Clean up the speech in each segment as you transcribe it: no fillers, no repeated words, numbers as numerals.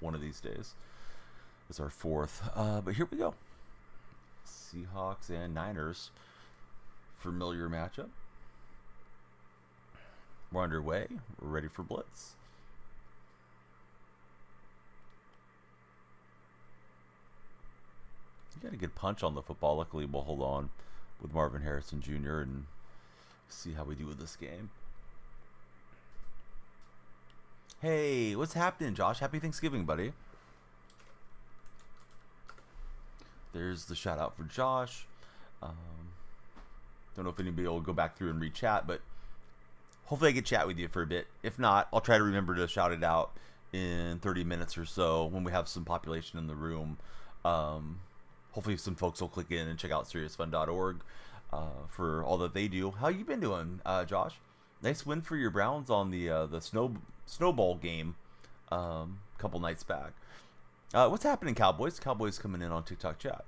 one of these days. It's our fourth. But here we go. Seahawks and Niners. Familiar matchup. We're underway. We're ready for blitz. You got a good punch on the football. Luckily, we'll hold on with Marvin Harrison Jr. and see how we do with this game. Hey, what's happening, Josh? Happy Thanksgiving, buddy. There's the shout out for Josh. Don't know if anybody will go back through and read chat, but hopefully I get chat with you for a bit. If not, I'll try to remember to shout it out in 30 minutes or so when we have some population in the room. Hopefully some folks will click in and check out seriousfun.org for all that they do. How you been doing, Josh? Nice win for your Browns on the snowball game a couple nights back. What's happening, Cowboys? Cowboys coming in on TikTok chat.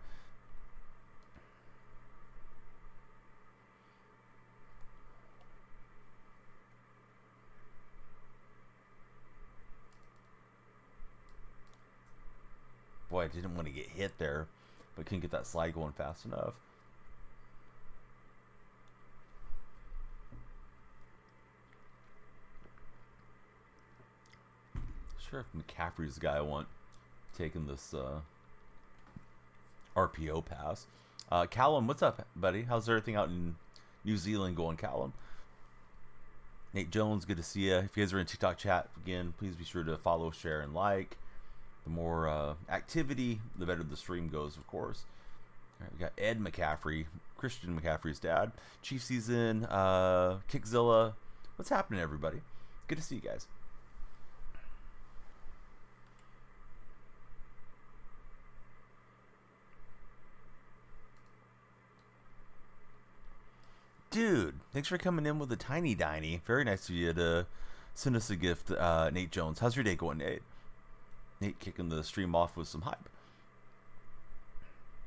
Boy, I didn't want to get hit there, but couldn't get that slide going fast enough. Sure, if McCaffrey's the guy I want taking this RPO pass. Callum, what's up, buddy? How's everything out in New Zealand going, Callum? Nate Jones, good to see you. If you guys are in TikTok chat, again, please be sure to follow, share, and like. The more activity, the better the stream goes, of course. All right, we got Ed McCaffrey, Christian McCaffrey's dad. Chief season, Kickzilla. What's happening, everybody? Good to see you guys. Dude, thanks for coming in with a tiny diny. Very nice of you to send us a gift, Nate Jones. How's your day going, Nate? Nate kicking the stream off with some hype.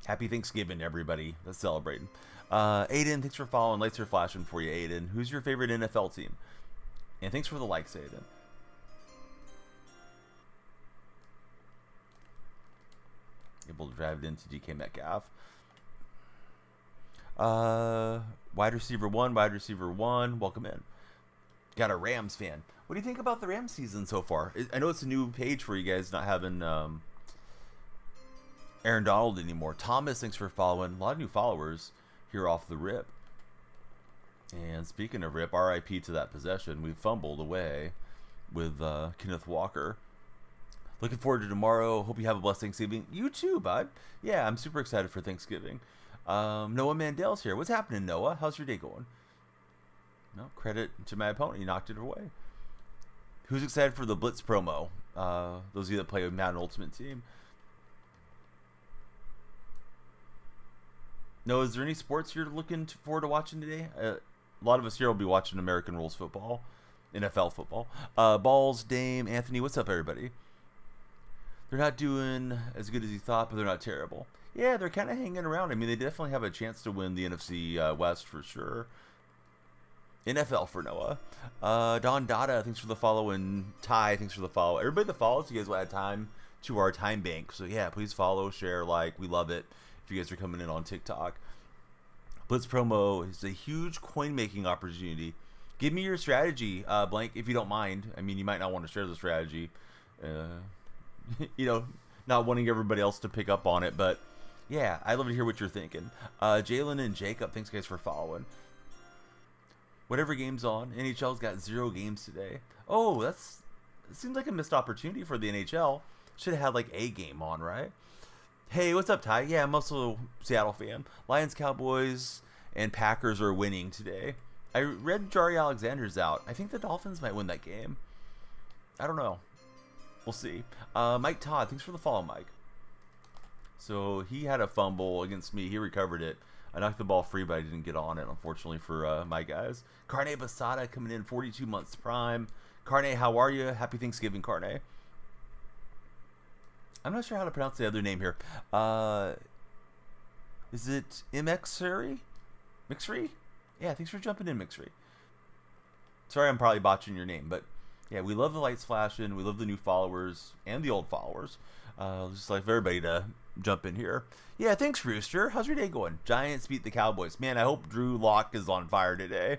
Happy Thanksgiving, everybody that's celebrating. Aiden, thanks for following. Lights are flashing for you, Aiden. Who's your favorite NFL team? And thanks for the likes, Aiden. Able to drive it into DK Metcalf. Wide receiver one. Welcome in. Got a Rams fan. What do you think about the Rams season so far? I know it's a new page for you guys, not having Aaron Donald anymore. Thomas, thanks for following. A lot of new followers here off the rip. And speaking of rip, RIP to that possession. We fumbled away with Kenneth Walker. Looking forward to tomorrow. Hope you have a blessed Thanksgiving. You too, bud. Yeah, I'm super excited for Thanksgiving. Noah Mandel's here. What's happening, Noah? How's your day going? No, credit to my opponent. He knocked it away. Who's excited for the Blitz promo? Those of you that play with Madden Ultimate Team. No, is there any sports you're looking forward to watching today? A lot of us here will be watching American Rules football, NFL football. Balls, Dame, Anthony, what's up, everybody? They're not doing as good as you thought, but they're not terrible. Yeah, they're kind of hanging around. I mean, they definitely have a chance to win the NFC West for sure. NFL for Noah. Don Dada, thanks for the follow. And Ty, thanks for the follow. Everybody that follows, you guys will add time to our time bank. So yeah, please follow, share, like. We love it if you guys are coming in on TikTok. Blitz promo is a huge coin making opportunity. Give me your strategy, Blank, if you don't mind. I mean, you might not want to share the strategy. You know, not wanting everybody else to pick up on it. But yeah, I'd love to hear what you're thinking. Jalen and Jacob, thanks guys for following. Whatever game's on, NHL's got 0 games today. Oh, it seems like a missed opportunity for the NHL. Should have had like a game on, right? Hey, what's up, Ty? Yeah, I'm also a Seattle fan. Lions, Cowboys, and Packers are winning today. I read Jari Alexander's out. I think the Dolphins might win that game. I don't know. We'll see. Mike Todd, thanks for the follow, Mike. So he had a fumble against me. He recovered it. I knocked the ball free, but I didn't get on it, unfortunately, for my guys. Carne Basada coming in 42 months prime. Carne, how are you? Happy Thanksgiving, Carne. I'm not sure how to pronounce the other name here. Is it Mixery? Mixery? Yeah, thanks for jumping in, Mixery. Sorry I'm probably botching your name, but Yeah, we love the lights flashing. We love the new followers and the old followers. Just like for everybody to jump in here. Yeah, thanks, Rooster. How's your day going? Giants beat the Cowboys. Man, I hope Drew Lock is on fire today.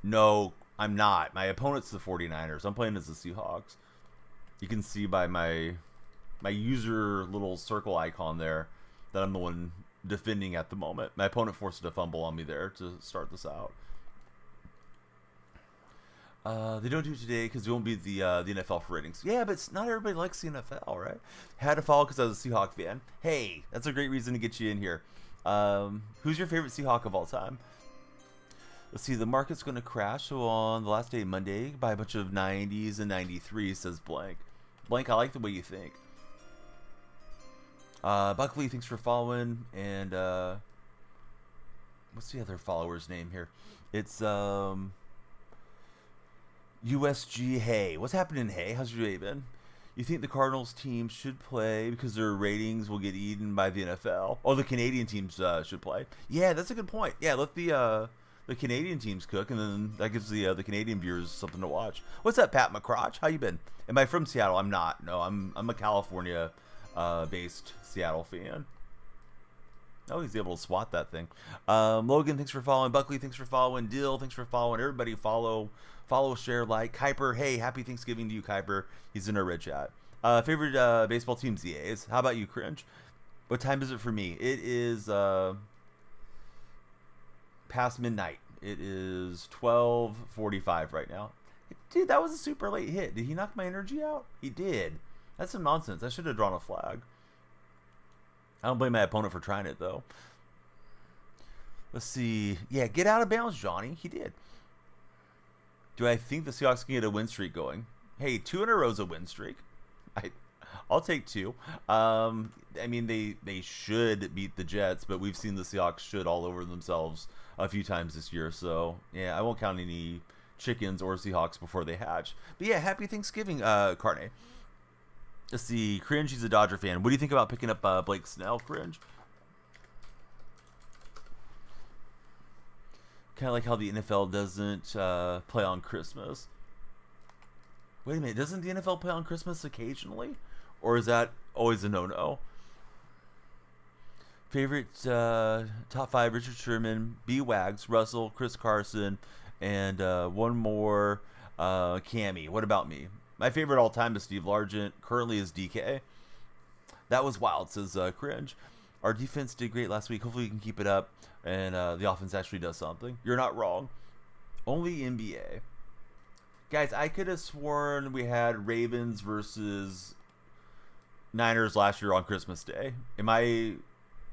No, I'm not. My opponent's the 49ers. I'm playing as the Seahawks. You can see by my user little circle icon there that I'm the one defending at the moment. My opponent forced a fumble on me there to start this out. They don't do it today because we won't be the NFL for ratings. Yeah, but not everybody likes the NFL, right? Had to follow because I was a Seahawk fan. Hey, that's a great reason to get you in here. Who's your favorite Seahawk of all time? Let's see, the market's going to crash. So on the last day, Monday, by a bunch of 90s and 93s, says Blank. Blank, I like the way you think. Buckley, thanks for following. And what's the other follower's name here? It's USG Hay. What's happening, Hay? How's your day been? You think the Cardinals team should play because their ratings will get eaten by the NFL? Oh, the Canadian teams should play. Yeah, that's a good point. Yeah, let the Canadian teams cook, and then that gives the Canadian viewers something to watch. What's up, Pat McCrotch? How you been? Am I from Seattle? I'm not. No, I'm a California based Seattle fan. Oh, he's able to swat that thing. Logan, thanks for following. Buckley, thanks for following. Dill, thanks for following. Everybody follow, share, like. Kuiper, hey, happy Thanksgiving to you, Kuiper. He's in our red chat. Favorite baseball teams, the A's. How about you, Cringe? What time is it for me? It is past midnight. It is 12:45 right now. Dude, that was a super late hit. Did he knock my energy out? He did. That's some nonsense. I should have drawn a flag. I don't blame my opponent for trying it, though. Let's see. Yeah, get out of bounds, Johnny. He did. Do I think the Seahawks can get a win streak going? Hey, 2 in a row is a win streak. I'll take 2. I mean, they should beat the Jets, but we've seen the Seahawks should all over themselves a few times this year. So, yeah, I won't count any chickens or Seahawks before they hatch. But, yeah, happy Thanksgiving, Carne. Let's see. Cringe, he's a Dodger fan. What do you think about picking up Blake Snell, Cringe? Kind of like how the NFL doesn't play on Christmas. Wait a minute. Doesn't the NFL play on Christmas occasionally? Or is that always a no-no? Favorite top 5, Richard Sherman, B. Wags, Russell, Chris Carson, and one more, Cammy. What about me? My favorite all-time is Steve Largent. Currently is DK. That was wild, says Cringe. Our defense did great last week. Hopefully we can keep it up, and the offense actually does something. You're not wrong. Only NBA. Guys, I could have sworn we had Ravens versus Niners last year on Christmas Day. Am I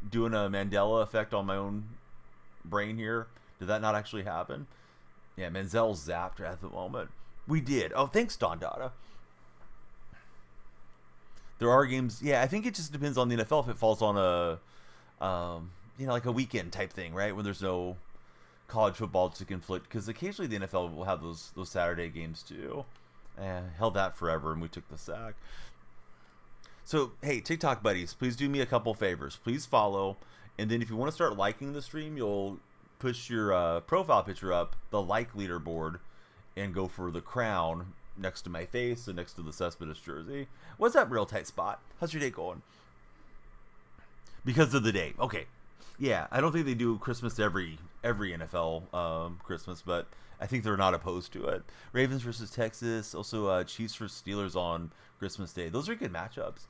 doing a Mandela effect on my own brain here? Did that not actually happen? Yeah, Manziel's zapped at the moment. We did. Oh, thanks, Don Dada. There are games. Yeah, I think it just depends on the NFL if it falls on a, like a weekend type thing, right? When there's no college football to conflict. Because occasionally the NFL will have those Saturday games too. Held that forever, and we took the sack. So, hey, TikTok buddies, please do me a couple favors. Please follow. And then if you want to start liking the stream, you'll push your profile picture up, the like leaderboard, and go for the crown next to my face and next to the Cespedes jersey. What's up, Real Tight Spot? How's your day going? Because of the day. Okay. Yeah, I don't think they do Christmas every NFL Christmas, but I think they're not opposed to it. Ravens versus Texas. Also, Chiefs versus Steelers on Christmas Day. Those are good matchups.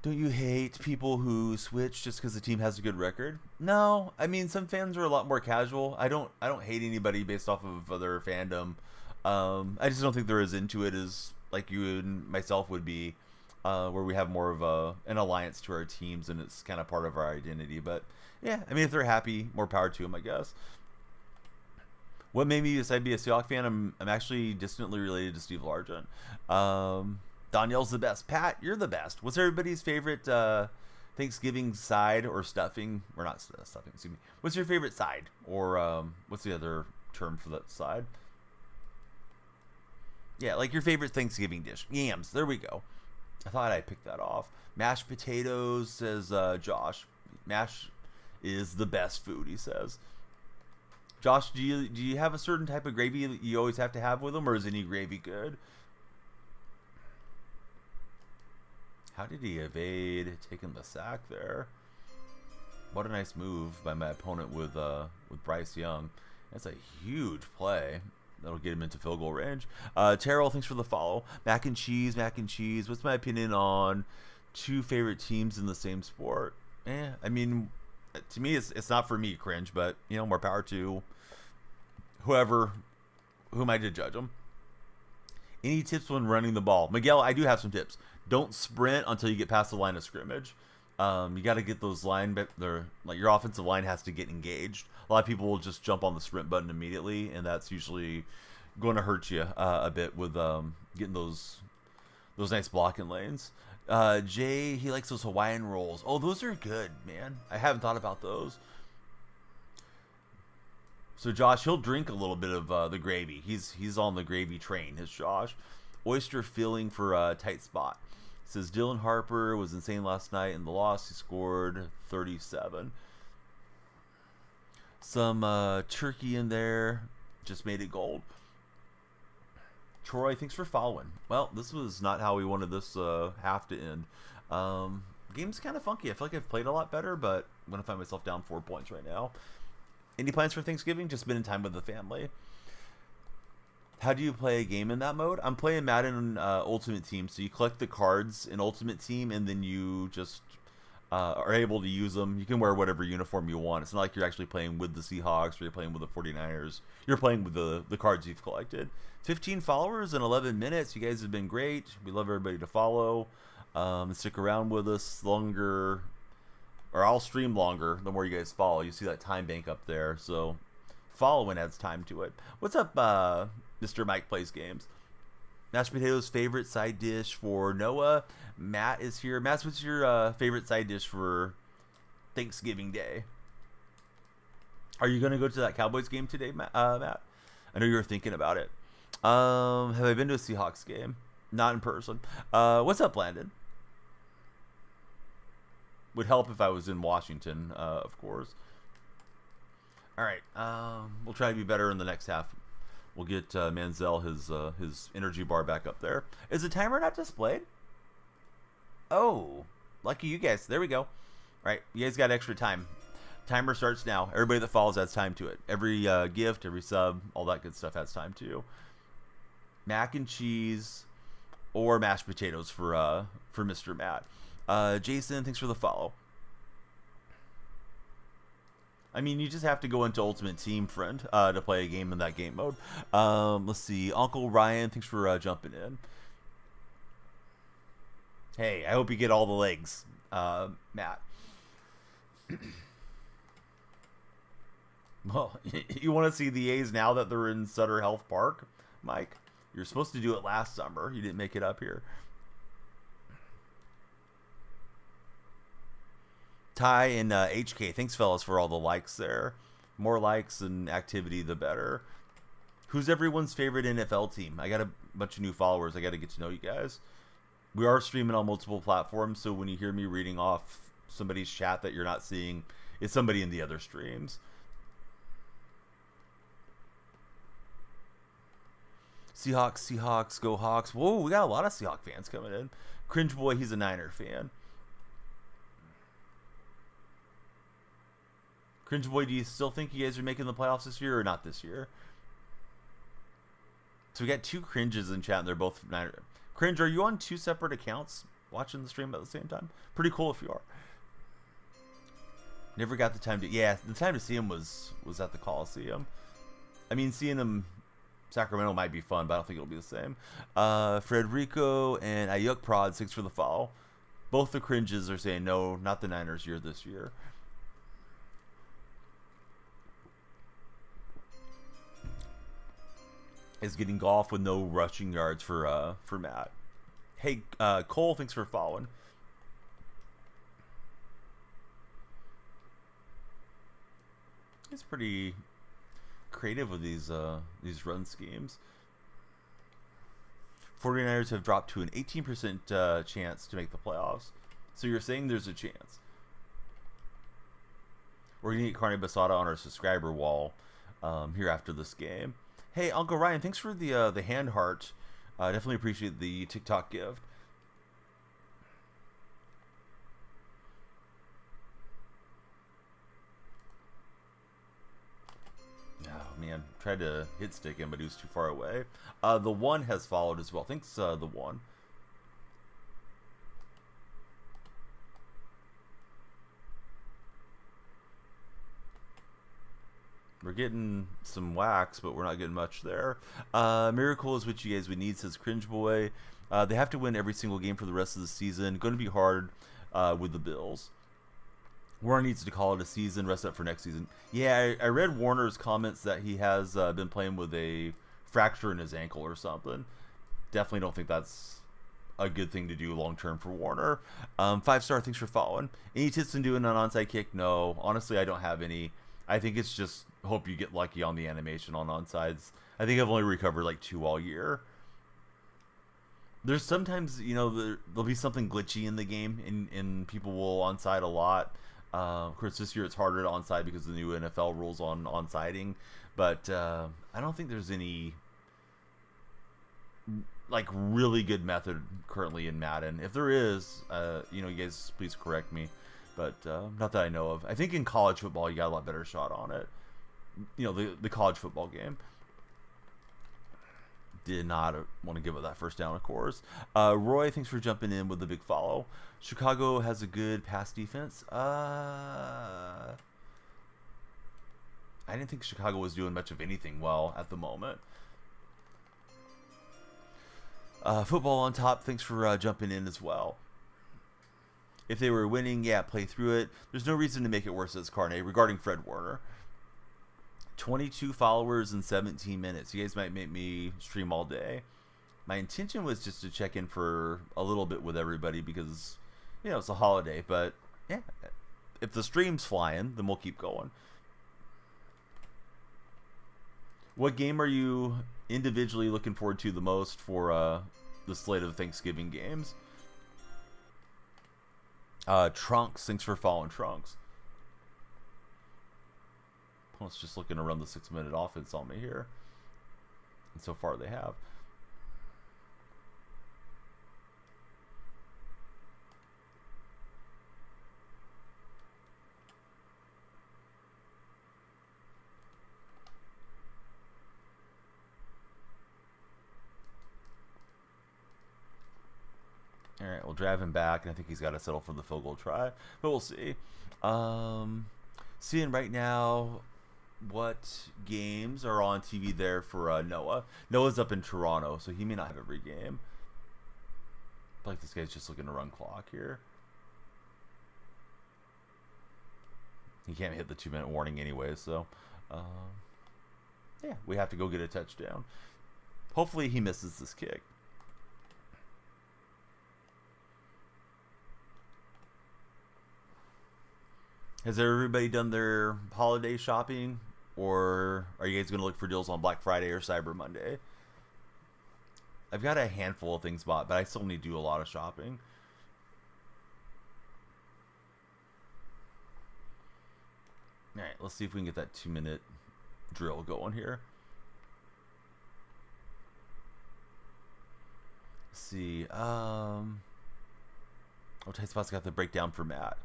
Don't you hate people who switch just because the team has a good record? No, I mean some fans are a lot more casual. I don't hate anybody based off of other fandom. I just don't think they're as into it as like you and myself would be, where we have more of an alliance to our teams and it's kind of part of our identity. But yeah, I mean if they're happy, more power to them, I guess. What made me decide to be a Seahawks fan? I'm actually distantly related to Steve Largent. Donyell's the best. Pat, you're the best. What's everybody's favorite Thanksgiving side or stuffing? Or not stuffing, excuse me. What's your favorite side? Or what's the other term for that side? Yeah, like your favorite Thanksgiving dish. Yams. There we go. I thought I picked that off. Mashed potatoes, says Josh. Mash is the best food, he says. Josh, do you have a certain type of gravy that you always have to have with them, or is any gravy good? How did he evade taking the sack there? What a nice move by my opponent with Bryce Young. That's a huge play. That'll get him into field goal range. Terrell, thanks for the follow. Mac and cheese. What's my opinion on two favorite teams in the same sport? I mean, to me, it's not for me, cringe, but, you know, more power to who am I to judge them? Any tips when running the ball? Miguel, I do have some tips. Don't sprint until you get past the line of scrimmage. You got to get those like your offensive line has to get engaged. A lot of people will just jump on the sprint button immediately, and that's usually going to hurt you a bit with getting those nice blocking lanes. Jay, he likes those Hawaiian rolls. Oh, those are good, man. I haven't thought about those. So Josh, he'll drink a little bit of the gravy. He's on the gravy train. Is Josh. Oyster filling for a tight spot. Says Dylan Harper was insane last night in the loss. He scored 37. Some turkey in there. Just made it gold. Troy, thanks for following. Well, this was not how we wanted this half to end. Game's kind of funky. I feel like I've played a lot better, but I'm going to find myself down 4 points right now. Any plans for Thanksgiving? Just spending time with the family. How do you play a game in that mode? I'm playing Madden Ultimate Team, so you collect the cards in Ultimate Team, and then you just are able to use them. You can wear whatever uniform you want. It's not like you're actually playing with the Seahawks or you're playing with the 49ers. You're playing with the cards you've collected. 15 followers in 11 minutes. You guys have been great. We love everybody to follow. Stick around with us longer, or I'll stream longer the more you guys follow. You see that time bank up there, so following adds time to it. What's up, Mr. Mike Plays Games? Mashed potatoes favorite side dish for Noah. Matt is here. Matt, what's your favorite side dish for Thanksgiving Day? Are you going to go to that Cowboys game today, Matt? I know you were thinking about it. Have I been to a Seahawks game? Not in person. What's up, Landon? Would help if I was in Washington, of course. All right. We'll try to be better in the next half. We'll get Manziel his energy bar back up there. Is the timer not displayed? Oh, lucky you guys. There we go. All right, you guys got extra time. Timer starts now. Everybody that follows adds time to it. Every gift, every sub, all that good stuff has time too. Mac and cheese or mashed potatoes for Mr. Matt. Jason, thanks for the follow. I mean, you just have to go into Ultimate Team, friend, to play a game in that game mode. Let's see. Uncle Ryan, thanks for jumping in. Hey, I hope you get all the legs, Matt. Well, you want to see the A's now that they're in Sutter Health Park, Mike? You're supposed to do it last summer. You didn't make it up here. Ty and HK, thanks fellas for all the likes there. More likes and activity, the better. Who's everyone's favorite NFL team? I got a bunch of new followers. I got to get to know you guys. We are streaming on multiple platforms, so when you hear me reading off somebody's chat that you're not seeing, it's somebody in the other streams. Seahawks, go Hawks. Whoa, we got a lot of Seahawks fans coming in. Cringe Boy, he's a Niner fan. Cringe Boy, do you still think you guys are making the playoffs this year or not this year? So we got two Cringes in chat, and they're both Niner. Cringe, are you on two separate accounts watching the stream at the same time? Pretty cool if you are. Never got the time to... Yeah, the time to see him was at the Coliseum. I mean, seeing him... Sacramento might be fun, but I don't think it'll be the same. Frederico and Ayuk Prod, thanks for the follow. Both the Cringes are saying, no, not the Niners year this year. Is getting golf with no rushing yards for Matt. Hey, Cole, thanks for following. It's pretty creative with these run schemes. 49ers have dropped to an 18% chance to make the playoffs. So you're saying there's a chance. We're going to get Carne Basada on our subscriber wall. here after this game. Hey, Uncle Ryan, thanks for the hand heart. Definitely appreciate the TikTok gift. Oh man, tried to hit stick him, but he was too far away. The one has followed as well. Thanks, the one. We're getting some wax, but we're not getting much there. Miracle is what you guys would need, says Cringe Boy. They have to win every single game for the rest of the season. Going to be hard with the Bills. Warner needs to call it a season, rest up for next season. Yeah, I read Warner's comments that he has been playing with a fracture in his ankle or something. Definitely don't think that's a good thing to do long term for Warner. 5-star, thanks for following. Any tips in doing an onside kick? No, honestly, I don't have any. I think it's just hope you get lucky on the animation on onsides. I think I've only recovered like 2 all year. There's sometimes, there'll be something glitchy in the game, and people will onside a lot. Of course, this year it's harder to onside because of the new NFL rules on onsiding. But I don't think there's any like really good method currently in Madden. If there is, you guys please correct me. But not that I know of. I think in college football you got a lot better shot on it. The college football game. Did not want to give up that first down, of course. Roy, thanks for jumping in with the big follow. Chicago has a good pass defense. I didn't think Chicago was doing much of anything well at the moment. Football on top, thanks for jumping in as well. If they were winning, yeah, play through it. There's no reason to make it worse, as Carne, regarding Fred Warner. 22 followers in 17 minutes. You guys might make me stream all day. My intention was just to check in for a little bit with everybody because, it's a holiday. But, yeah, if the stream's flying, then we'll keep going. What game are you individually looking forward to the most for the slate of Thanksgiving games? Trunks, thanks for following Trunks. Opponent's just looking to run the 6-minute offense on me here. And so far they have. All right, we'll drive him back, and I think he's got to settle for the field goal try, but we'll see. Seeing right now what games are on TV there for Noah. Noah's up in Toronto, so he may not have every game. I feel like this guy's just looking to run clock here. He can't hit the 2-minute warning anyway, so yeah, we have to go get a touchdown. Hopefully he misses this kick. Has everybody done their holiday shopping? Or are you guys going to look for deals on Black Friday or Cyber Monday? I've got a handful of things bought, but I still need to do a lot of shopping. Alright, let's see if we can get that 2-minute drill going here. Let's see. What tight spot's got the breakdown for Matt?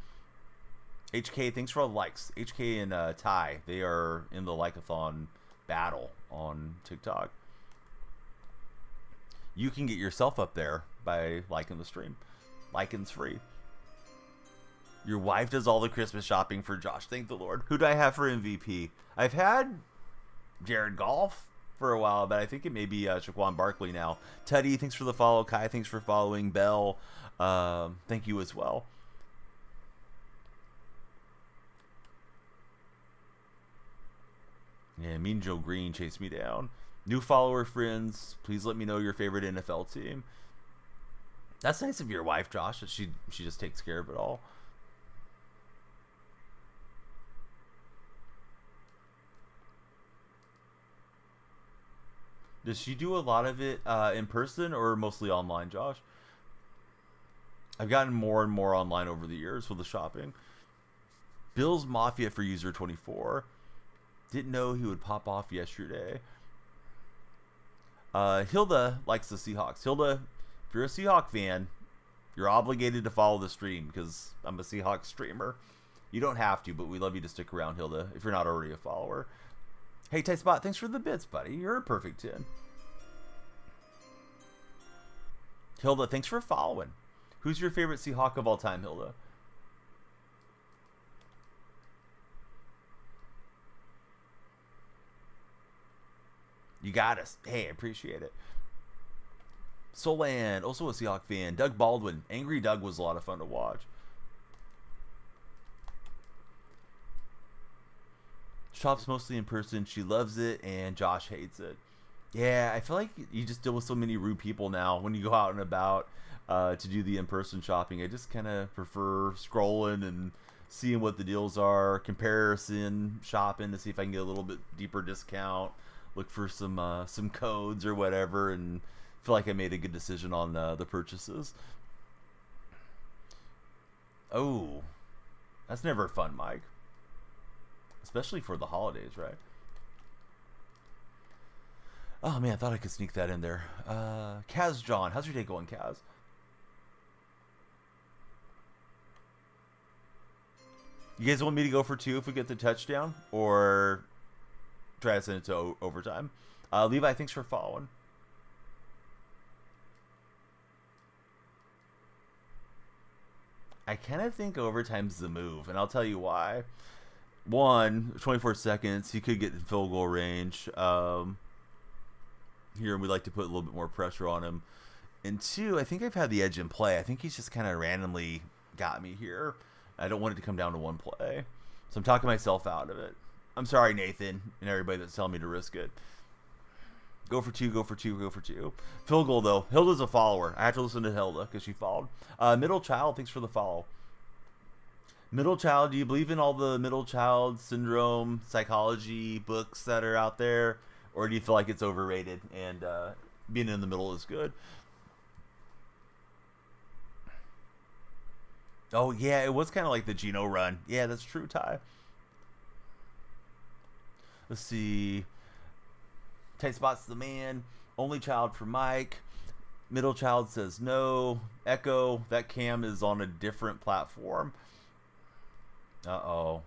HK, thanks for all the likes. HK and Ty, they are in the like-a-thon battle on TikTok. You can get yourself up there by liking the stream. Liking's free. Your wife does all the Christmas shopping for Josh. Thank the Lord. Who do I have for MVP? I've had Jared Goff for a while, but I think it may be Shaquan Barkley now. Teddy, thanks for the follow. Kai, thanks for following. Bell, thank you as well. Yeah, Mean Joe Green chased me down. New follower friends, please let me know your favorite NFL team. That's nice of your wife, Josh. That she just takes care of it all. Does she do a lot of it in person or mostly online, Josh? I've gotten more and more online over the years with the shopping. Bill's Mafia for user 24. Didn't know he would pop off yesterday. Hilda likes the Seahawks. Hilda, if you're a Seahawk fan, you're obligated to follow the stream because I'm a Seahawks streamer. You don't have to, but we love you to stick around, Hilda, if you're not already a follower. Hey, Tight Spot, thanks for the bits, buddy. You're a perfect 10. Hilda, thanks for following. Who's your favorite Seahawk of all time, Hilda? You got us. Hey, I appreciate it. Soland, also a Seahawk fan. Doug Baldwin. Angry Doug was a lot of fun to watch. Shops mostly in person. She loves it, and Josh hates it. Yeah, I feel like you just deal with so many rude people now when you go out and about to do the in-person shopping. I just kind of prefer scrolling and seeing what the deals are, comparison shopping to see if I can get a little bit deeper discount, look for some codes or whatever, and feel like I made a good decision on the purchases. Oh, that's never fun, Mike. Especially for the holidays, right? Oh man, I thought I could sneak that in there. Kaz John, how's your day going, Kaz? You guys want me to go for 2 if we get the touchdown, or try to send it to overtime? Levi, thanks for following. I kind of think overtime's the move, and I'll tell you why. 1, 24 seconds, he could get in field goal range. Here, and we'd like to put a little bit more pressure on him. And 2, I think I've had the edge in play. I think he's just kind of randomly got me here. I don't want it to come down to 1 play. So I'm talking myself out of it. I'm sorry, Nathan, and everybody that's telling me to risk it. Go for 2, go for 2, go for 2. Field goal, though. Hilda's a follower. I have to listen to Hilda because she followed. Middle Child, thanks for the follow. Middle child, do you believe in all the middle child syndrome psychology books that are out there? Or do you feel like it's overrated and being in the middle is good? Oh, yeah, it was kind of like the Geno run. Yeah, that's true, Ty. Let's see. Tight Spot's the man. Only child for Mike. Middle child says no. Echo, that cam is on a different platform. Uh-oh.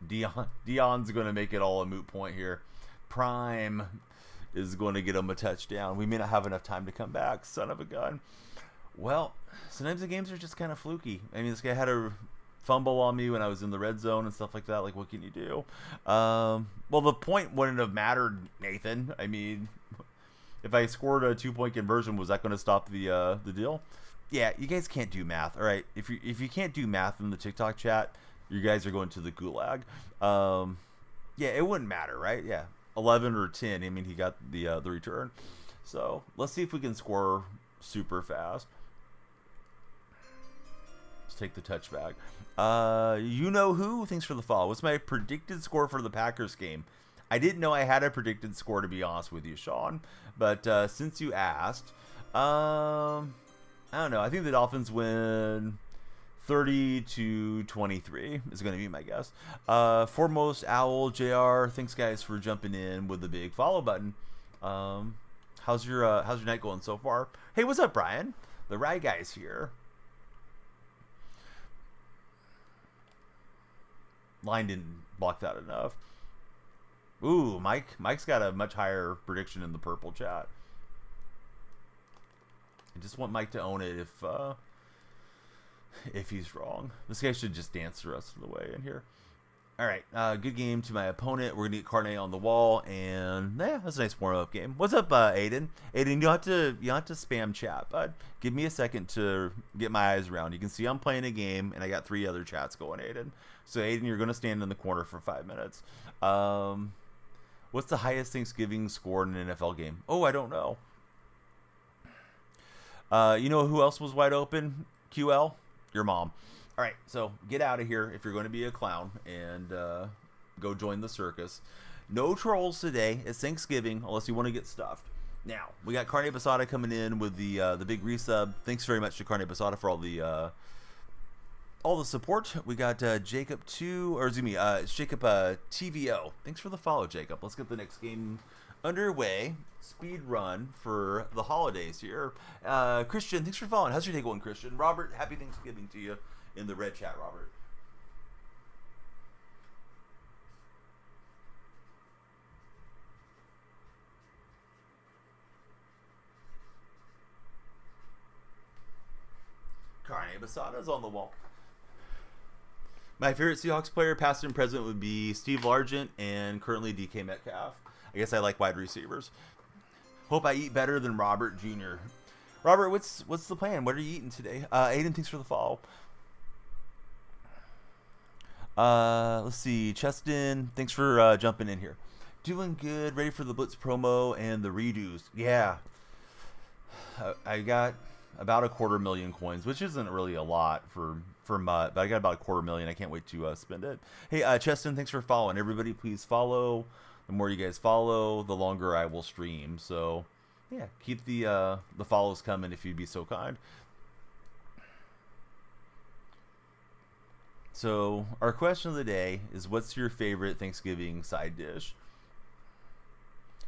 Dion's going to make it all a moot point here. Prime is going to get him a touchdown. We may not have enough time to come back. Son of a gun. Well, sometimes the games are just kind of fluky. I mean, this guy had a fumble on me when I was in the red zone and stuff like that. Like, what can you do? Well, the point wouldn't have mattered, Nathan. I mean, if I scored a 2-point conversion, was that going to stop the deal? Yeah, you guys can't do math. All right, if you can't do math in the TikTok chat, you guys are going to the gulag. Yeah, it wouldn't matter, right? Yeah, 11 or 10. I mean, he got the return. So let's see if we can score super fast. Let's take the touchback. You know who? Thanks for the follow. What's my predicted score for the Packers game? I didn't know I had a predicted score, to be honest with you, Sean. But since you asked, I don't know. I think the Dolphins win 30-23 is going to be my guess. Foremost Owl JR, thanks guys for jumping in with the big follow button. How's your night going so far? Hey, what's up, Brian? The Rye Guy's here. Line didn't block that enough. Ooh, Mike's got a much higher prediction in the purple chat. I just want Mike to own it if he's wrong. This guy should just dance the rest of the way in here. All right, good game to my opponent. We're gonna get Carne on the wall, and yeah, that's a nice warm-up game. What's up, Aiden? Aiden, you don't have to spam chat, bud. Give me a second to get my eyes around. You can see I'm playing a game, and I got 3 other chats going, Aiden. So Aiden, you're gonna stand in the corner for 5 minutes. What's the highest Thanksgiving score in an NFL game? Oh, I don't know. You know who else was wide open? QL? Your mom. All right, so get out of here if you're going to be a clown and go join the circus. No trolls today. It's Thanksgiving, unless you want to get stuffed. Now, we got Carne Basada coming in with the big resub. Thanks very much to Carne Basada for all the all the support. We got Jacob 2, or excuse me, it's Jacob TVO. Thanks for the follow, Jacob. Let's get the next game underway. Speed run for the holidays here. Christian, thanks for following. How's your day going, Christian? Robert, happy Thanksgiving to you in the red chat, Robert. Carne Basada's on the wall. My favorite Seahawks player, past and present, would be Steve Largent and currently DK Metcalf. I guess I like wide receivers. Hope I eat better than Robert Jr. Robert, what's the plan? What are you eating today? Aiden, thanks for the follow. Let's see. Cheston, thanks for jumping in here. Doing good. Ready for the Blitz promo and the redos. Yeah. I got about 250,000 coins, which isn't really a lot for MUT, but I got about 250,000. I can't wait to spend it. Hey, Cheston, thanks for following. Everybody, please follow. The more you guys follow, the longer I will stream. So, yeah, keep the follows coming if you'd be so kind. So, our question of the day is, what's your favorite Thanksgiving side dish?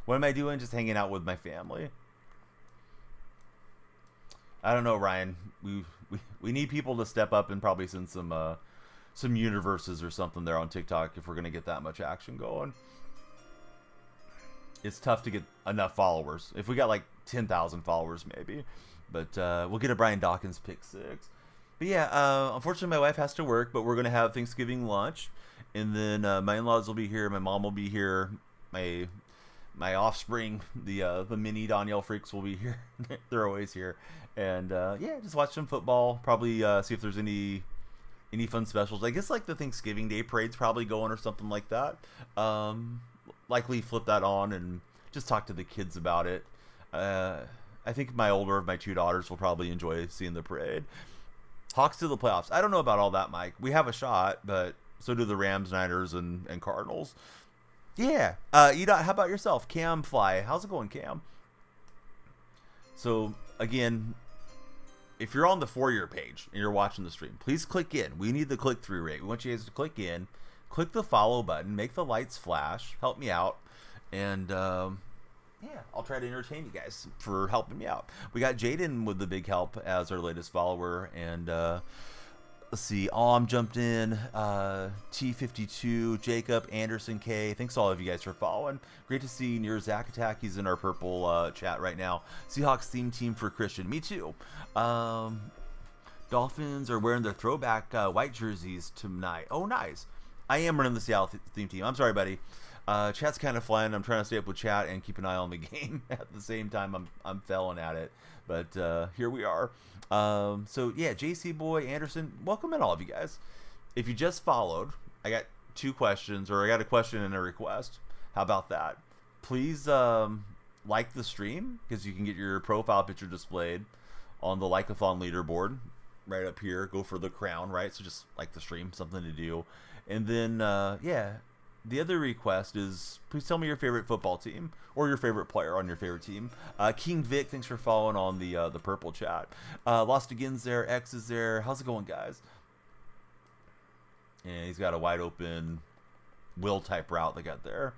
What am I doing? Just hanging out with my family. I don't know, Ryan. We need people to step up and probably send some universes or something there on TikTok if we're gonna get that much action going. It's tough to get enough followers. If we got like 10,000 followers, maybe. But we'll get a Brian Dawkins pick 6. But yeah, unfortunately my wife has to work, but we're gonna have Thanksgiving lunch, and then my in-laws will be here. My mom will be here. My offspring, the mini DonyellFreaks will be here. They're always here. And yeah, just watch some football. Probably see if there's any fun specials. I guess like the Thanksgiving Day parade's probably going or something like that. Likely flip that on and just talk to the kids about it. I think my older of my 2 daughters will probably enjoy seeing the parade. Hawks to the playoffs. I don't know about all that, Mike. We have a shot, but so do the Rams, Niners, and Cardinals. Yeah. Edot, how about yourself? Cam Fly. How's it going, Cam? So, again, if you're on the For Your page and you're watching the stream, please click in. We need the click-through rate. We want you guys to click in, click the follow button, make the lights flash, help me out, and yeah, I'll try to entertain you guys for helping me out. We got Jaden with the big help as our latest follower, and let's see, Om jumped in, T52, Jacob, Anderson K. Thanks to all of you guys for following. Great to see near Zach Attack. He's in our purple chat right now. Seahawks theme team for Christian. Me too. Dolphins are wearing their throwback white jerseys tonight. Oh, nice. I am running the Seattle theme team. I'm sorry, buddy. Chat's kind of flying. I'm trying to stay up with chat and keep an eye on the game at the same time. I'm failing at it, but here we are. So yeah, JC Boy, Anderson, welcome in all of you guys. If you just followed, I got 2 questions, or I got a question and a request. How about that? Please like the stream, because you can get your profile picture displayed on the Like-a-thon leaderboard right up here. Go for the crown, right? So just like the stream, something to do. And then yeah, the other request is, please tell me your favorite football team or your favorite player on your favorite team. King Vic, thanks for following on the purple chat. Lost Again's there. X is there. How's it going, guys? And he's got a wide open will type route they got there.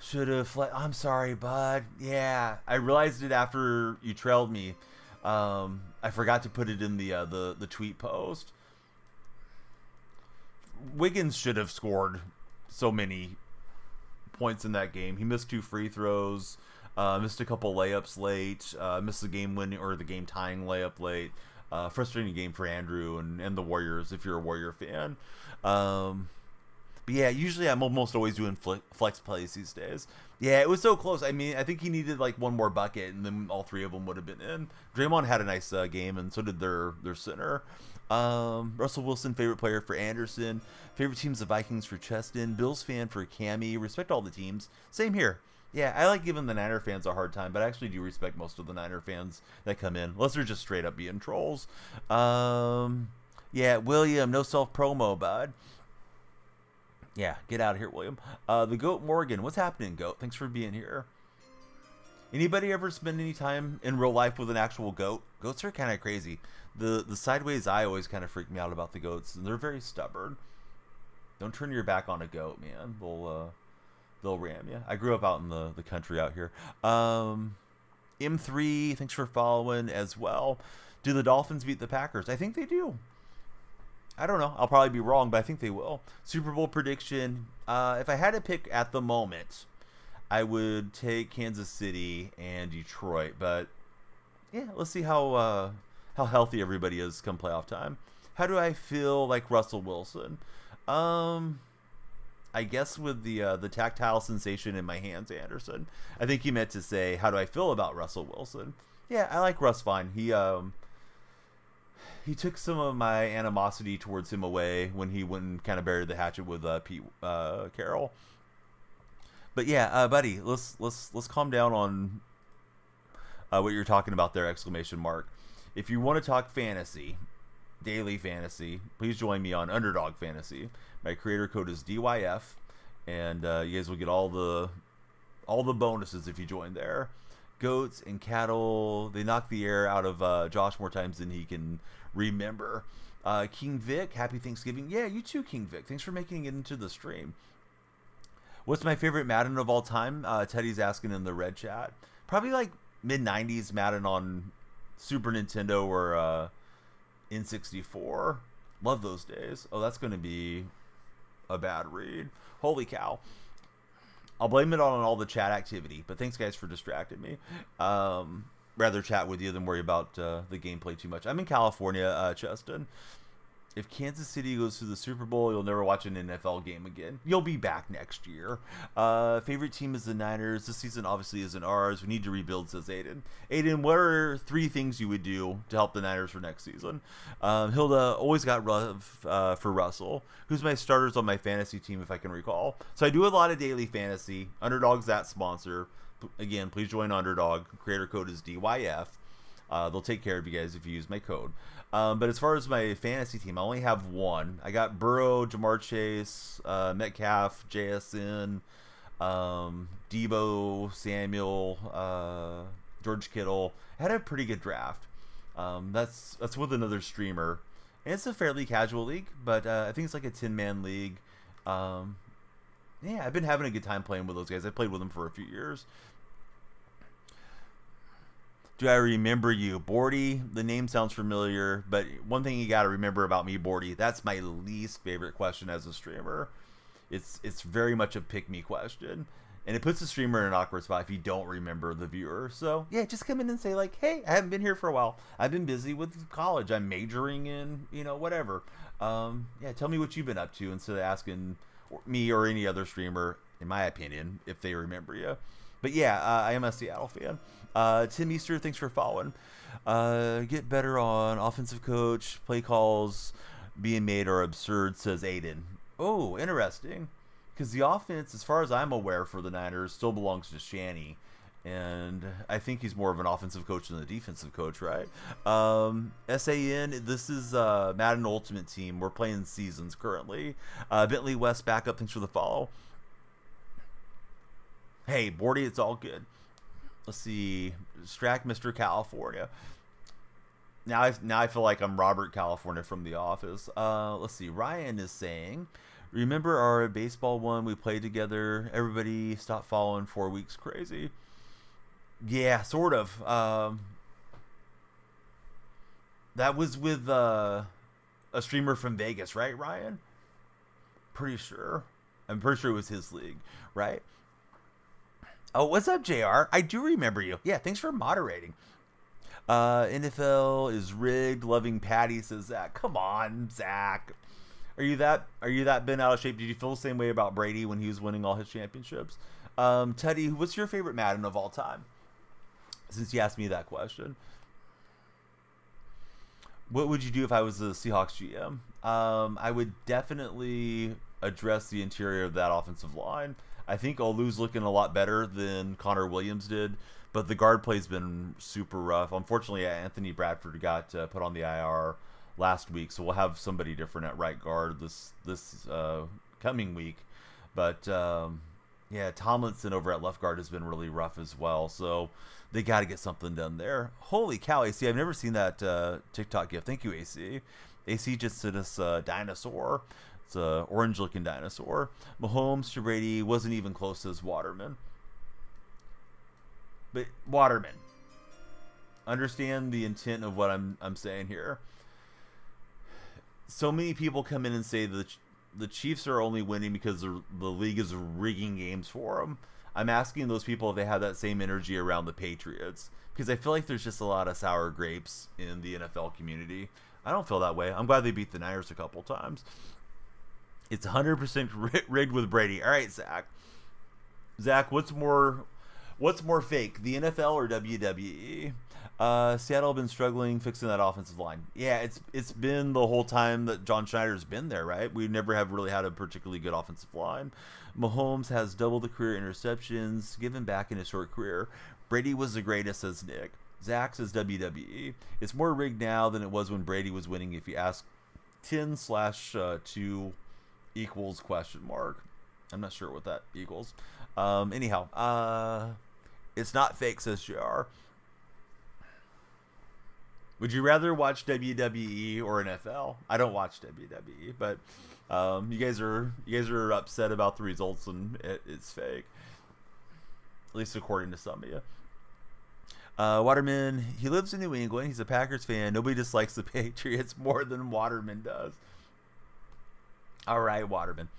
Should have. I'm sorry, bud. Yeah, I realized it after you trailed me. I forgot to put it in the tweet post. Wiggins should have scored so many points in that game. He missed 2 free throws, missed a couple layups late, missed the game winning or the game tying layup late. Frustrating game for Andrew and the Warriors if you're a Warrior fan. But yeah, usually I'm almost always doing flex plays these days. Yeah, it was so close. I mean, I think he needed like one more bucket, and then all 3 of them would have been in. Draymond had a nice game, and so did their center. Russell Wilson, favorite player for Anderson. Favorite team's the Vikings for Cheston. Bills fan for Cammy. Respect all the teams. Same here. Yeah, I like giving the Niner fans a hard time, but I actually do respect most of the Niner fans that come in, unless they're just straight up being trolls. Yeah, William, no self-promo, bud. Yeah, get out of here, William. The Goat Morgan, what's happening, Goat? Thanks for being here. Anybody ever spend any time in real life with an actual goat? Goats are kind of crazy. The sideways eye always kind of freaked me out about the goats, and they're very stubborn. Don't turn your back on a goat, man. They'll ram you. I grew up out in the country out here. M3, thanks for following as well. Do the Dolphins beat the Packers? I think they do. I don't know. I'll probably be wrong, but I think they will. Super Bowl prediction. If I had to pick at the moment, I would take Kansas City and Detroit. But yeah, let's see how healthy everybody is come playoff time. How do I feel like Russell Wilson? I guess with the tactile sensation in my hands, Anderson. I think he meant to say, how do I feel about Russell Wilson? Yeah, I like Russ fine. He took some of my animosity towards him away when he went and kind of buried the hatchet with Pete Carroll. But yeah, buddy, let's calm down on what you're talking about there! Exclamation mark. If you want to talk fantasy, daily fantasy, please join me on Underdog Fantasy. My creator code is DYF, and you guys will get all the bonuses if you join there. Goats and cattle, they knock the air out of Josh more times than he can remember. King Vic, happy Thanksgiving. Yeah, you too, King Vic. Thanks for making it into the stream. What's my favorite Madden of all time? Teddy's asking in the red chat. Probably like mid-90s Madden on Super Nintendo or N64. Love those days. Oh, that's going to be a bad read. Holy cow. I'll blame it on all the chat activity, but thanks guys for distracting me. Rather chat with you than worry about the gameplay too much. I'm in California, Cheston. If Kansas City goes to the Super Bowl, you'll never watch an NFL game again. You'll be back next year. Favorite team is the Niners. This season obviously isn't ours. We need to rebuild, says Aiden. Aiden, what are 3 things you would do to help the Niners for next season? Hilda, always got love for Russell. Who's my starters on my fantasy team, if I can recall? So I do a lot of daily fantasy. Underdog's that sponsor. Again, please join Underdog. Creator code is DYF. They'll take care of you guys if you use my code. But as far as my fantasy team, I only have one. I got Burrow, Jamar Chase, Metcalf, JSN, Debo, Samuel, George Kittle. I had a pretty good draft. That's with another streamer. And it's a fairly casual league, but I think it's like a 10-man league. Yeah, I've been having a good time playing with those guys. I played with them for a few years. Do I remember you? Bordy, the name sounds familiar, but one thing you got to remember about me, Bordy, that's my least favorite question as a streamer. It's very much a pick-me question, and it puts the streamer in an awkward spot if you don't remember the viewer. So, yeah, just come in and say, like, hey, I haven't been here for a while. I've been busy with college. I'm majoring in, whatever. Yeah, tell me what you've been up to instead of asking me or any other streamer, in my opinion, if they remember you. But yeah, I am a Seattle fan. Tim Easter, thanks for following. Get better on offensive coach. Play calls being made are absurd, says Aiden. Oh, interesting. Because the offense, as far as I'm aware for the Niners, still belongs to Shanny. And I think he's more of an offensive coach than a defensive coach, right? SAN, this is Madden Ultimate Team. We're playing seasons currently. Bentley West backup, thanks for the follow. Hey, Bordy, it's all good. Let's see. Strack, Mr. California. Now I feel like I'm Robert California from The Office. Let's see. Ryan is saying, remember our baseball one we played together? Everybody stopped following 4 weeks crazy. Yeah, sort of. That was with a streamer from Vegas, right, Ryan? Pretty sure. I'm pretty sure it was his league, right? Oh, what's up, JR? I do remember you. Yeah, thanks for moderating. NFL is rigged. Loving Patty, says Zach. Come on, Zach. Are you that bent out of shape? Did you feel the same way about Brady when he was winning all his championships? Teddy, what's your favorite Madden of all time? Since you asked me that question. What would you do if I was the Seahawks GM? I would definitely address the interior of that offensive line. I think Olu's looking a lot better than Connor Williams did, but the guard play's been super rough. Unfortunately, Anthony Bradford got put on the IR last week, so we'll have somebody different at right guard this coming week. But Yeah, Tomlinson over at left guard has been really rough as well. So they got to get something done there. Holy cow, AC! I've never seen that TikTok gift. Thank you, AC. AC just sent us a dinosaur. It's a orange-looking dinosaur. Mahomes to Brady wasn't even close as Waterman. But Waterman, understand the intent of what I'm saying here. So many people come in and say the Chiefs are only winning because the league is rigging games for them. I'm asking those people if they have that same energy around the Patriots, because I feel like there's just a lot of sour grapes in the NFL community. I don't feel that way. I'm glad they beat the Niners a couple times. It's 100% rigged with Brady. All right, Zach. Zach, what's more fake, the NFL or WWE? Seattle been struggling fixing that offensive line. Yeah, it's been the whole time that John Schneider's been there, right? We never have really had a particularly good offensive line. Mahomes has double the career interceptions given back in his short career. Brady was the greatest, says Nick. Zach says WWE. It's more rigged now than it was when Brady was winning. If you ask 10/2 equals question mark. I'm not sure what that equals. Anyhow, it's not fake, says JR. Would you rather watch WWE or NFL? I don't watch WWE, but you guys are upset about the results, and it's fake. At least according to some of you. Waterman, he lives in New England. He's a Packers fan. Nobody dislikes the Patriots more than Waterman does. All right, Waterman.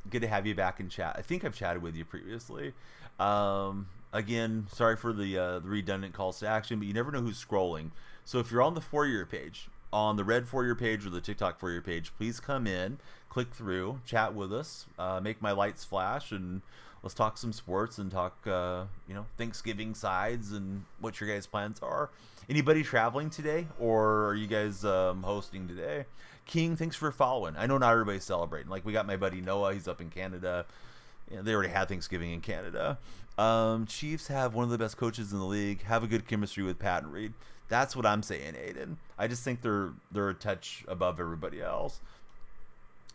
Good to have you back in chat. I think I've chatted with you previously. Again, sorry for the redundant calls to action, but you never know who's scrolling. So if you're on the For Your page, on the red For Your page or the TikTok For Your page, please come in, click through, chat with us, make my lights flash, and let's talk some sports and talk, Thanksgiving sides and what your guys' plans are. Anybody traveling today, or are you guys hosting today? King, thanks for following. I know not everybody's celebrating. Like, we got my buddy Noah. He's up in Canada. They already had Thanksgiving in Canada. Chiefs have one of the best coaches in the league. Have a good chemistry with Pat and Reed. That's what I'm saying, Aiden. I just think they're a touch above everybody else.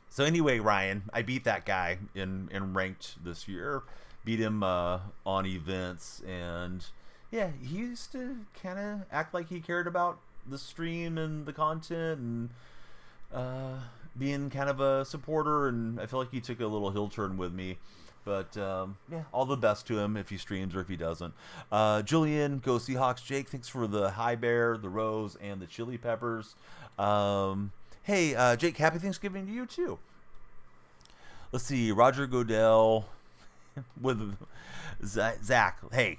So anyway, Ryan, I beat that guy in ranked this year. Beat him on events, and yeah, he used to kind of act like he cared about the stream and the content and being kind of a supporter, and I feel like he took a little hill turn with me. But yeah, all the best to him if he streams or if he doesn't. Julian, go Seahawks. Jake, thanks for the high bear, the rose, and the chili peppers. Hey, Jake, happy Thanksgiving to you too. Let's see, Roger Goodell with Zach. Hey,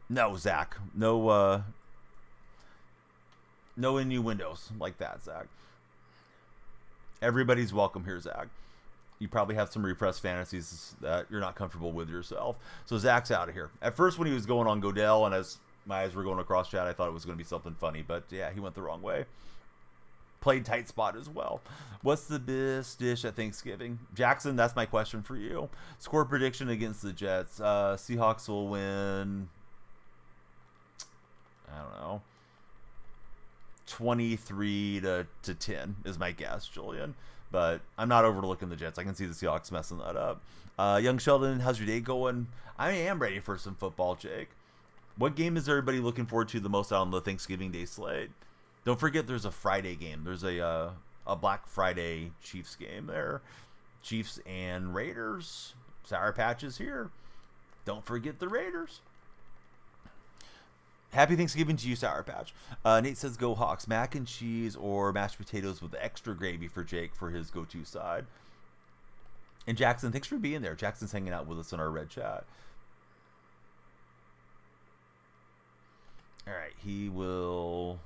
no, Zach, no innuendos like that, Zach. Everybody's welcome here, Zach. You probably have some repressed fantasies that you're not comfortable with yourself. So Zach's out of here. At first, when he was going on Goodell, and as my eyes were going across chat, I thought it was going to be something funny. But yeah, he went the wrong way. Played tight spot as well. What's the best dish at Thanksgiving? Jackson, that's my question for you. Score prediction against the Jets. Seahawks will win, I don't know, 23-10 is my guess, Julian. But I'm not overlooking the Jets. I can see the Seahawks messing that up. Young Sheldon, how's your day going? I am ready for some football, Jake. What game is everybody looking forward to the most on the Thanksgiving Day slate? Don't forget there's a Friday game. There's a Black Friday Chiefs game there. Chiefs and Raiders. Sour Patch is here. Don't forget the Raiders. Happy Thanksgiving to you, Sour Patch. Nate says, go Hawks. Mac and cheese or mashed potatoes with extra gravy for Jake for his go-to side. And Jackson, thanks for being there. Jackson's hanging out with us in our red chat. All right, he will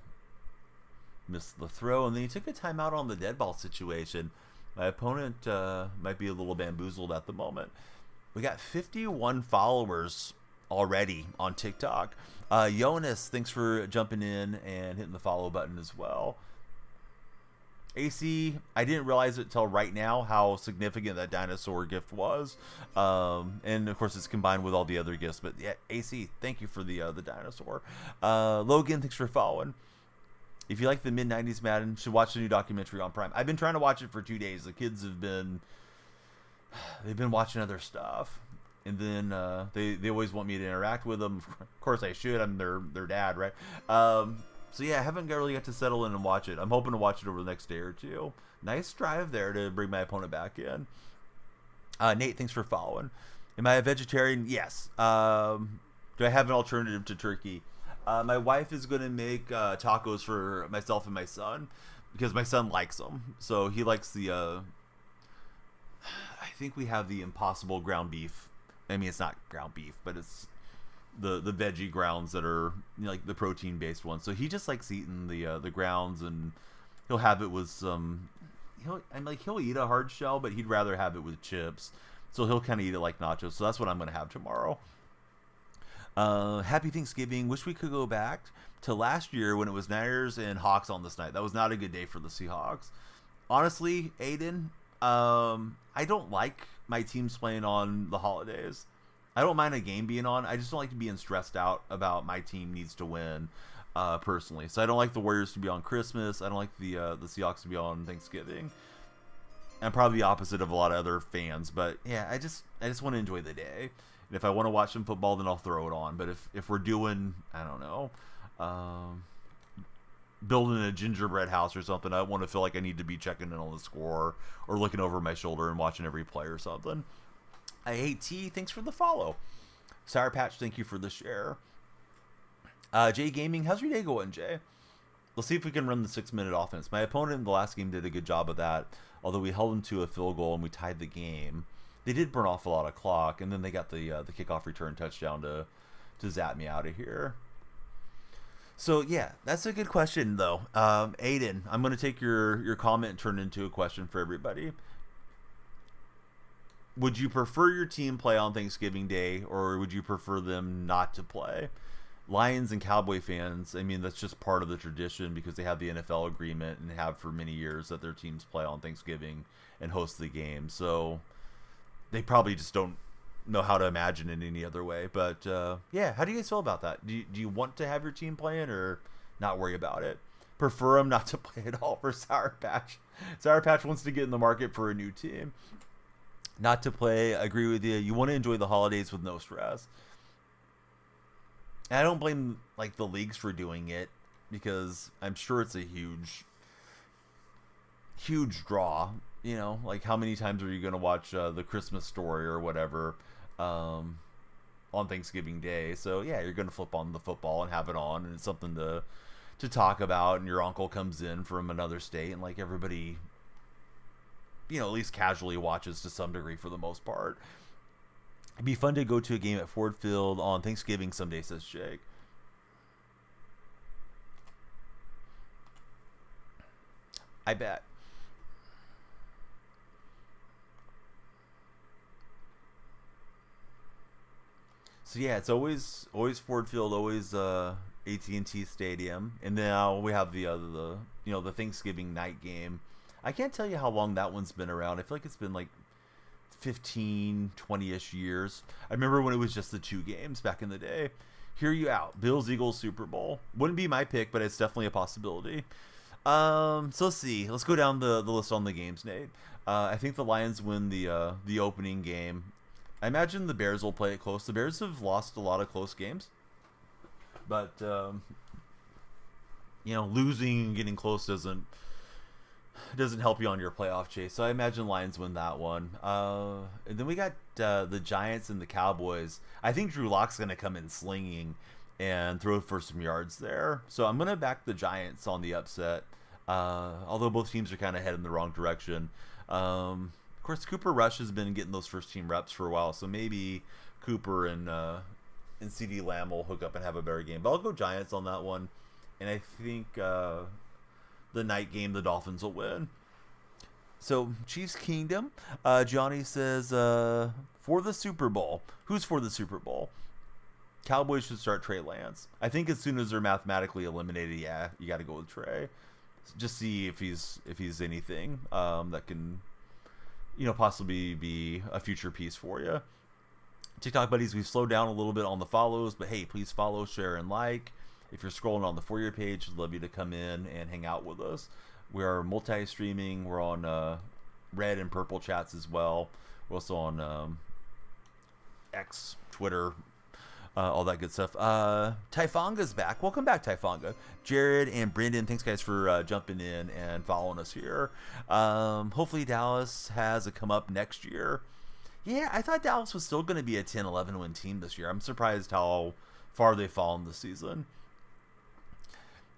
miss the throw. And then he took a timeout on the dead ball situation. My opponent might be a little bamboozled at the moment. We got 51 followers already on TikTok. Jonas, thanks for jumping in and hitting the follow button as well. AC, I didn't realize it till right now how significant that dinosaur gift was. And of course it's combined with all the other gifts, but yeah, AC, thank you for the dinosaur. Logan, thanks for following. If you like the mid-90s Madden, you should watch the new documentary on Prime. I've been trying to watch it for 2 days. The kids they've been watching other stuff. and then they always want me to interact with them. Of course, I should. I'm their dad, right? So yeah, I haven't really got to settle in and watch it. I'm hoping to watch it over the next day or two. Nice drive there to bring my opponent back in. Nate, thanks for following. Am I a vegetarian? Yes. Do I have an alternative to turkey? My wife is going to make tacos for myself and my son because my son likes them. So he likes the, I think we have the Impossible ground beef. I mean, it's not ground beef, but it's the veggie grounds that are, you know, like the protein based ones. So he just likes eating the grounds, and he'll have it with some. He'll eat a hard shell, but he'd rather have it with chips. So he'll kind of eat it like nachos. So that's what I'm going to have tomorrow. Happy Thanksgiving. Wish we could go back to last year when it was Niners and Hawks on this night. That was not a good day for the Seahawks. Honestly, Aiden, I don't like my teams playing on the holidays. I don't mind a game being on. I just don't like being stressed out about my team needs to win, personally. So I don't like the Warriors to be on Christmas. I don't like the Seahawks to be on Thanksgiving. I'm probably the opposite of a lot of other fans, but yeah, I just want to enjoy the day. And if I want to watch some football, then I'll throw it on. But if we're doing, I don't know, building a gingerbread house or something, I want to feel like I need to be checking in on the score or looking over my shoulder and watching every play or something. AT, thanks for the follow. Sour Patch, thank you for the share. Jay Gaming, how's your day going, Jay? Let's see if we can run the 6-minute offense. My opponent in the last game did a good job of that, although we held him to a field goal and we tied the game. They did burn off a lot of clock, and then they got the kickoff return touchdown to zap me out of here. So yeah, that's a good question though. Aiden, I'm going to take your comment and turn it into a question for everybody. Would you prefer your team play on Thanksgiving Day, or would you prefer them not to play? Lions and Cowboy fans, I mean, that's just part of the tradition because they have the NFL agreement and have for many years that their teams play on Thanksgiving and host the game. So they probably just don't know how to imagine it any other way. But yeah, how do you guys feel about that? Do you want to have your team playing or not worry about it? Prefer them not to play at all for Sour Patch. Sour Patch wants to get in the market for a new team. Not to play, agree with you. You want to enjoy the holidays with no stress. And I don't blame like the leagues for doing it because I'm sure it's a huge draw. You know, like how many times are you going to watch the Christmas Story or whatever on Thanksgiving Day? So yeah, you're going to flip on the football and have it on, and it's something to talk about. And your uncle comes in from another state, and like everybody, you know, at least casually watches to some degree for the most part. It'd be fun to go to a game at Ford Field on Thanksgiving someday, says Jake. I bet. So yeah, it's always Ford Field, always AT&T Stadium, and now we have the the Thanksgiving night game. I can't tell you how long that one's been around. I feel like it's been like 15, 20-ish years. I remember when it was just the two games back in the day. Hear you out. Bills, Eagles, Super Bowl. Wouldn't be my pick, but it's definitely a possibility. So let's see. Let's go down the list on the games, Nate. I think the Lions win the opening game. I imagine the Bears will play it close. The Bears have lost a lot of close games. But, losing and getting close doesn't help you on your playoff chase. So I imagine Lions win that one. And then we got the Giants and the Cowboys. I think Drew Lock's going to come in slinging and throw for some yards there. So I'm going to back the Giants on the upset. Although both teams are kind of heading in the wrong direction. Of course, Cooper Rush has been getting those first team reps for a while. So maybe Cooper and CeeDee Lamb will hook up and have a better game. But I'll go Giants on that one. And I think the night game, the Dolphins will win. So Chiefs Kingdom, Johnny says for the Super Bowl. Who's for the Super Bowl? Cowboys should start Trey Lance. I think as soon as they're mathematically eliminated, yeah, you got to go with Trey. Just see if he's anything that can, possibly be a future piece for you. TikTok buddies, we've slowed down a little bit on the follows, but hey, please follow, share, and like. If you're scrolling on the For You page, I'd love you to come in and hang out with us. We are multi-streaming. We're on red and purple chats as well. We're also on X, Twitter, all that good stuff. Tyfonga's back. Welcome back, Tyfonga. Jared and Brendan, thanks guys for jumping in and following us here. Hopefully Dallas has a come up next year. Yeah, I thought Dallas was still going to be a 10-11 win team this year. I'm surprised how far they've fallen this season.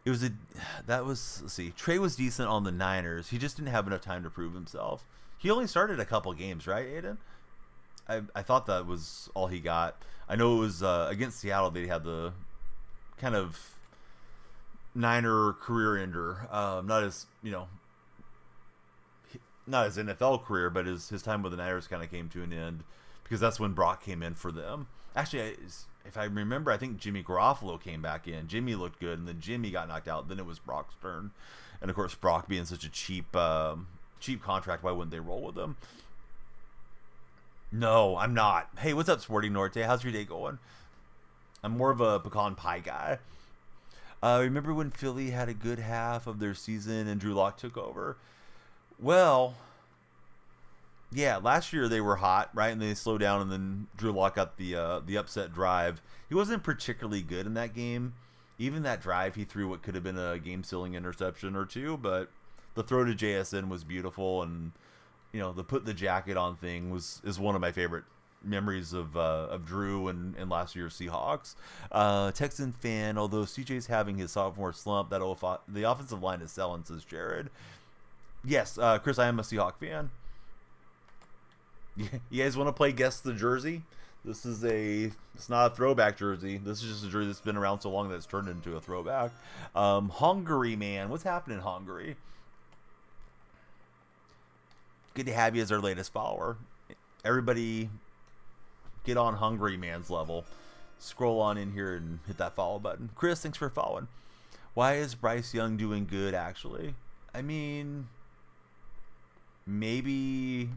Let's see, Trey was decent on the Niners. He just didn't have enough time to prove himself. He only started a couple games, right, Aiden? I thought that was all he got. I know it was against Seattle they had the kind of Niner career ender. Not as NFL career, but his time with the Niners kind of came to an end because that's when Brock came in for them. Actually, if I remember, I think Jimmy Garofalo came back in. Jimmy looked good, and then Jimmy got knocked out. Then it was Brock's turn, and of course, Brock being such a cheap contract, why wouldn't they roll with him? No, I'm not. Hey, what's up, Sporting Norte? How's your day going? I'm more of a pecan pie guy. Remember when Philly had a good half of their season and Drew Lock took over? Well, yeah, last year they were hot, right? And they slowed down, and then Drew Lock got the upset drive. He wasn't particularly good in that game. Even that drive, he threw what could have been a game-sealing interception or two, but the throw to JSN was beautiful, and the put the jacket on thing is one of my favorite memories of Drew and last year's Seahawks. Texan fan, although CJ's having his sophomore slump, the offensive line is selling, says Jared. Yes, Chris, I am a Seahawk fan. You guys want to play Guess the Jersey? It's not a throwback jersey. This is just a jersey that's been around so long that it's turned into a throwback. Hungary, man. What's happening in Hungary? Good to have you as our latest follower. Everybody get on Hungry Man's level. Scroll on in here and hit that follow button. Chris, thanks for following. Why is Bryce Young doing good, actually? I mean, maybe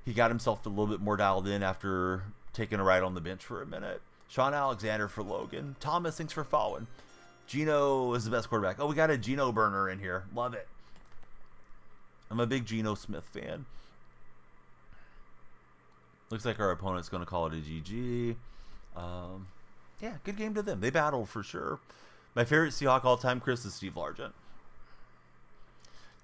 he got himself a little bit more dialed in after taking a ride on the bench for a minute. Sean Alexander for Logan. Thomas, thanks for following. Geno is the best quarterback. Oh, we got a Geno burner in here. Love it. I'm a big Geno Smith fan. Looks like our opponent's going to call it a GG. Yeah, good game to them. They battled for sure. My favorite Seahawk all-time, Chris, is Steve Largent.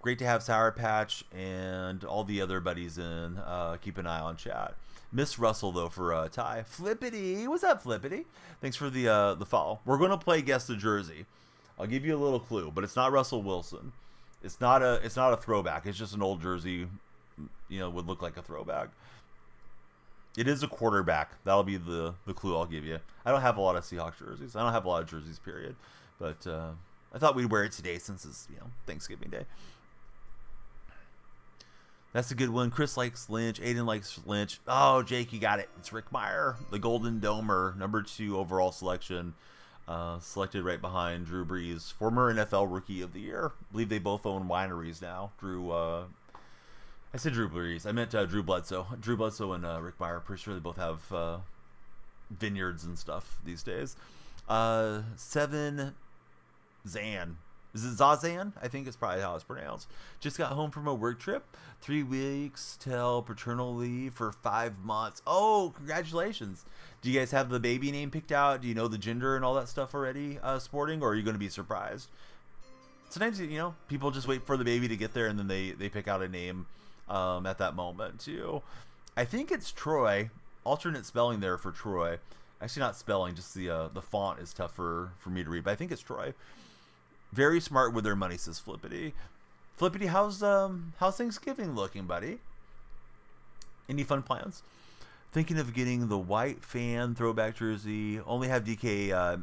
Great to have Sour Patch and all the other buddies in. Keep an eye on chat. Miss Russell, though, for Ty. Flippity. What's up, Flippity? Thanks for the follow. We're going to play Guess the Jersey. I'll give you a little clue, but it's not Russell Wilson. It's not a throwback. It's just an old jersey, would look like a throwback. It is a quarterback. That'll be the clue I'll give you. I don't have a lot of Seahawks jerseys. I don't have a lot of jerseys, period. But I thought we'd wear it today since it's Thanksgiving Day. That's a good one. Chris likes Lynch. Aiden likes Lynch. Oh, Jake, you got it. It's Rick Meyer, the Golden Domer, number 2 overall selection. Selected right behind Drew Brees, former NFL Rookie of the Year. I believe they both own wineries now. I said Drew Brees. I meant Drew Bledsoe. Drew Bledsoe and Rick Meyer. Pretty sure they both have vineyards and stuff these days. 7 Zan. Is it Zazan? I think it's probably how it's pronounced. Just got home from a work trip. 3 weeks till paternal leave for 5 months. Oh, congratulations. Do you guys have the baby name picked out? Do you know the gender and all that stuff already, Sporting? Or are you going to be surprised? Sometimes, people just wait for the baby to get there and then they pick out a name at that moment, too. I think it's Troy. Alternate spelling there for Troy. Actually, not spelling, just the font is tough for me to read. But I think it's Troy. Very smart with their money, says Flippity. Flippity, how's Thanksgiving looking, buddy? Any fun plans? Thinking of getting the white fan throwback jersey. Only have DK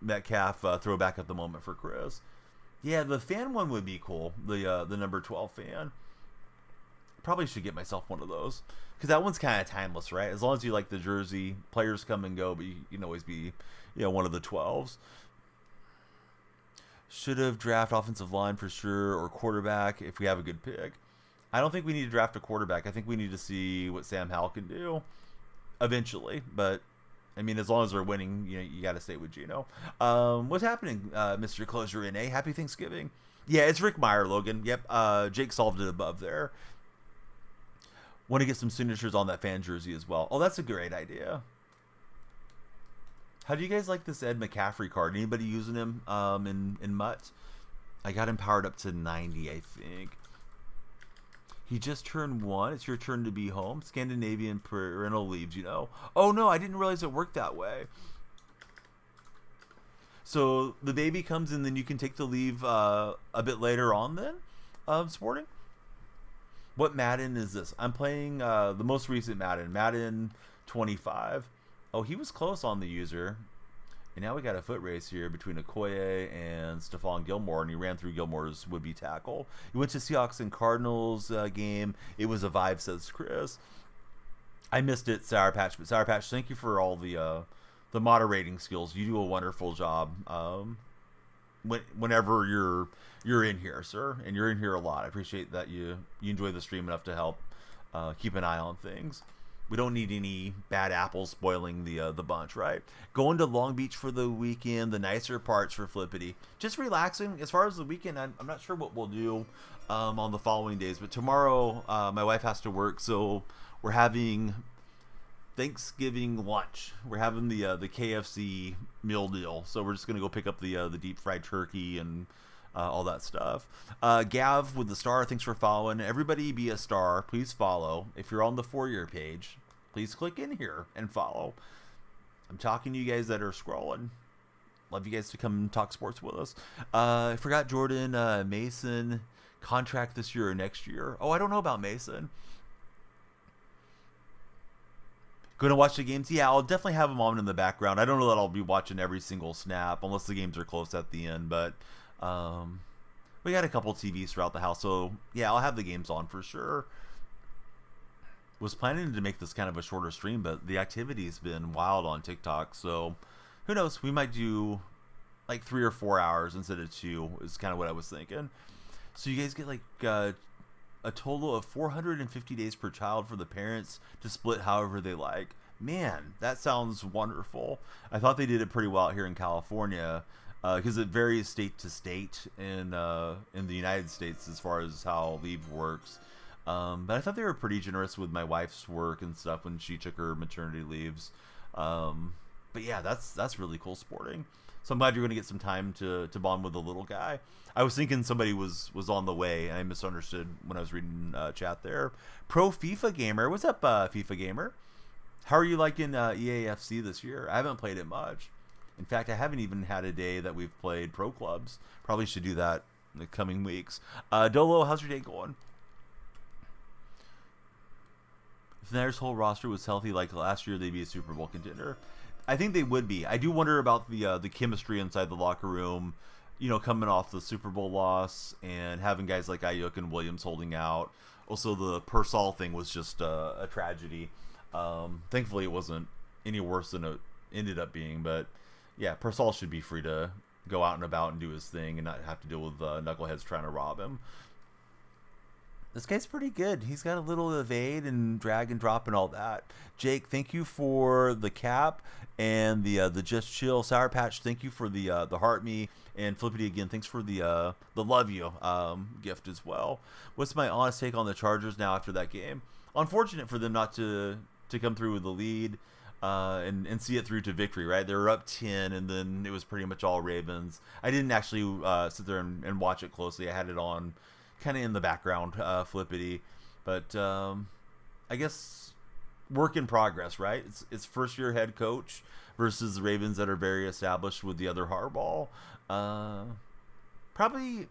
Metcalf throwback at the moment for Chris. Yeah, the fan one would be cool. The number 12 fan. Probably should get myself one of those. Because that one's kind of timeless, right? As long as you like the jersey, players come and go, but you can always be one of the 12s. Should have drafted offensive line for sure, or quarterback if we have a good pick. I don't think we need to draft a quarterback. I think we need to see what Sam Howell can do eventually. But, I mean, as long as they're winning, you got to stay with Geno. What's happening, Mr. Closer Renee? Happy Thanksgiving. Yeah, it's Rick Meyer, Logan. Yep, Jake solved it above there. Want to get some signatures on that fan jersey as well. Oh, that's a great idea. How do you guys like this Ed McCaffrey card? Anybody using him in Mutt? I got him powered up to 90, I think. He just turned 1. It's your turn to be home. Scandinavian parental leaves, you know. Oh, no, I didn't realize it worked that way. So the baby comes and then you can take the leave a bit later on then? Sporting? What Madden is this? I'm playing the most recent Madden. Madden 25. Oh, he was close on the user. And now we got a foot race here between Okoye and Stephon Gilmore, and he ran through Gilmore's would-be tackle. He went to Seahawks and Cardinals game. It was a vibe, says Chris. I missed it, Sour Patch, but Sour Patch, thank you for all the moderating skills. You do a wonderful job. Whenever you're in here, sir, and you're in here a lot. I appreciate that you enjoy the stream enough to help keep an eye on things. We don't need any bad apples spoiling the bunch, right? Going to Long Beach for the weekend, the nicer parts for Flippity. Just relaxing. As far as the weekend, I'm not sure what we'll do on the following days. But tomorrow, my wife has to work, so we're having Thanksgiving lunch. We're having the KFC meal deal. So we're just going to go pick up the deep fried turkey and all that stuff. Gav with the star, thanks for following. Everybody be a star. Please follow. If you're on the For Your page, please click in here and follow. I'm talking to you guys that are scrolling. Love you guys to come talk sports with us. I forgot Jordan Mason contract this year or next year. Oh, I don't know about Mason. Going to watch the games? Yeah, I'll definitely have them on in the background. I don't know that I'll be watching every single snap unless the games are close at the end, but we got a couple TVs throughout the house, so yeah, I'll have the games on for sure. Was planning to make this kind of a shorter stream, but the activity's been wild on TikTok, so who knows? We might do like 3 or 4 hours instead of 2 is kind of what I was thinking. So you guys get like a total of 450 days per child for the parents to split however they like. Man, that sounds wonderful. I thought they did it pretty well out here in California, because it varies state to state in the United States as far as how leave works. But I thought they were pretty generous with my wife's work and stuff when she took her maternity leaves. But yeah, that's really cool sporting. So I'm glad you're going to get some time to bond with the little guy. I was thinking somebody was on the way, and I misunderstood when I was reading chat there. Pro FIFA Gamer. What's up, FIFA Gamer? How are you liking EAFC this year? I haven't played it much. In fact, I haven't even had a day that we've played pro clubs. Probably should do that in the coming weeks. Dolo, how's your day going? If the Niners' whole roster was healthy like last year, they'd be a Super Bowl contender. I think they would be. I do wonder about the chemistry inside the locker room, you know, coming off the Super Bowl loss and having guys like Ayuk and Williams holding out. Also, the Persall thing was just a tragedy. Thankfully, it wasn't any worse than it ended up being, but yeah, Persall should be free to go out and about and do his thing and not have to deal with knuckleheads trying to rob him. This guy's pretty good. He's got a little evade and drag and drop and all that. Jake, thank you for the cap and the Just Chill. Sour Patch, thank you for the Heart Me. And Flippity again, thanks for the Love You gift as well. What's my honest take on the Chargers now after that game? Unfortunate for them not to come through with the lead and see it through to victory, right? They were up 10, and then it was pretty much all Ravens. I didn't actually sit there and watch it closely. I had it on kind of in the background, Flippity. But I guess work in progress, right? It's first-year head coach versus the Ravens that are very established with the other Harbaugh. Probably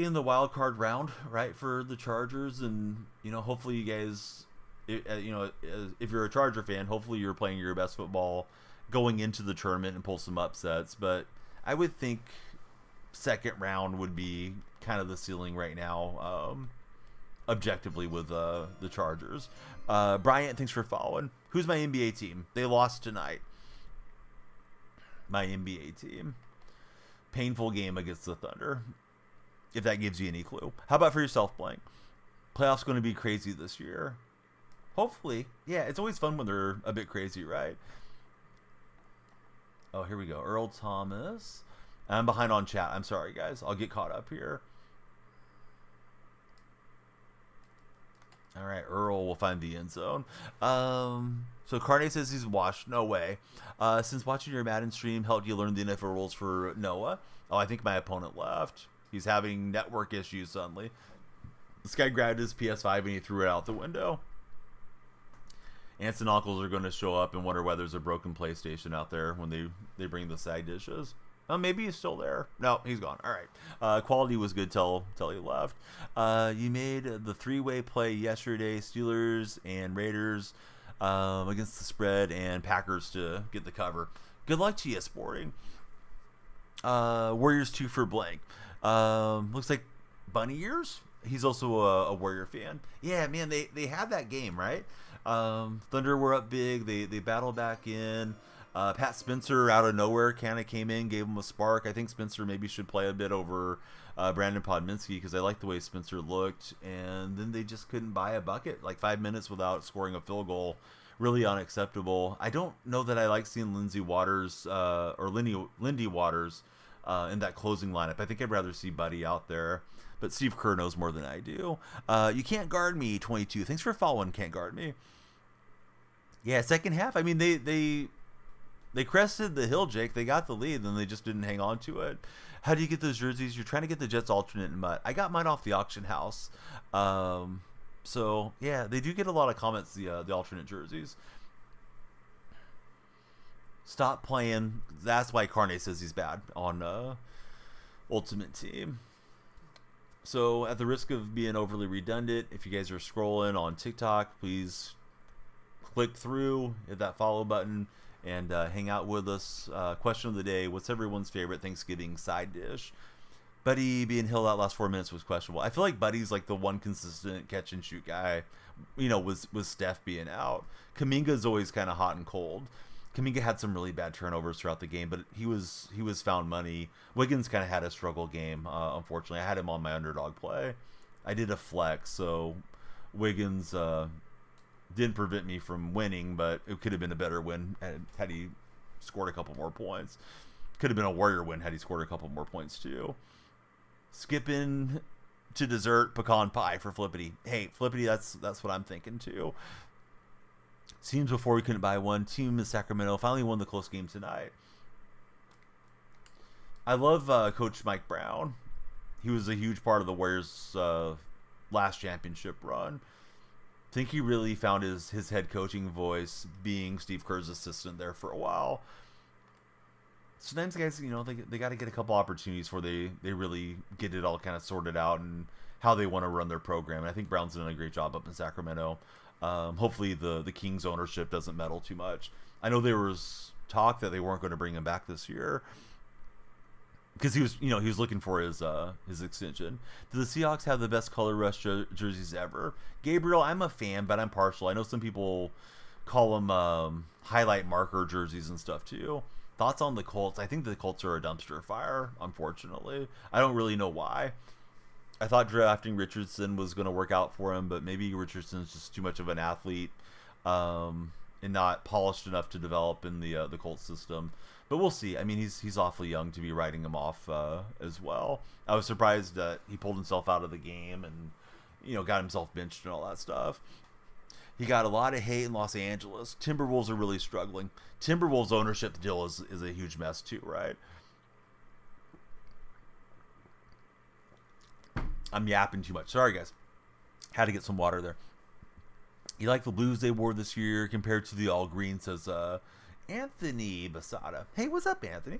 in the wild card round, right, for the Chargers. And, you know, hopefully you guys, you know, if you're a Charger fan, hopefully you're playing your best football going into the tournament and pull some upsets. But I would think second round would be kind of the ceiling right now, objectively, with the Chargers. Bryant, thanks for following. Who's my NBA team? They lost tonight. My NBA team. Painful game against the Thunder, if that gives you any clue. How about for yourself, Blank? Playoffs going to be crazy this year. Hopefully. Yeah, it's always fun when they're a bit crazy, right? Oh, here we go. Earl Thomas. I'm behind on chat. I'm sorry, guys. I'll get caught up here. All right, Earl will find the end zone. So Carne says he's washed. No way. Since watching your Madden stream helped you learn the NFL rules for Noah. Oh, I think my opponent left. He's having network issues suddenly. This guy grabbed his PS5 and he threw it out the window. Aunts and uncles are going to show up and wonder why there's a broken PlayStation out there when they bring the side dishes. Oh, maybe he's still there. No, he's gone. All right. Quality was good till he left. You made the 3-way play yesterday, Steelers and Raiders against the spread and Packers to get the cover. Good luck to you, Sporting. Warriors 2 for blank. Looks like Bunny Ears. He's also a Warrior fan. Yeah, man, they had that game, right? Thunder were up big. They battled back in. Pat Spencer out of nowhere kind of came in, gave him a spark. I think Spencer maybe should play a bit over Brandon Podminski because I like the way Spencer looked. And then they just couldn't buy a bucket. Like 5 minutes without scoring a field goal. Really unacceptable. I don't know that I like seeing Lindy Waters in that closing lineup. I think I'd rather see Buddy out there. But Steve Kerr knows more than I do. You can't guard me, 22. Thanks for following, can't guard me. Yeah, second half. I mean, they crested the hill, Jake. They got the lead, then they just didn't hang on to it. How do you get those jerseys? You're trying to get the Jets alternate in mud. I got mine off the auction house. So, yeah, they do get a lot of comments, the alternate jerseys. Stop playing. That's why Carne says he's bad on Ultimate Team. So, at the risk of being overly redundant, if you guys are scrolling on TikTok, please click through, hit that follow button, and hang out with us. Question of the day: what's everyone's favorite Thanksgiving side dish? Buddy being held out last 4 minutes was questionable. I feel like Buddy's like the one consistent catch and shoot guy. Was Steph being out. Kuminga's always kind of hot and cold. Kuminga had some really bad turnovers throughout the game, but he was found money. Wiggins kind of had a struggle game, unfortunately. I had him on my underdog play. I did a flex, so Wiggins didn't prevent me from winning, but it could have been a better win had he scored a couple more points. Could have been a Warrior win had he scored a couple more points too. Skipping to dessert, pecan pie for Flippity. Hey, Flippity, that's what I'm thinking too. Seems before we couldn't buy one. Team in Sacramento finally won the close game tonight. I love Coach Mike Brown. He was a huge part of the Warriors' last championship run. I think he really found his head coaching voice being Steve Kerr's assistant there for a while. Sometimes guys, they got to get a couple opportunities where they really get it all kind of sorted out and how they want to run their program. And I think Brown's done a great job up in Sacramento. Hopefully the Kings ownership doesn't meddle too much. I know there was talk that they weren't going to bring him back this year because he was looking for his extension. Do the Seahawks have the best color rush jerseys ever? Gabriel, I'm a fan, but I'm partial. I know some people call them highlight marker jerseys and stuff too. Thoughts on the Colts? I think the Colts are a dumpster fire, unfortunately. I don't really know why. I thought drafting Richardson was going to work out for him, but maybe Richardson's just too much of an athlete and not polished enough to develop in the Colts system. But we'll see. I mean, he's awfully young to be writing him off as well. I was surprised that he pulled himself out of the game and got himself benched and all that stuff. He got a lot of hate in Los Angeles. Timberwolves are really struggling. Timberwolves ownership deal is a huge mess too, right? I'm yapping too much. Sorry, guys. Had to get some water there. You like the blues they wore this year compared to the all green, says Anthony Basada. Hey, what's up, Anthony?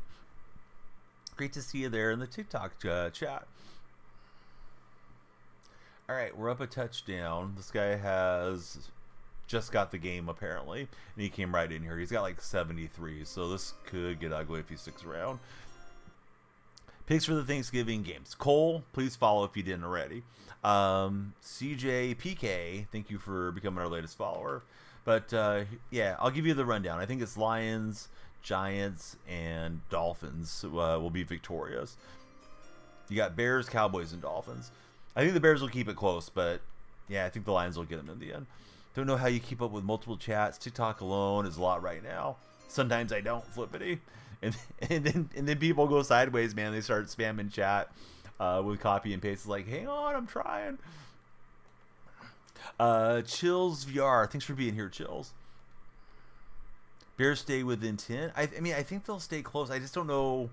Great to see you there in the TikTok chat. All right, we're up a touchdown. This guy has just got the game, apparently. And he came right in here. He's got like 73, so this could get ugly if he sticks around. Picks for the Thanksgiving games. Cole, please follow if you didn't already. CJ PK, thank you for becoming our latest follower. But, yeah, I'll give you the rundown. I think it's Lions, Giants, and Dolphins will be victorious. You got Bears, Cowboys, and Dolphins. I think the Bears will keep it close, but, yeah, I think the Lions will get them in the end. Don't know how you keep up with multiple chats. TikTok alone is a lot right now. Sometimes I don't, Flippity. And then people go sideways, man. They start spamming chat with copy and paste. It's like, hang on, I'm trying. Chills VR. Thanks for being here, Chills. Bears stay within 10. I mean, I think they'll stay close. I just don't know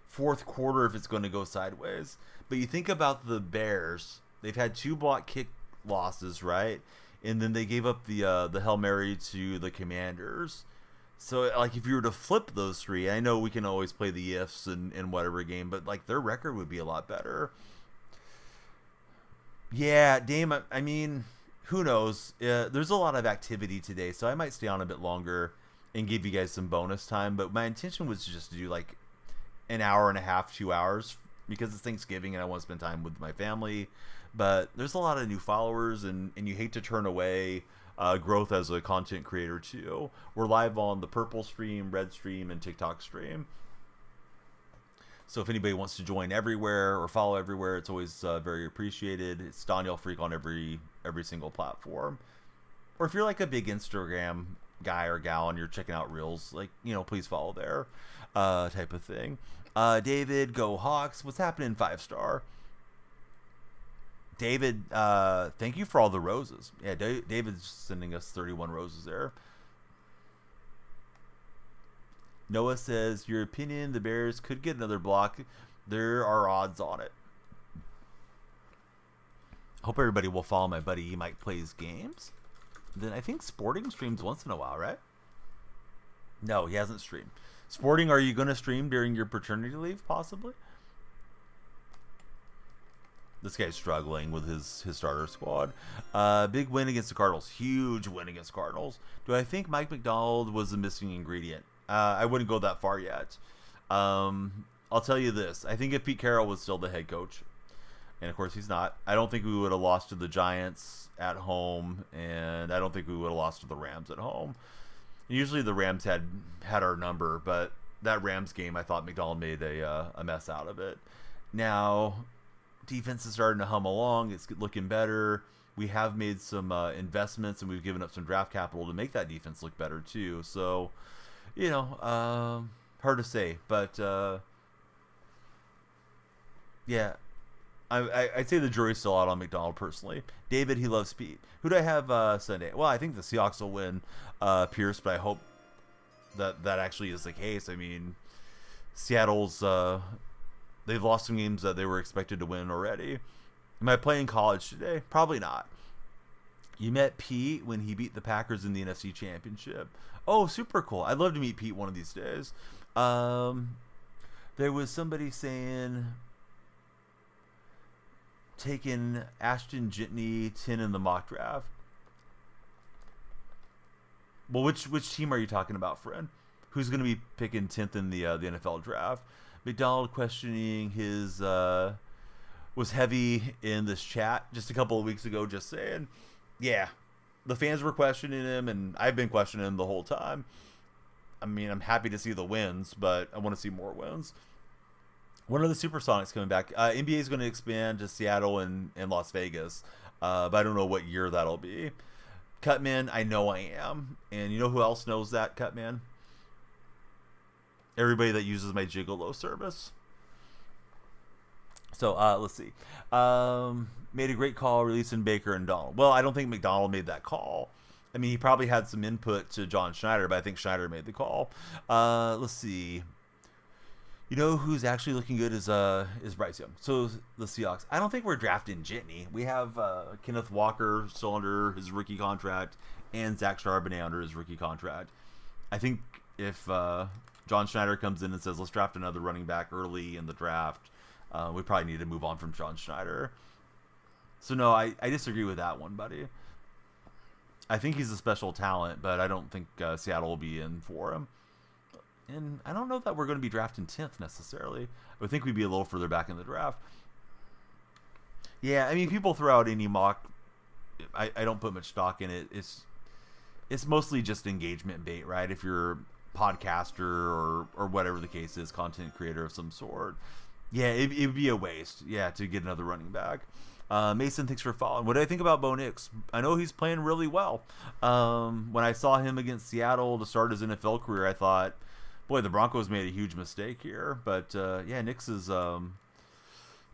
fourth quarter if it's going to go sideways. But you think about the Bears. They've had 2 block kick losses, right? And then they gave up the Hail Mary to the Commanders. So, like, if you were to flip those 3, I know we can always play the ifs in whatever game, but, like, their record would be a lot better. Yeah, Dame, I mean, who knows? There's a lot of activity today, so I might stay on a bit longer and give you guys some bonus time. But my intention was just to do, like, an hour and a half, 2 hours, because it's Thanksgiving and I want to spend time with my family. But there's a lot of new followers, and you hate to turn away growth as a content creator too. We're live on the Purple stream, Red stream, and TikTok stream. So if anybody wants to join everywhere or follow everywhere, it's always very appreciated. It's DonyellFreak on every single platform. Or if you're like a big Instagram guy or gal and you're checking out reels, like, you know, please follow there, type of thing. David, go Hawks. What's happening, 5-star? David, thank you for all the roses. Yeah, David's sending us 31 roses there. Noah says, your opinion, the Bears could get another block. There are odds on it. Hope everybody will follow my buddy Mike Plays Games. Then I think Sporting streams once in a while, right? No, he hasn't streamed. Sporting, are you going to stream during your paternity leave, possibly? This guy's struggling with his starter squad. Big win against the Cardinals. Huge win against Cardinals. Do I think Mike McDonald was the missing ingredient? I wouldn't go that far yet. I'll tell you this. I think if Pete Carroll was still the head coach, and of course he's not, I don't think we would have lost to the Giants at home, and I don't think we would have lost to the Rams at home. Usually the Rams had our number, but that Rams game, I thought McDonald made a mess out of it. Now, defense is starting to hum along. It's looking better. We have made some investments, and we've given up some draft capital to make that defense look better too. So, you know, hard to say, but yeah, I'd say the jury's still out on McDonald personally. David, he loves Pete. Who do I have Sunday? Well, I think the Seahawks will win Pierce, but I hope that actually is the case. I mean, Seattle's they've lost some games that they were expected to win already. Am I playing college today? Probably not. You met Pete when he beat the Packers in the NFC Championship. Oh, super cool. I'd love to meet Pete one of these days. There was somebody saying taking Ashton Jitney 10 in the mock draft. Well, which team are you talking about, friend? Who's going to be picking 10th in the NFL draft? McDonald questioning his was heavy in this chat just a couple of weeks ago, just saying, yeah, the fans were questioning him, and I've been questioning him the whole time. I mean, I'm happy to see the wins, but I want to see more wins. When are the Supersonics coming back? NBA is going to expand to Seattle and Las Vegas, but I don't know what year that'll be. Cutman, I know I am. And you know who else knows that, Cutman? Everybody that uses my Gigolo service. So, let's see. Made a great call releasing Baker and Donald. Well, I don't think McDonald made that call. I mean, he probably had some input to John Schneider, but I think Schneider made the call. Let's see. You know who's actually looking good is Bryce Young. So the Seahawks. I don't think we're drafting Jitney. We have Kenneth Walker still under his rookie contract and Zach Charbonnet under his rookie contract. I think if John Schneider comes in and says, let's draft another running back early in the draft, we probably need to move on from John Schneider. So no, I disagree with that one, buddy. I think he's a special talent, but I don't think Seattle will be in for him. And I don't know that we're going to be drafting 10th necessarily. I would think we'd be a little further back in the draft. Yeah, I mean, people throw out any mock. I don't put much stock in it. It's mostly just engagement bait, right? If you're a podcaster or whatever the case is, content creator of some sort. Yeah, it would be a waste, yeah, to get another running back. Mason, thanks for following. What do I think about Bo Nix? I know he's playing really well. When I saw him against Seattle to start his NFL career, I thought, boy, the Broncos made a huge mistake here. But, yeah, Nix has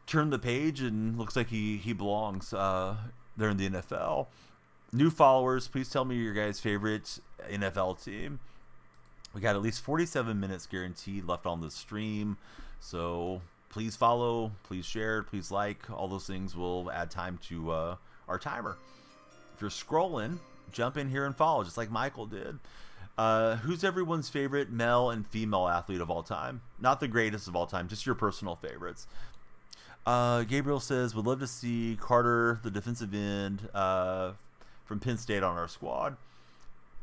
turned the page and looks like he belongs there in the NFL. New followers, please tell me your guys' favorite NFL team. We got at least 47 minutes guaranteed left on the stream. So please follow, please share, please like. All those things will add time to our timer. If you're scrolling, jump in here and follow, just like Michael did. Who's everyone's favorite male and female athlete of all time? Not the greatest of all time, just your personal favorites. Gabriel says, would love to see Carter, the defensive end from Penn State, on our squad.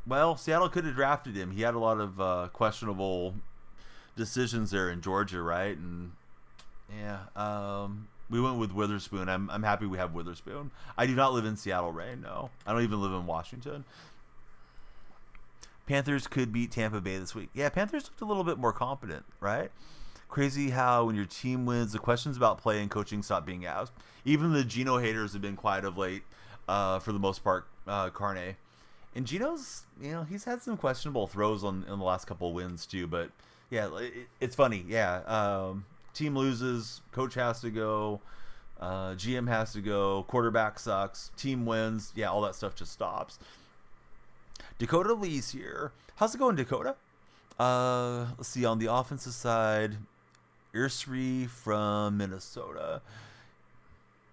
Well, Seattle could have drafted him. He had a lot of questionable decisions there in Georgia, right? And yeah, we went with Witherspoon. I'm happy we have Witherspoon. I do not live in Seattle, Ray. No, I don't even live in Washington. Panthers could beat Tampa Bay this week. Yeah, Panthers looked a little bit more competent, right? Crazy how when your team wins, the questions about play and coaching stop being asked. Even the Geno haters have been quiet of late, for the most part, Carne. And Geno's, he's had some questionable throws in the last couple of wins too. But yeah, it's funny. Yeah, team loses, coach has to go, GM has to go, quarterback sucks, team wins. Yeah, all that stuff just stops. Dakota Lee's here. How's it going, Dakota? Let's see, on the offensive side, Ursary from Minnesota.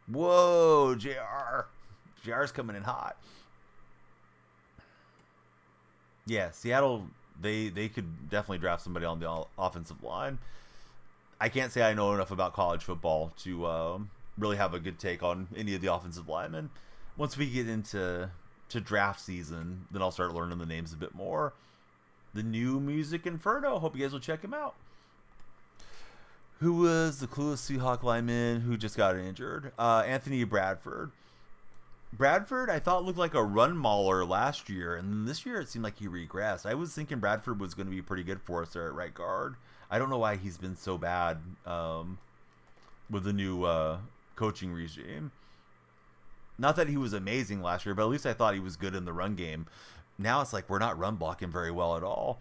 Whoa, JR. JR's coming in hot. Yeah, Seattle, they could definitely draft somebody on the offensive line. I can't say I know enough about college football to really have a good take on any of the offensive linemen. Once we get into draft season, then I'll start learning the names a bit more. The new Music Inferno. Hope you guys will check him out. Who was the clueless Seahawk lineman who just got injured? Anthony Bradford. Bradford, I thought, looked like a run mauler last year, and this year it seemed like he regressed. I was thinking Bradford was going to be pretty good for us there at right guard. I don't know why he's been so bad with the new coaching regime. Not that he was amazing last year, but at least I thought he was good in the run game. Now it's like we're not run blocking very well at all.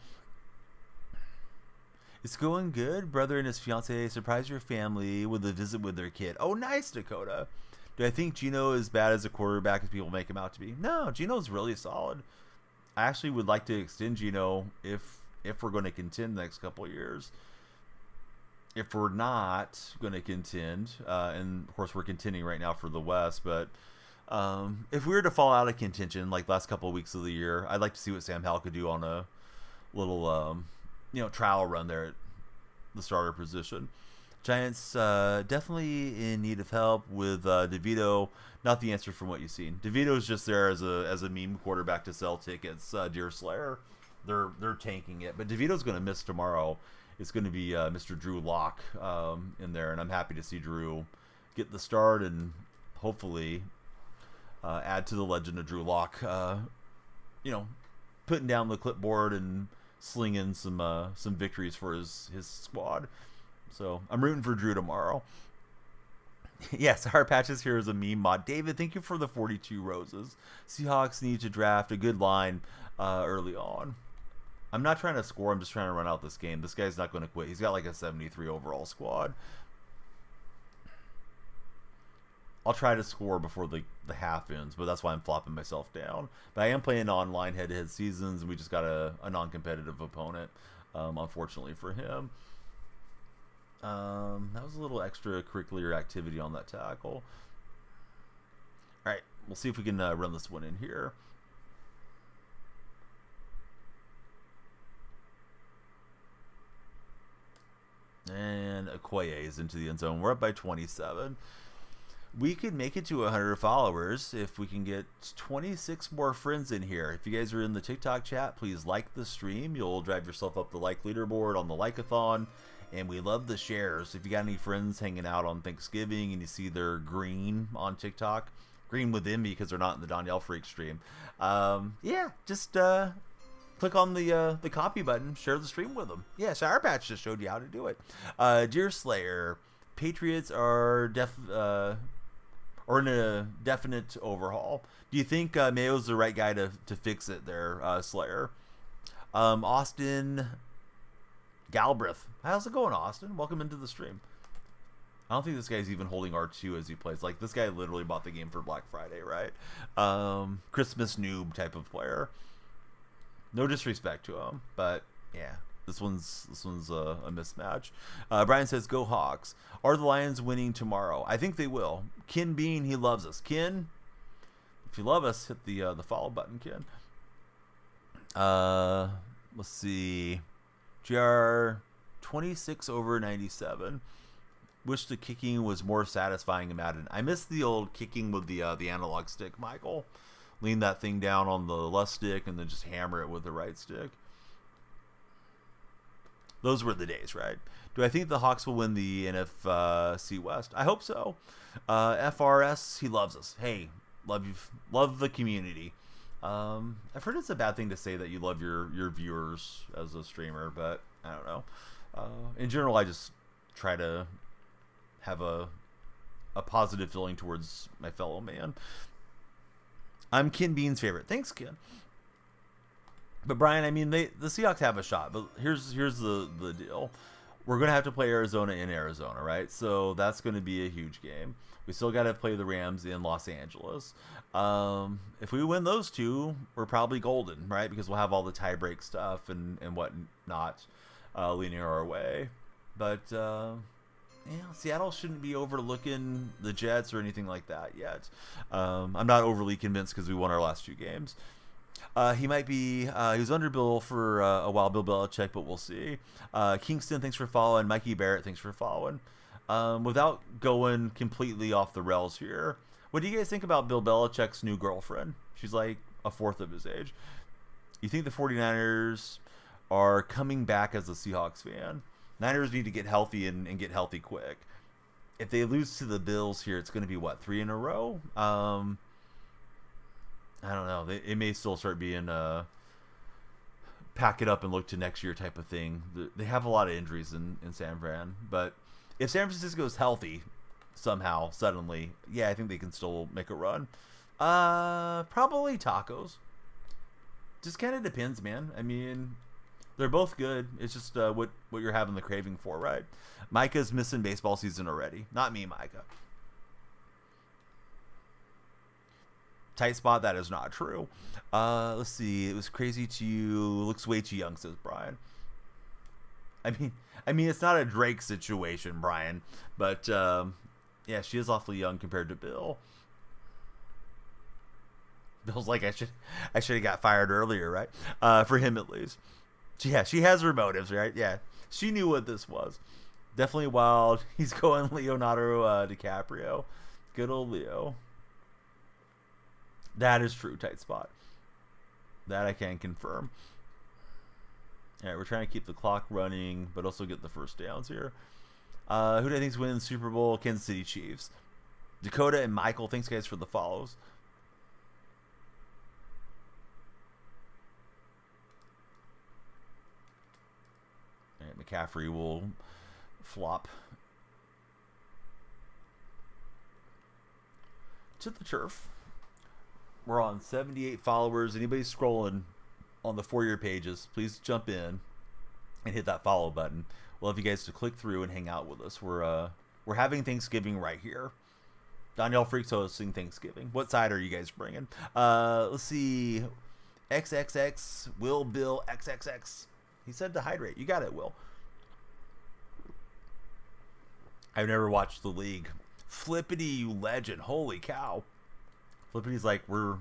It's going good. Brother and his fiance surprise your family with a visit with their kid. Oh, nice, Dakota. Do I think Geno is bad as a quarterback as people make him out to be? No, Geno's really solid. I actually would like to extend Geno if we're going to contend the next couple of years. If we're not going to contend, and of course we're contending right now for the West, but if we were to fall out of contention like last couple of weeks of the year, I'd like to see what Sam Howell could do on a little trial run there at the starter position. Giants definitely in need of help with DeVito. Not the answer from what you've seen. DeVito's just there as a meme quarterback to sell tickets. Deer Slayer, they're tanking it, but DeVito's going to miss tomorrow. It's going to be Mr. Drew Lock in there, and I'm happy to see Drew get the start and hopefully add to the legend of Drew Lock. Putting down the clipboard and slinging some victories for his squad. So I'm rooting for Drew tomorrow. Yes, our patches here is a meme mod. David, thank you for the 42 roses. Seahawks need to draft a good line early on. I'm not trying to score. I'm just trying to run out this game. This guy's not going to quit. He's got like a 73 overall squad. I'll try to score before the half ends, but that's why I'm flopping myself down. But I am playing online head-to-head seasons, and we just got a non-competitive opponent, unfortunately for him. That was a little extracurricular activity on that tackle. All right, we'll see if we can run this one in here. And Okoye is into the end zone. We're up by 27. We could make it to 100 followers if we can get 26 more friends in here. If you guys are in the TikTok chat, please like the stream. You'll drive yourself up the like leaderboard on the like-a-thon. And we love the shares. If you got any friends hanging out on Thanksgiving and you see they're green on TikTok, green within me because they're not in the DonyellFreak stream, just click on the copy button, share the stream with them. Yeah, Sour Patch just showed you how to do it. Deer Slayer, Patriots are in a definite overhaul. Do you think Mayo's the right guy to fix it there, Slayer? Austin Galbraith. How's it going, Austin? Welcome into the stream. I don't think this guy's even holding R2 as he plays. Like, this guy literally bought the game for Black Friday, right? Christmas noob type of player. No disrespect to him, but yeah, this one's a mismatch. Brian says, "Go Hawks." Are the Lions winning tomorrow? I think they will. Ken Bean, he loves us. Ken, if you love us, hit the follow button, Ken. Let's see. GR 26/97. Wish the kicking was more satisfying in Madden. I miss the old kicking with the analog stick, Michael. Lean that thing down on the left stick and then just hammer it with the right stick. Those were the days, right? Do I think the Hawks will win the NFC West? I hope so. FRS, he loves us. Hey, love the community. I've heard it's a bad thing to say that you love your viewers as a streamer, but I don't know. In general, I just try to have a positive feeling towards my fellow man. I'm Ken Bean's favorite. Thanks, Ken. But Brian, I mean, the Seahawks have a shot. But here's the deal. We're gonna have to play Arizona in Arizona, right? So that's gonna be a huge game. We still got to play the Rams in Los Angeles. If we win those two, we're probably golden, right? Because we'll have all the tiebreak stuff and whatnot leaning our way. But yeah, Seattle shouldn't be overlooking the Jets or anything like that yet. I'm not overly convinced because we won our last 2 games. He might be, he was under Bill for a while, Bill Belichick, but we'll see. Kingston, thanks for following. Mikey Barrett, thanks for following. Without going completely off the rails here, what do you guys think about Bill Belichick's new girlfriend? She's like a fourth of his age. You think the 49ers are coming back as a Seahawks fan? Niners need to get healthy and get healthy quick. If they lose to the Bills here, it's going to be, what, 3 in a row? I don't know. It may still start being pack it up and look to next year type of thing. They have a lot of injuries in San Fran. But if San Francisco is healthy somehow, suddenly, yeah, I think they can still make a run. Probably tacos. Just kind of depends, man. I mean, they're both good. It's just what you're having the craving for, right? Micah's missing baseball season already. Not me, Micah. Tight spot, that is not true. Let's see. It was crazy to you. Looks way too young, says Brian. I mean, it's not a Drake situation, Brian. But, yeah, she is awfully young compared to Bill. Bill's like, I should have got fired earlier, right? For him, at least. Yeah, she has her motives, right? Yeah, she knew what this was. Definitely wild. He's going Leonardo DiCaprio. Good old Leo. That is true, tight spot. That I can confirm. All right, we're trying to keep the clock running, but also get the first downs here. Who do I think's winning the Super Bowl? Kansas City Chiefs. Dakota and Michael, thanks guys for the follows. All right, McCaffrey will flop to the turf. We're on 78 followers. Anybody scrolling on the For Your pages, please jump in and hit that follow button. We'll have you guys to click through and hang out with us. We're having Thanksgiving right here. DonyellFreak's hosting Thanksgiving. What side are you guys bringing? Let's see. XXX Will Bill XXX. He said to hydrate. You got it, Will. I've never watched the league. Flippity, you legend. Holy cow. Flippity's like, we're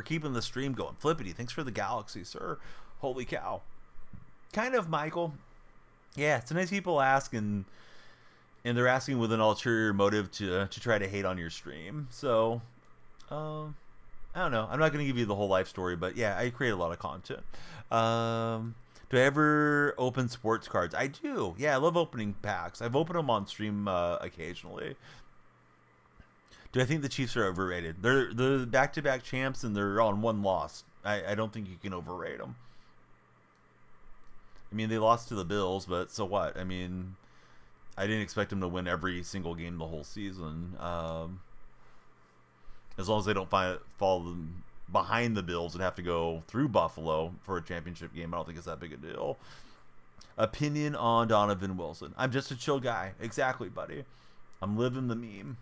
keeping the stream going. Flippity, thanks for the galaxy, sir. Holy cow. Kind of, Michael. Yeah, sometimes people ask, and they're asking with an ulterior motive to try to hate on your stream. So, I don't know. I'm not going to give you the whole life story, but yeah, I create a lot of content. Do I ever open sports cards? I do. Yeah, I love opening packs. I've opened them on stream occasionally. Do I think the Chiefs are overrated? They're the back-to-back champs, and they're on one loss. I don't think you can overrate them. I mean, they lost to the Bills, but so what? I mean, I didn't expect them to win every single game the whole season. As long as they don't fall behind the Bills and have to go through Buffalo for a championship game, I don't think it's that big a deal. Opinion on Donovan Wilson. I'm just a chill guy. Exactly, buddy. I'm living the meme.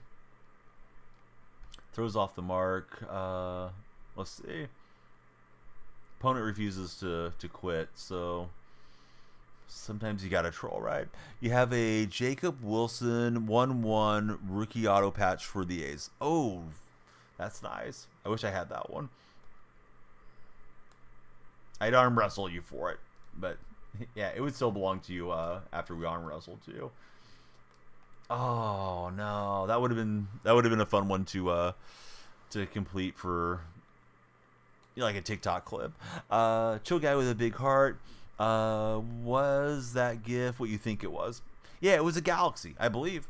Throws off the mark. Let's see. Opponent refuses to quit, so sometimes you got to troll, right? You have a Jacob Wilson 1-1 rookie auto patch for the A's. Oh, that's nice. I wish I had that one. I'd arm wrestle you for it, but yeah, it would still belong to you after we arm wrestled you. Oh no, that would have been a fun one to complete for, you know, like a TikTok clip. Chill guy with a big heart. Was that GIF what you think it was? Yeah, it was a galaxy, I believe.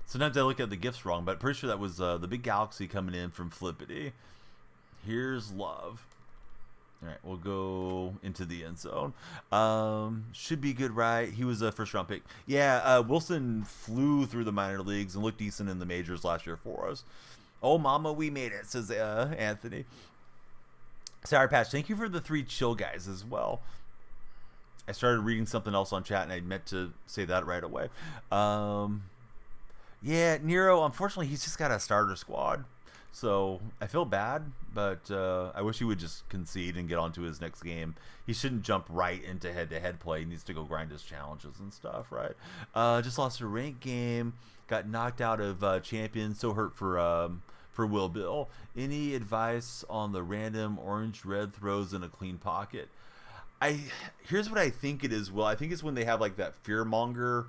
Sometimes I look at the GIFs wrong, but pretty sure that was the big galaxy coming in from Flippity. Here's love. All right, we'll go into the end zone. Should be good, right? He was a first-round pick. Yeah, Wilson flew through the minor leagues and looked decent in the majors last year for us. Oh, mama, we made it, says Anthony. Sour Patch, thank you for the 3 chill guys as well. I started reading something else on chat, and I meant to say that right away. Yeah, Nero, unfortunately, he's just got a starter squad. So I feel bad, but I wish he would just concede and get on to his next game. He shouldn't jump right into head-to-head play. He needs to go grind his challenges and stuff, right? Just lost a ranked game. Got knocked out of Champions. So hurt for Will Bill. Any advice on the random orange-red throws in a clean pocket? Here's what I think it is, Will. I think it's when they have like that fearmonger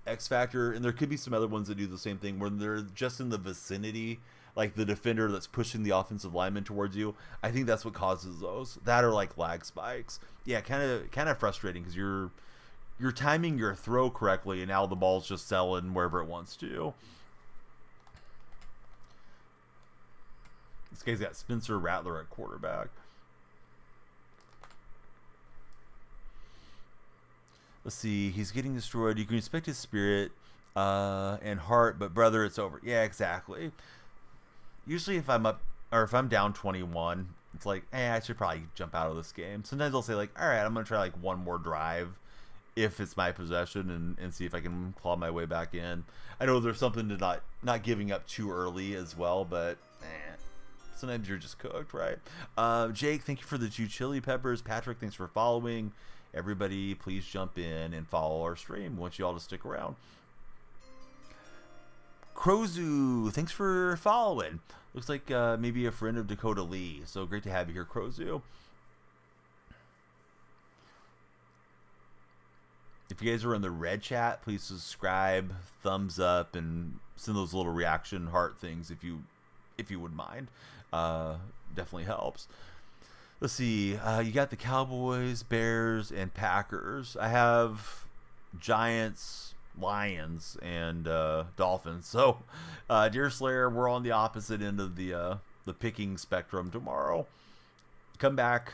X factor, and there could be some other ones that do the same thing where they're just in the vicinity, like the defender that's pushing the offensive lineman towards you. I think that's what causes those. That are like lag spikes. Yeah, kind of frustrating because you're timing your throw correctly, and now the ball's just selling wherever it wants to. This guy's got Spencer Rattler at quarterback. Let's see. He's getting destroyed. You can respect his spirit and heart, but brother, it's over. Yeah, exactly. Usually if I'm up or if I'm down 21, it's like, I should probably jump out of this game. Sometimes I'll say like, all right, I'm going to try like one more drive if it's my possession and see if I can claw my way back in. I know there's something to not giving up too early as well, but sometimes you're just cooked, right? Jake, thank you for the 2 chili peppers. Patrick, thanks for following. Everybody, please jump in and follow our stream. We want you all to stick around. Crozu, thanks for following. Looks like maybe a friend of Dakota Lee. So great to have you here, Crozu. If you guys are in the red chat, please subscribe, thumbs up, and send those little reaction heart things if you would mind. Definitely helps. Let's see. You got the Cowboys, Bears, and Packers. I have Giants, Lions, and Dolphins. So, Deer Slayer, we're on the opposite end of the picking spectrum tomorrow. Come back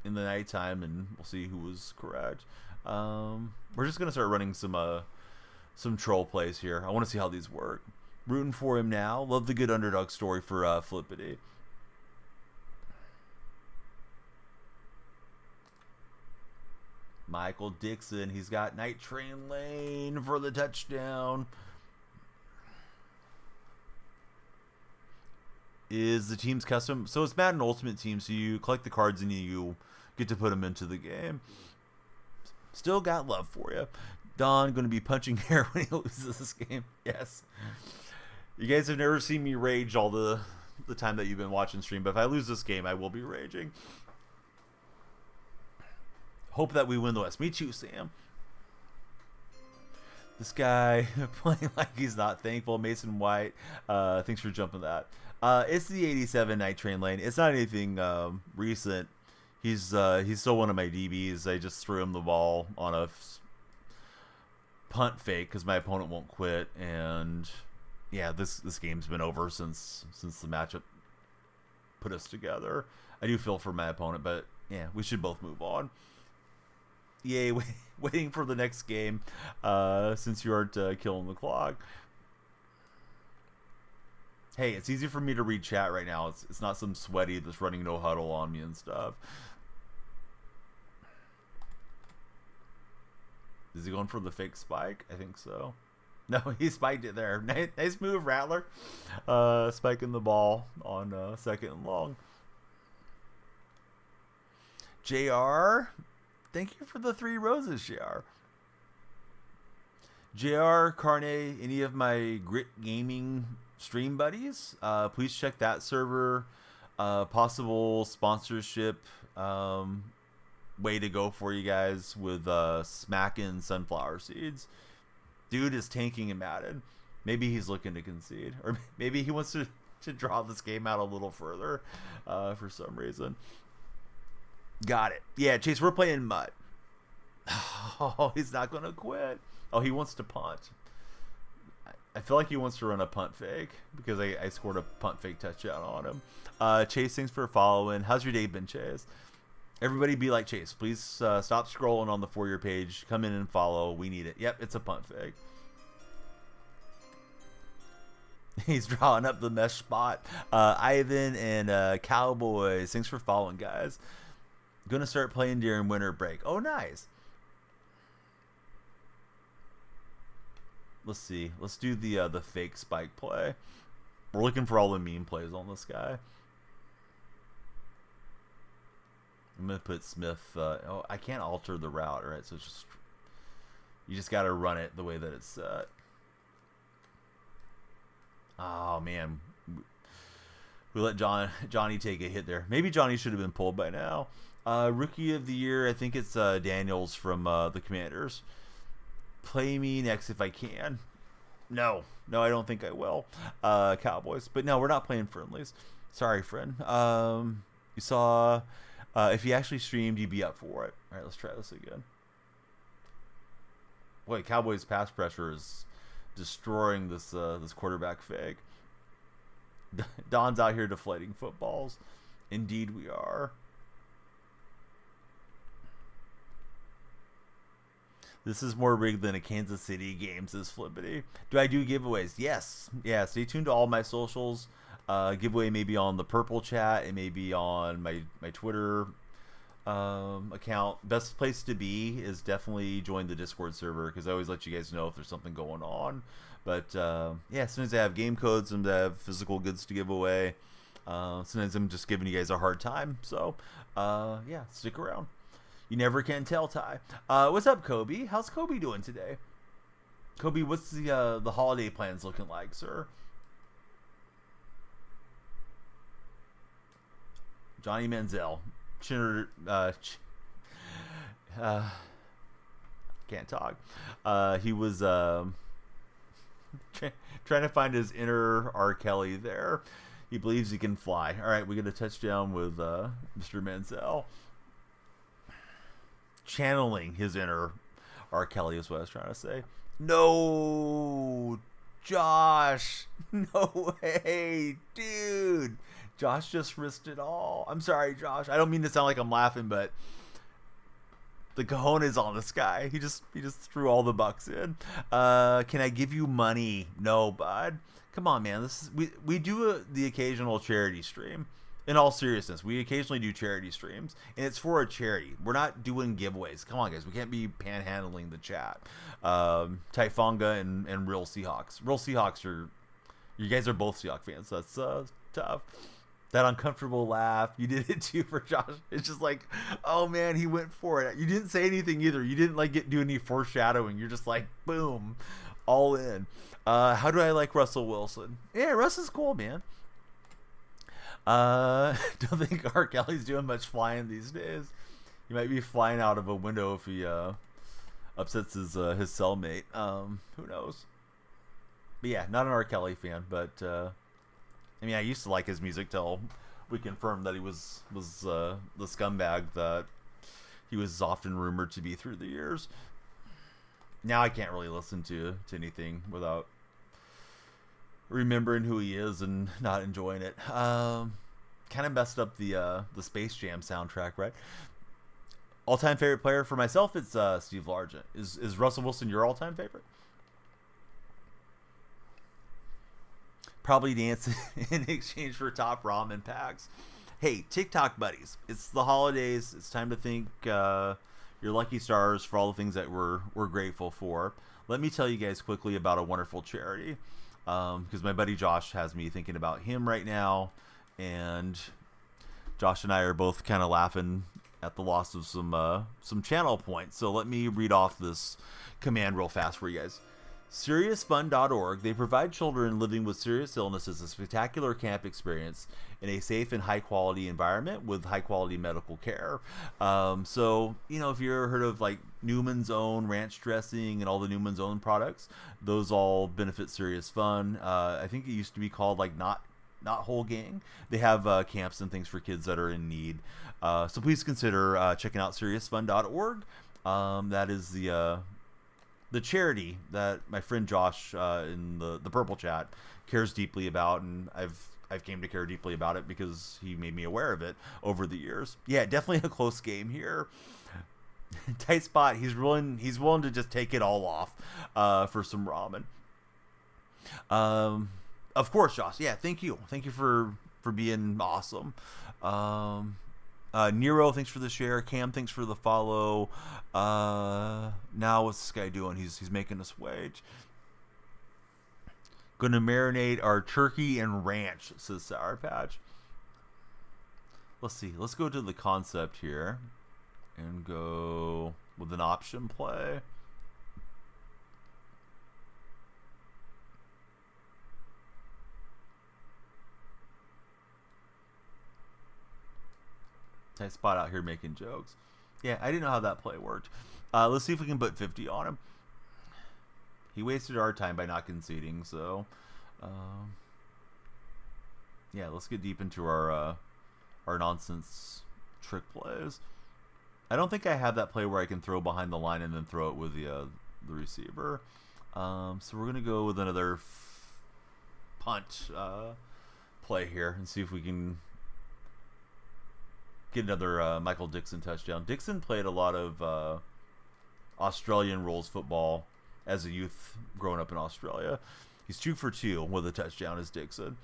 in the nighttime, and we'll see who was correct. We're just gonna start running some troll plays here. I want to see how these work. Rooting for him now. Love the good underdog story for Flippity. Michael Dixon, he's got Night Train Lane for the touchdown. Is the team's custom? So it's Madden Ultimate Team, so you collect the cards and you get to put them into the game. Still got love for you. Don going to be punching air when he loses this game. Yes. You guys have never seen me rage all the time that you've been watching stream, but if I lose this game, I will be raging. Hope that we win the West. Me too, Sam. This guy playing like he's not thankful. Mason White, thanks for jumping that. It's the 87 Night Train Lane. It's not anything recent. He's still one of my DBs. I just threw him the ball on a punt fake because my opponent won't quit. And yeah, this game's been over since the matchup put us together. I do feel for my opponent, but yeah, we should both move on. Yay, waiting for the next game since you aren't killing the clock. Hey, it's easy for me to read chat right now. It's not some sweaty that's running no huddle on me and stuff. Is he going for the fake spike? I think so. No, he spiked it there. Nice move, Rattler. Spiking the ball on second and long. JR, thank you for the 3 roses, JR. JR, Carne, any of my Grit Gaming stream buddies, please check that server. Possible sponsorship way to go for you guys with smacking sunflower seeds. Dude is tanking and Madden. Maybe he's looking to concede, or maybe he wants to draw this game out a little further for some reason. Got it. Yeah, Chase, we're playing Mutt. Oh, he's not going to quit. Oh, he wants to punt. I feel like he wants to run a punt fake because I scored a punt fake touchdown on him. Chase, thanks for following. How's your day been, Chase? Everybody be like Chase. Please stop scrolling on the For Your page. Come in and follow. We need it. Yep, it's a punt fake. He's drawing up the mesh spot. Ivan and Cowboys, thanks for following, guys. Gonna start playing during winter break. Oh, nice. Let's see. Let's do the fake spike play. We're looking for all the meme plays on this guy. I'm gonna put Smith. Oh, I can't alter the route, right? So it's just you just gotta run it the way that it's set. Oh man, we let Johnny take a hit there. Maybe Johnny should have been pulled by now. Rookie of the year, I think it's Daniels from the Commanders. Play me next if I can. No, I don't think I will. Cowboys, but no, we're not playing friendlies. Sorry, friend. You saw. If you actually streamed, you'd be up for it. All right, let's try this again. Wait, Cowboys pass pressure is destroying this quarterback fake. Don's out here deflating footballs. Indeed we are. This is more rigged than a Kansas City game, says Flippity. Do I do giveaways? Yes. Yeah, stay tuned to all my socials. Giveaway maybe on the Purple chat and maybe on my Twitter account. Best place to be is definitely join the Discord server because I always let you guys know if there's something going on. But yeah, as soon as I have game codes and I have physical goods to give away, sometimes I'm just giving you guys a hard time. So yeah, stick around. You never can tell, Ty. What's up, Kobe? How's Kobe doing today? Kobe, what's the holiday plans looking like, sir? Johnny Manziel. Can't talk. He was trying to find his inner R. Kelly there. He believes he can fly. All right, we get a touchdown with Mr. Manziel. Channeling his inner R. Kelly is what I was trying to say. No, Josh. No way, dude. Josh just risked it all. I'm sorry, Josh. I don't mean to sound like I'm laughing, but the cojones on this guy. He just threw all the bucks in. Can I give you money? No, bud. Come on, man. We do the occasional charity stream. In all seriousness, we occasionally do charity streams, and it's for a charity. We're not doing giveaways. Come on, guys. We can't be panhandling the chat. Typhonga and Real Seahawks. Real Seahawks are... You guys are both Seahawks fans, so that's tough. That uncomfortable laugh. You did it too for Josh. It's just like, oh, man, he went for it. You didn't say anything either. You didn't do any foreshadowing. You're just like, boom, all in. How do I like Russell Wilson? Yeah, Russ is cool, man. Don't think R. Kelly's doing much flying these days. He might be flying out of a window if he upsets his cellmate. Who knows? But yeah, not an R. Kelly fan. But I mean, I used to like his music till we confirmed that he was the scumbag that he was often rumored to be through the years. Now I can't really listen to anything without remembering who he is and not enjoying it. Kind of messed up the Space Jam soundtrack, right? All-time favorite player for myself, it's Steve Largent. Is Russell Wilson your all-time favorite? Probably dance in exchange for top ramen packs. Hey, TikTok buddies, it's the holidays. It's time to thank your your lucky stars for all the things that we're grateful for. Let me tell you guys quickly about a wonderful charity, because my buddy Josh has me thinking about him right now, and Josh and I are both kind of laughing at the loss of some channel points. So let me read off this command real fast for you guys. SeriousFun.org. They provide children living with serious illnesses a spectacular camp experience in a safe and high-quality environment with high-quality medical care. So, you know, if you ever heard of like Newman's Own ranch dressing and all the Newman's Own products, those all benefit Serious Fun. I think it used to be called like Not Whole Gang. They have camps and things for kids that are in need. So please consider checking out SeriousFun.org. That is the charity that my friend Josh in the purple chat cares deeply about, and I've came to care deeply about it because he made me aware of it over the years. Yeah, definitely a close game here. Tight spot. He's willing to just take it all off for some ramen. Of course, Josh. Yeah, thank you for being awesome. Nero, thanks for the share. Cam, thanks for the follow. Now what's this guy doing? He's making us wait. Gonna marinate our turkey and ranch, says Sour Patch. Let's see. Let's go to the concept here and go with an option play. Tight spot out here making jokes. Yeah, I didn't know how that play worked. Let's see if we can put 50 on him. He wasted our time by not conceding, so yeah, let's get deep into our nonsense trick plays. I don't think I have that play where I can throw behind the line and then throw it with the receiver. So we're gonna go with another punt play here and see if we can get another Michael Dixon touchdown. Dixon played a lot of Australian rules football as a youth growing up in Australia. He's 2 for 2 with a touchdown as Dixon.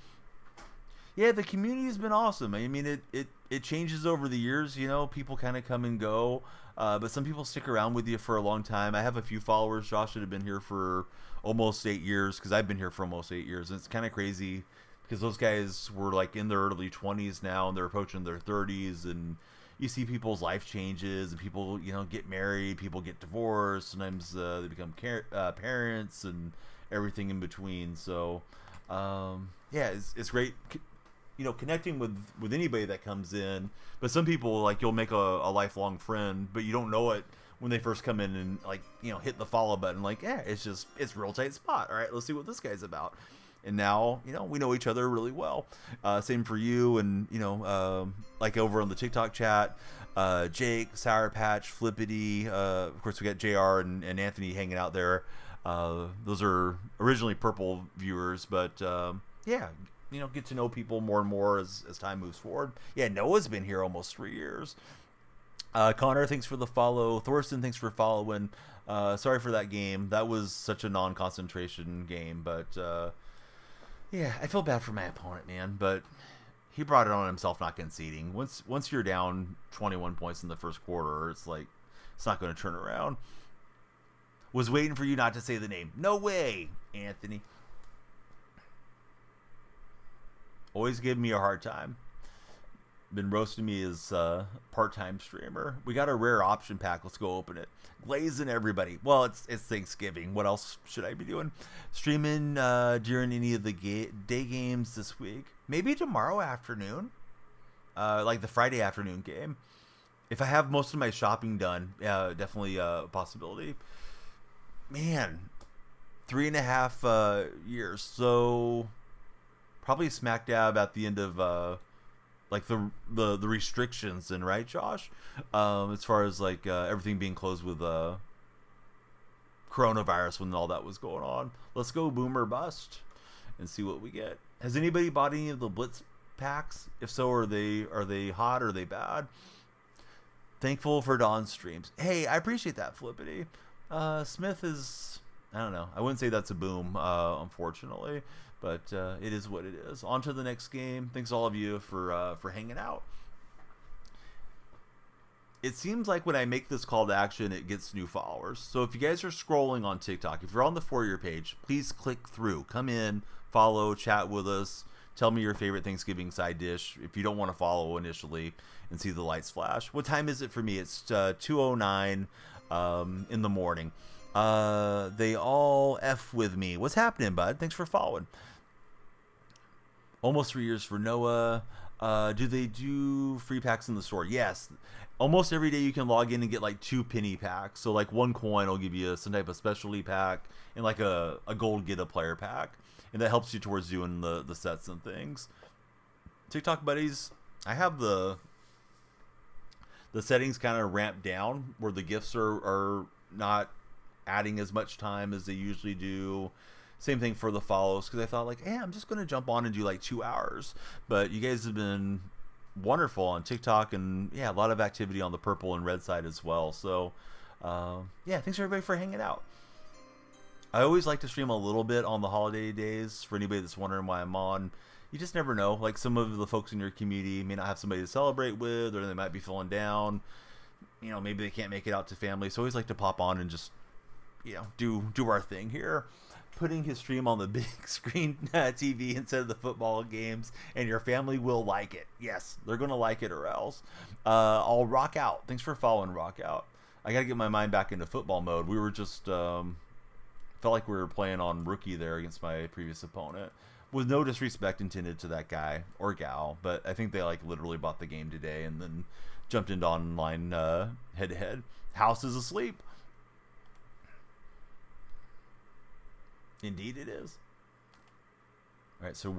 Yeah, the community has been awesome. I mean, it changes over the years. You know, people kind of come and go, but some people stick around with you for a long time. I have a few followers, Josh, that have been here for almost 8 years, because I've been here for almost 8 years. And it's kind of crazy because those guys were like in their early 20s now, and they're approaching their 30s, and you see people's life changes, and people, you know, get married, people get divorced, sometimes they become parents, and everything in between. So yeah, it's great, you know, connecting with anybody that comes in. But some people, like, you'll make a lifelong friend, but you don't know it when they first come in and, like, you know, hit the follow button, like, yeah, it's real tight spot. All right, let's see what this guy's about. And now, you know, we know each other really well. Same for you. And, you know, like over on the TikTok chat, Jake, Sour Patch, Flippity. Of course, we got JR and Anthony hanging out there. Those are originally purple viewers. But, yeah, you know, get to know people more and more as time moves forward. Yeah, Noah's been here almost 3 years. Connor, thanks for the follow. Thorsten, thanks for following. Sorry for that game. That was such a non-concentration game. But, yeah, I feel bad for my opponent, man, but he brought it on himself not conceding. Once you're down 21 points in the first quarter, it's like, it's not going to turn around. Was waiting for you not to say the name. No way, Anthony. Always giving me a hard time. Been roasting me as a part-time streamer. We got a rare option pack. Let's go open it. Glazing everybody. Well, it's Thanksgiving. What else should I be doing? Streaming during any of the day games this week. Maybe tomorrow afternoon. Like the Friday afternoon game. If I have most of my shopping done, definitely a possibility. Man, 3.5 years. So probably smack dab at the end of like the restrictions, and right, Josh? As far as like everything being closed with coronavirus when all that was going on. Let's go boom or bust and see what we get. Has anybody bought any of the Blitz packs? If so, are they hot or are they bad? Thankful for Don's streams. Hey, I appreciate that, Flippity. Smith is, I don't know. I wouldn't say that's a boom, unfortunately. But it is what it is. On to the next game. Thanks all of you for hanging out. it seems like when I make this call to action, it gets new followers. So if you guys are scrolling on TikTok, if you're on the For You page, please click through. Come in, follow, chat with us. Tell me your favorite Thanksgiving side dish if you don't want to follow initially and see the lights flash. What time is it for me? It's 2:09 in the morning. They all F with me. What's happening, bud? Thanks for following. Almost 3 years for Noah. Do they do free packs in the store? Yes. Almost every day you can log in and get like 2 penny packs. So like 1 coin will give you some type of specialty pack and like a gold get a player pack. And that helps you towards doing the sets and things. TikTok buddies, I have the settings kind of ramped down where the gifts are not adding as much time as they usually do. Same thing for the follows, because I thought like, hey, I'm just going to jump on and do like 2 hours. But you guys have been wonderful on TikTok, and yeah, a lot of activity on the purple and red side as well. So yeah, thanks everybody for hanging out. I always like to stream a little bit on the holiday days for anybody that's wondering why I'm on. You just never know. Like some of the folks in your community may not have somebody to celebrate with, or they might be feeling down. You know, maybe they can't make it out to family. So I always like to pop on and just, you know, do our thing here. Putting his stream on the big screen TV instead of the football games, and your family will like it. Yes, they're going to like it or else. I'll rock out. Thanks for following Rock Out. I got to get my mind back into football mode. We were just, felt like we were playing on rookie there against my previous opponent. With no disrespect intended to that guy or gal, but I think they like literally bought the game today and then jumped into online head-to-head. House is asleep. Indeed it is. All right, so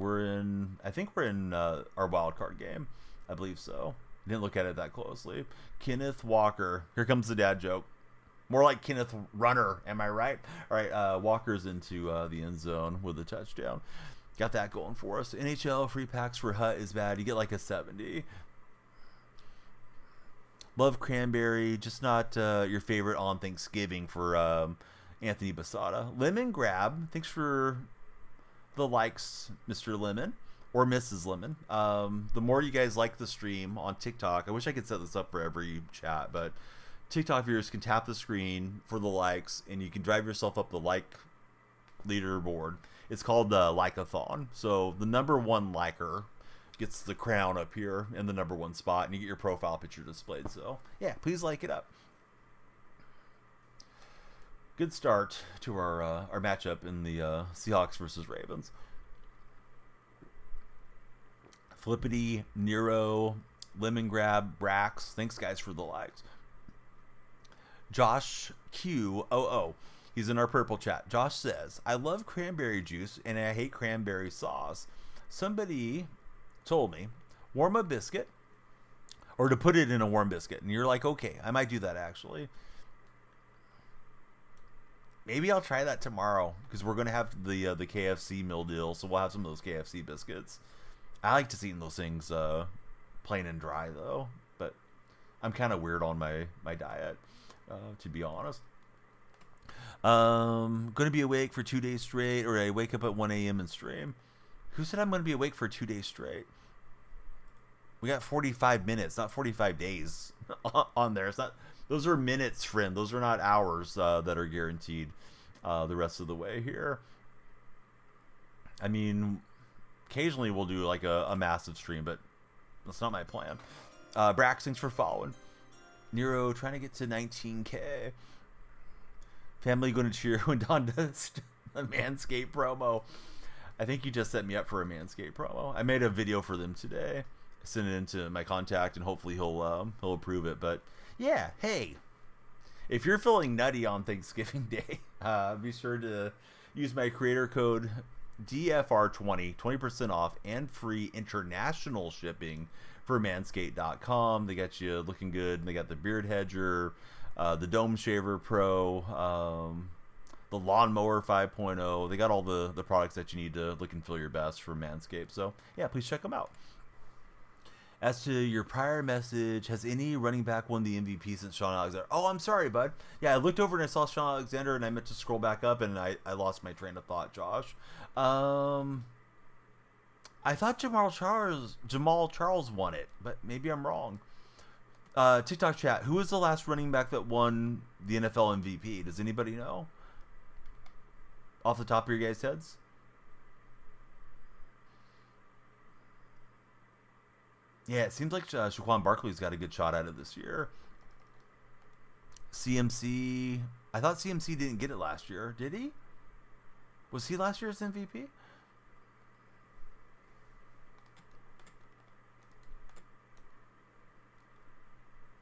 I think we're in our wild card game. I believe so. Didn't look at it that closely. Kenneth Walker. Here comes the dad joke. More like Kenneth Runner, am I right? All right, Walker's into the end zone with a touchdown. Got that going for us. NHL free packs for Hut is bad. You get like a 70. Love cranberry, just not your favorite on Thanksgiving for Anthony Basada. Lemon Grab, thanks for the likes, Mr. Lemon or Mrs. Lemon. The more you guys like the stream on TikTok, I wish I could set this up for every chat, but TikTok viewers can tap the screen for the likes, and you can drive yourself up the like leaderboard. It's called the Like-a-thon. So the number one liker gets the crown up here in the number one spot, and you get your profile picture displayed. So yeah, please like it up. Good start to our matchup in the Seahawks versus Ravens. Flippity, Nero, Lemon Grab, Brax. Thanks guys for the likes. Josh QOO. He's in our purple chat. Josh says, I love cranberry juice and I hate cranberry sauce. Somebody told me, warm a biscuit or to put it in a warm biscuit. And you're like, okay, I might do that actually. Maybe I'll try that tomorrow because we're going to have the KFC meal deal. So we'll have some of those KFC biscuits. I like to eat those things plain and dry though. But I'm kind of weird on my diet, to be honest. Going to be awake for 2 days straight, or I wake up at 1 a.m. and stream. Who said I'm going to be awake for 2 days straight? We got 45 minutes, not 45 days on there. It's not. Those are minutes, friend. Those are not hours that are guaranteed the rest of the way here. I mean, occasionally we'll do like a massive stream, but that's not my plan. Brax, thanks for following. Nero trying to get to 19K. Family going to cheer when Don does a Manscaped promo. I think you just set me up for a Manscaped promo. I made a video for them today. Sent it into my contact, and hopefully he'll approve it. But yeah, hey, if you're feeling nutty on Thanksgiving Day, be sure to use my creator code DFR20, 20% off and free international shipping for Manscaped.com. They got you looking good. They got the Beard Hedger, the Dome Shaver Pro, the Lawnmower 5.0. They got all the products that you need to look and feel your best from Manscaped. So yeah, please check them out. As to your prior message, has any running back won the MVP since Sean Alexander? Oh, I'm sorry, bud. Yeah, I looked over and I saw Sean Alexander, and I meant to scroll back up, and I lost my train of thought, Josh. I thought Jamal Charles won it, but maybe I'm wrong. TikTok chat. Who was the last running back that won the NFL MVP? Does anybody know? Off the top of your guys' heads? Yeah, it seems like Shaquan Barkley's got a good shot at it this year. CMC. I thought CMC didn't get it last year. Did he? Was he last year's MVP?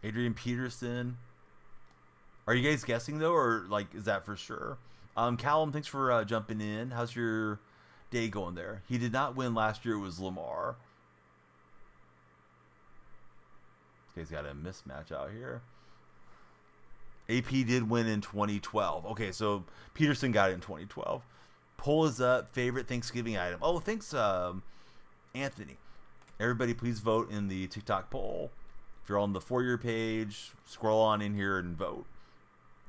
Adrian Peterson. Are you guys guessing though, or like is that for sure? Callum, thanks for jumping in. How's your day going there? He did not win last year. It was Lamar. This guy's got a mismatch out here. AP did win in 2012. Okay, so Peterson got it in 2012. Poll is up. Favorite Thanksgiving item. Oh, thanks, Anthony. Everybody, please vote in the TikTok poll. If you're on the For Your page, scroll on in here and vote.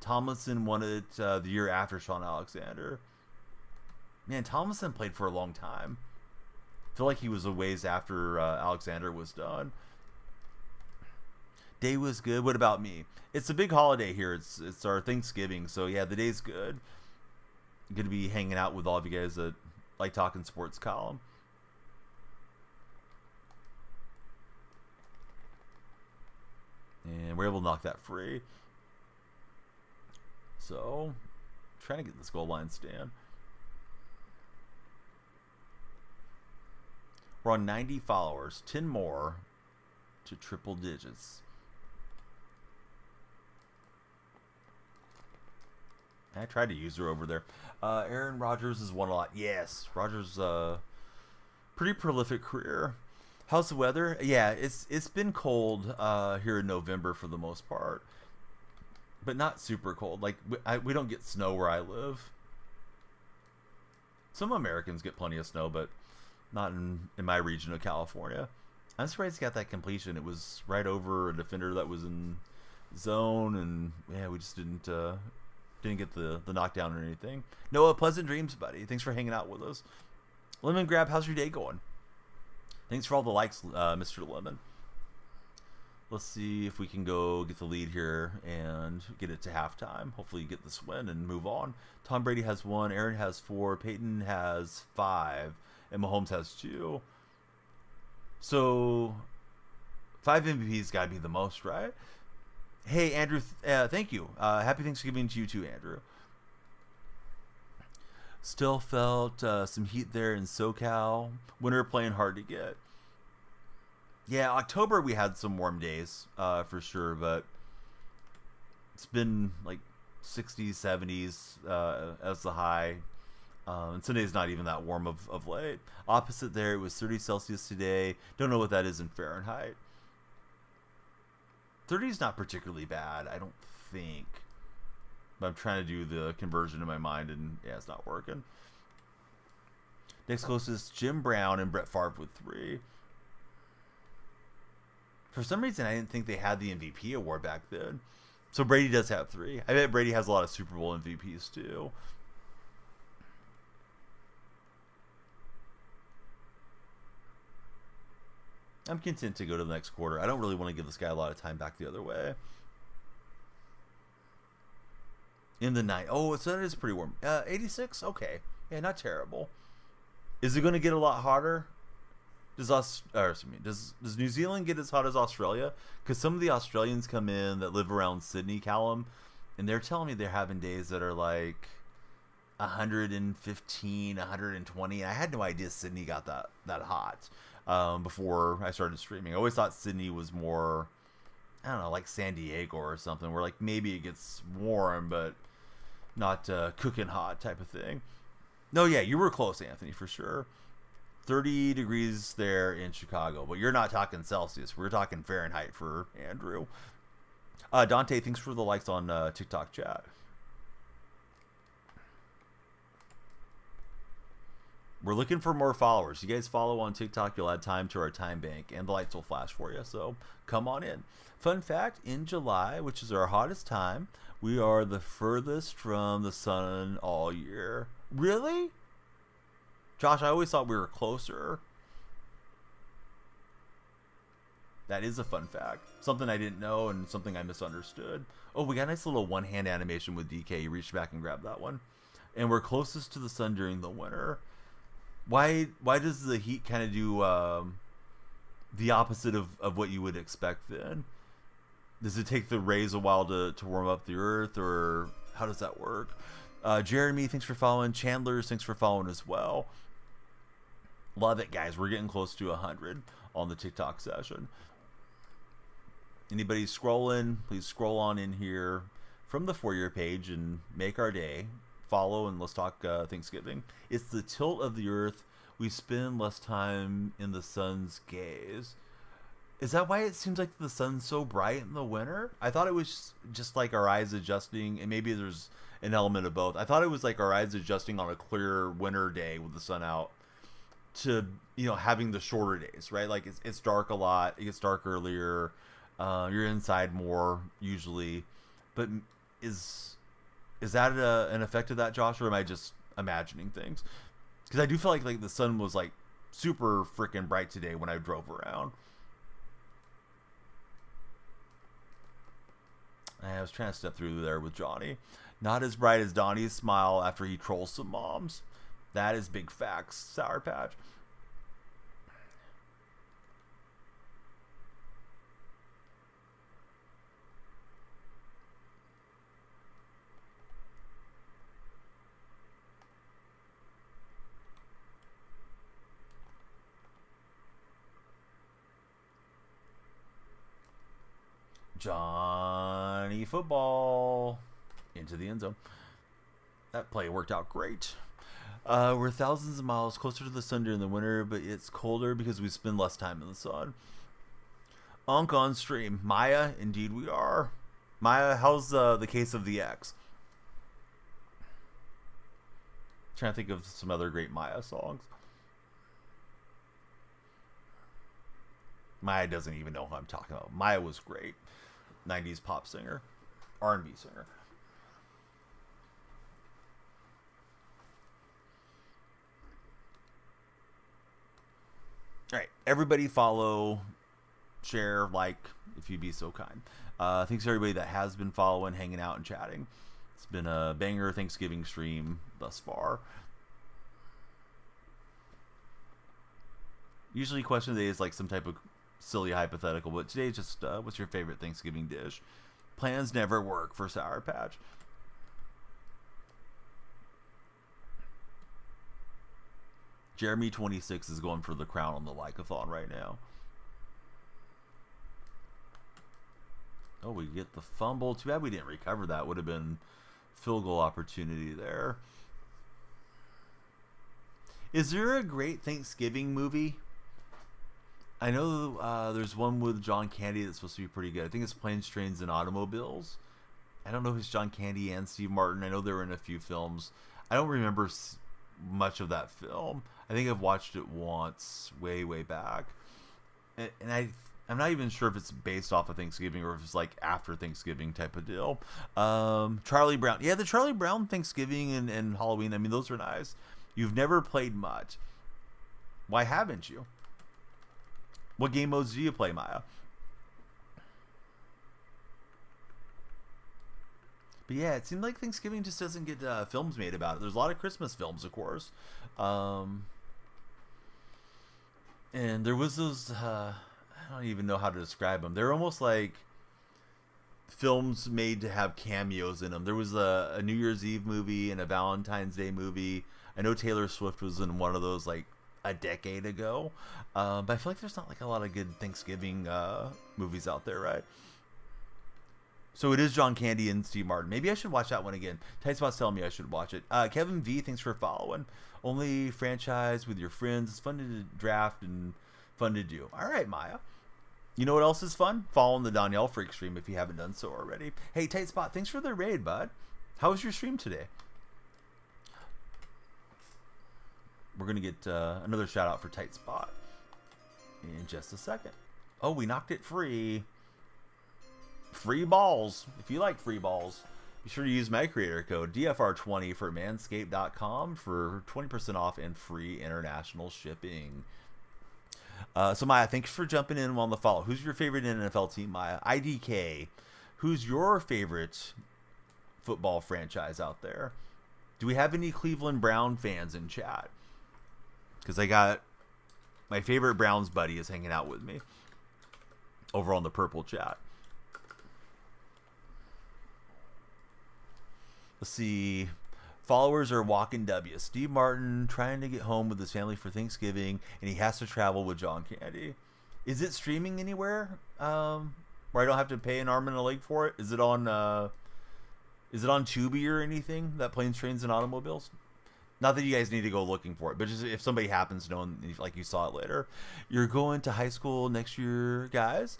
Tomlinson won it the year after Sean Alexander. Man, Tomlinson played for a long time. I feel like he was a ways after Alexander was done. Day was good. What about me? It's a big holiday here. It's our Thanksgiving, so yeah, the day's good. I'm gonna be hanging out with all of you guys that like talking sports column. And we're able to knock that free. So, trying to get this goal line stand. We're on 90 followers. 10 more to triple digits. I tried to use her over there. Aaron Rodgers has won a lot. Yes, Rodgers, pretty prolific career. How's the weather? Yeah, it's been cold here in November for the most part, but not super cold. Like we don't get snow where I live. Some Americans get plenty of snow, but not in my region of California. I'm surprised he got that completion. It was right over a defender that was in zone, and yeah, we just didn't get the knockdown or anything. Noah, pleasant dreams, buddy. Thanks for hanging out with us. Lemon Grab, how's your day going? Thanks for all the likes, Mr. Lemon. Let's see if we can go get the lead here and get it to halftime. Hopefully get this win and move on. Tom Brady has 1, Aaron has 4, Peyton has 5, and Mahomes has 2. So 5 MVPs got to be the most, right? Hey, Andrew, thank you. Happy Thanksgiving to you too, Andrew. Still felt some heat there in SoCal. Winter playing hard to get. Yeah, October we had some warm days for sure, but it's been like 60s, 70s as the high. And Sunday's not even that warm of late. Opposite there, it was 30 Celsius today. Don't know what that is in Fahrenheit. 30 is not particularly bad, I don't think. But I'm trying to do the conversion in my mind, and yeah, it's not working. Next closest, Jim Brown and Brett Favre with 3. For some reason, I didn't think they had the MVP award back then. So Brady does have 3. I bet Brady has a lot of Super Bowl MVPs too. I'm content to go to the next quarter. I don't really want to give this guy a lot of time back the other way. In the night. Oh, so that is pretty warm. 86? Okay. Yeah, not terrible. Is it going to get a lot hotter? Does New Zealand get as hot as Australia? Because some of the Australians come in that live around Sydney, Callum, and they're telling me they're having days that are like 115, 120. And I had no idea Sydney got that hot before I started streaming. I always thought Sydney was more, I don't know, like San Diego or something, where like maybe it gets warm, but not cooking hot type of thing. No, yeah, you were close, Anthony, for sure. 30 degrees there in Chicago, but you're not talking Celsius. We're talking Fahrenheit for Andrew. Dante, thanks for the likes on TikTok chat. We're looking for more followers. You guys follow on TikTok, you'll add time to our time bank, and the lights will flash for you, so come on in. Fun fact, in July, which is our hottest time, we are the furthest from the sun all year. Really? Josh, I always thought we were closer. That is a fun fact. Something I didn't know and something I misunderstood. Oh, we got a nice little one-hand animation with DK. You reached back and grabbed that one. And we're closest to the sun during the winter. Why does the heat kind of do the opposite of what you would expect then? Does it take the rays a while to warm up the earth, or how does that work? Jeremy, thanks for following. Chandler, thanks for following as well. Love it, guys. We're getting close to 100 on the TikTok session. Anybody scrolling, please scroll on in here from the For Your page and make our day. Follow and let's talk Thanksgiving. It's the tilt of the earth. We spend less time in the sun's gaze. Is that why it seems like the sun's so bright in the winter? I thought it was just like our eyes adjusting, and maybe there's an element of both. I thought it was like our eyes adjusting on a clear winter day with the sun out to, having the shorter days, right? Like it's dark a lot. It gets dark earlier. You're inside more usually. But is that an effect of that, Josh, or am I just imagining things? Because I do feel like the sun was like super freaking bright today when I drove around. I was trying to step through there with Johnny. Not as bright as Donnie's smile after he trolls some moms. That is big facts, Sour Patch. Johnny football into the end zone. That play worked out great. We're thousands of miles closer to the sun during the winter, but it's colder because we spend less time in the sun. Unk on stream. Maya, indeed we are. Maya, how's the case of the X? Trying to think of some other great Maya songs. Maya doesn't even know who I'm talking about. Maya was great. 90s pop singer. R&B singer. All right. Everybody follow, share, like, if you'd be so kind. Thanks to everybody that has been following, hanging out, and chatting. It's been a banger Thanksgiving stream thus far. Usually question of the day is like some type of silly hypothetical, but today just what's your favorite Thanksgiving dish? Plans never work for Sour Patch. Jeremy 26 is going for the crown on the like-a-thon right now. Oh, we get the fumble. Too bad we didn't recover that. Would have been field goal opportunity there. Is there a great Thanksgiving movie? I know there's one with John Candy that's supposed to be pretty good. I think it's Planes, Trains, and Automobiles. I don't know if it's John Candy and Steve Martin. I know they were in a few films. I don't remember much of that film. I think I've watched it once, way back. And I'm not even sure if it's based off of Thanksgiving or if it's like after Thanksgiving type of deal. Charlie Brown. Yeah, the Charlie Brown Thanksgiving and Halloween, I mean, those are nice. You've never played much. Why haven't you? What game modes do you play, Maya? But yeah, it seemed like Thanksgiving just doesn't get films made about it. There's a lot of Christmas films, of course. And there was those, I don't even know how to describe them. They're almost like films made to have cameos in them. There was a New Year's Eve movie and a Valentine's Day movie. I know Taylor Swift was in one of those like a decade ago. But I feel like there's not like a lot of good Thanksgiving movies out there, right? So it is John Candy and Steve Martin. Maybe I should watch that one again. Tight Spot's telling me I should watch it. Kevin V, thanks for following. Only franchise with your friends. It's fun to draft and fun to do. All right, Maya. You know what else is fun? Following the DonyellFreak stream if you haven't done so already. Hey, Tight Spot, thanks for the raid, bud. How was your stream today? We're going to get another shout out for Tight Spot in just a second. Oh, we knocked it free. Free balls. If you like free balls, be sure to use my creator code DFR20 for manscaped.com for 20% off and free international shipping. So Maya, thanks for jumping in on the follow. Who's your favorite NFL team, Maya? IDK. Who's your favorite football franchise out there? Do we have any Cleveland Brown fans in chat? Because I got my favorite Browns buddy is hanging out with me over on the purple chat. Let's see. Followers are walking W. Steve Martin trying to get home with his family for Thanksgiving, and he has to travel with John Candy. Is it streaming anywhere? Where I don't have to pay an arm and a leg for it? Is it on Tubi or anything? That Planes, Trains, and Automobiles? Not that you guys need to go looking for it, but just if somebody happens to know, and like you saw it later. You're going to high school next year, guys.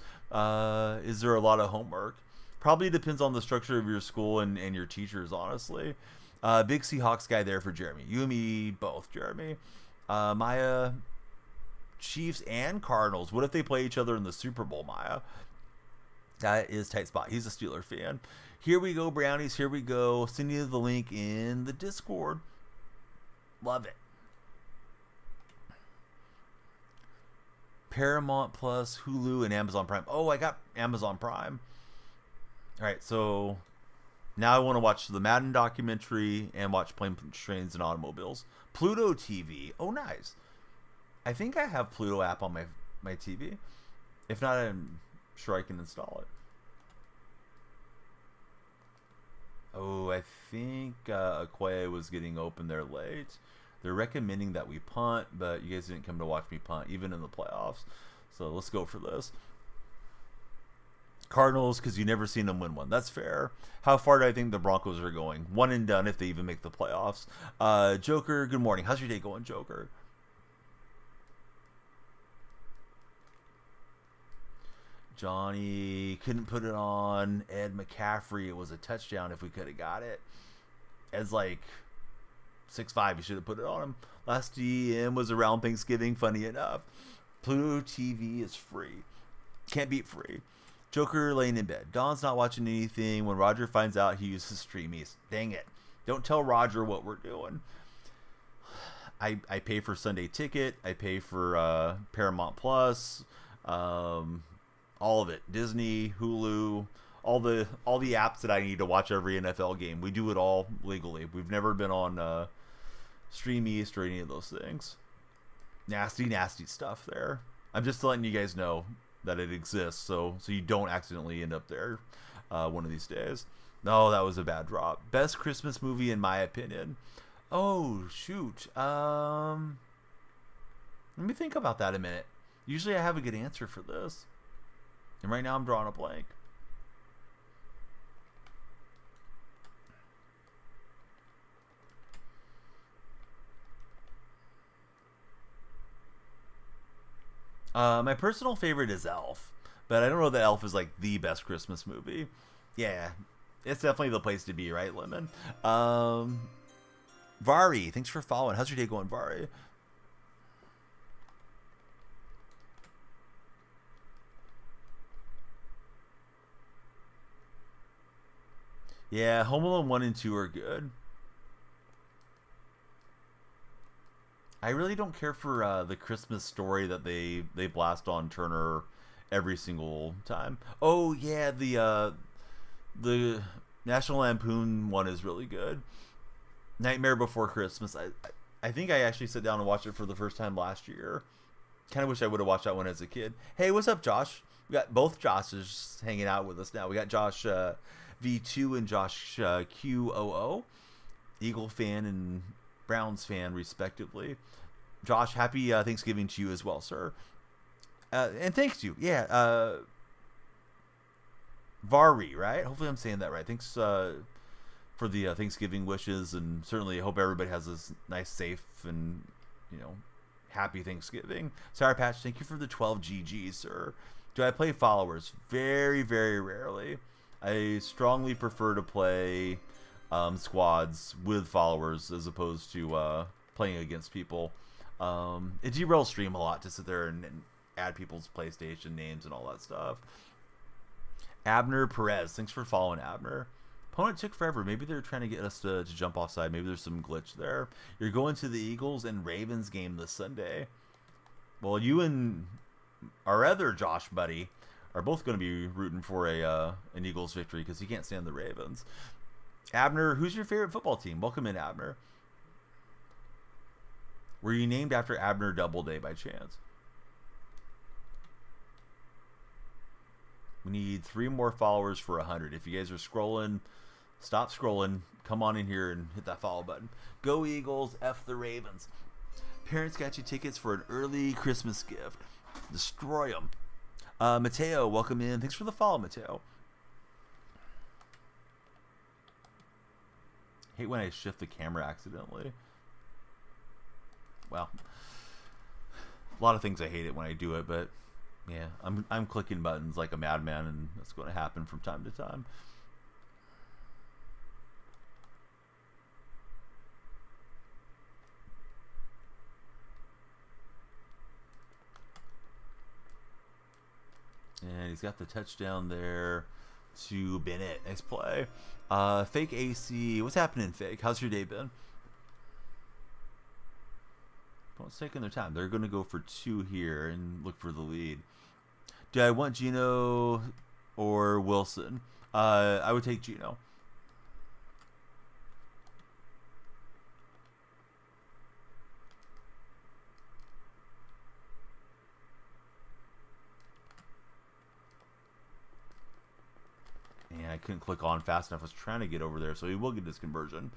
Is there a lot of homework? Probably depends on the structure of your school and your teachers, honestly. Big Seahawks guy there for Jeremy. You and me both, Jeremy. Maya, Chiefs and Cardinals. What if they play each other in the Super Bowl, Maya? That is tight spot. He's a Steeler fan. Here we go, Brownies. Here we go. Send you the link in the Discord. Love it. Paramount Plus, Hulu, and Amazon Prime. Oh, I got Amazon Prime. All right, so now I want to watch the Madden documentary and watch Planes, Trains, and Automobiles. Pluto TV. Oh, nice. I think I have Pluto app on my TV. If not, I'm sure I can install it. Oh, I think Okoye was getting open there late. They're recommending that we punt, but you guys didn't come to watch me punt, even in the playoffs. So let's go for this. Cardinals, because you never seen them win one. That's fair. How far do I think the Broncos are going? One and done if they even make the playoffs. Joker, good morning. How's your day going, Joker? Johnny couldn't put it on. Ed McCaffrey, it was a touchdown if we could have got it. Ed's like 6'5". You should have put it on him. Last DM was around Thanksgiving, funny enough. Pluto TV is free. Can't beat free. Joker laying in bed. Don's not watching anything. When Roger finds out, he uses Streamies. Dang it. Don't tell Roger what we're doing. I pay for Sunday Ticket. I pay for Paramount Plus. All of it. Disney, Hulu, all the apps that I need to watch every NFL game. We do it all legally. We've never been on Stream East or any of those things. Nasty stuff there. I'm just letting you guys know that it exists, so you don't accidentally end up there one of these days. No, that was a bad drop. Best Christmas movie in my opinion. Oh shoot. Let me think about that a minute. Usually I have a good answer for this, and right now I'm drawing a blank. My personal favorite is Elf, but I don't know that Elf is like the best Christmas movie. Yeah, it's definitely the place to be, right, Lemon? Vari, thanks for following. How's your day going, Vari? Yeah, Home Alone 1 and 2 are good. I really don't care for the Christmas Story that they blast on Turner every single time. Oh yeah, the National Lampoon one is really good. Nightmare Before Christmas. I think I actually sat down and watched it for the first time last year. Kind of wish I would have watched that one as a kid. Hey, what's up, Josh? We got both Joshes hanging out with us now. We got Josh V2 and Josh QOO, Eagle fan and Browns fan, respectively. Josh, happy Thanksgiving to you as well, sir. And thanks to you. Yeah. Vari, right? Hopefully I'm saying that right. Thanks for the Thanksgiving wishes, and certainly hope everybody has this nice, safe, and, happy Thanksgiving. Sour Patch, thank you for the 12 GGs, sir. Do I play followers? Very, very rarely. I strongly prefer to play squads with followers as opposed to playing against people. It derails stream a lot to sit there and add people's PlayStation names and all that stuff. Abner Perez, thanks for following, Abner. Opponent took forever. Maybe they're trying to get us to jump offside. Maybe there's some glitch there. You're going to the Eagles and Ravens game this Sunday. Well, you and our other Josh buddy are both going to be rooting for an Eagles victory because he can't stand the Ravens. Abner, who's your favorite football team? Welcome in, Abner. Were you named after Abner Doubleday by chance? We need 3 more followers for 100. If you guys are scrolling, stop scrolling. Come on in here and hit that follow button. Go Eagles, F the Ravens. Parents got you tickets for an early Christmas gift. Destroy them. Mateo, welcome in. Thanks for the follow, Mateo. Hate when I shift the camera accidentally. Well, a lot of things I hate it when I do it, but yeah, I'm clicking buttons like a madman, and that's going to happen from time to time. And he's got the touchdown there to Bennett. Nice play. Fake AC. What's happening, Fake? How's your day been? Don't taking their time. They're going to go for 2 here and look for the lead. Do I want Gino or Wilson? I would take Gino. And I couldn't click on fast enough. I was trying to get over there, so he will get his conversion.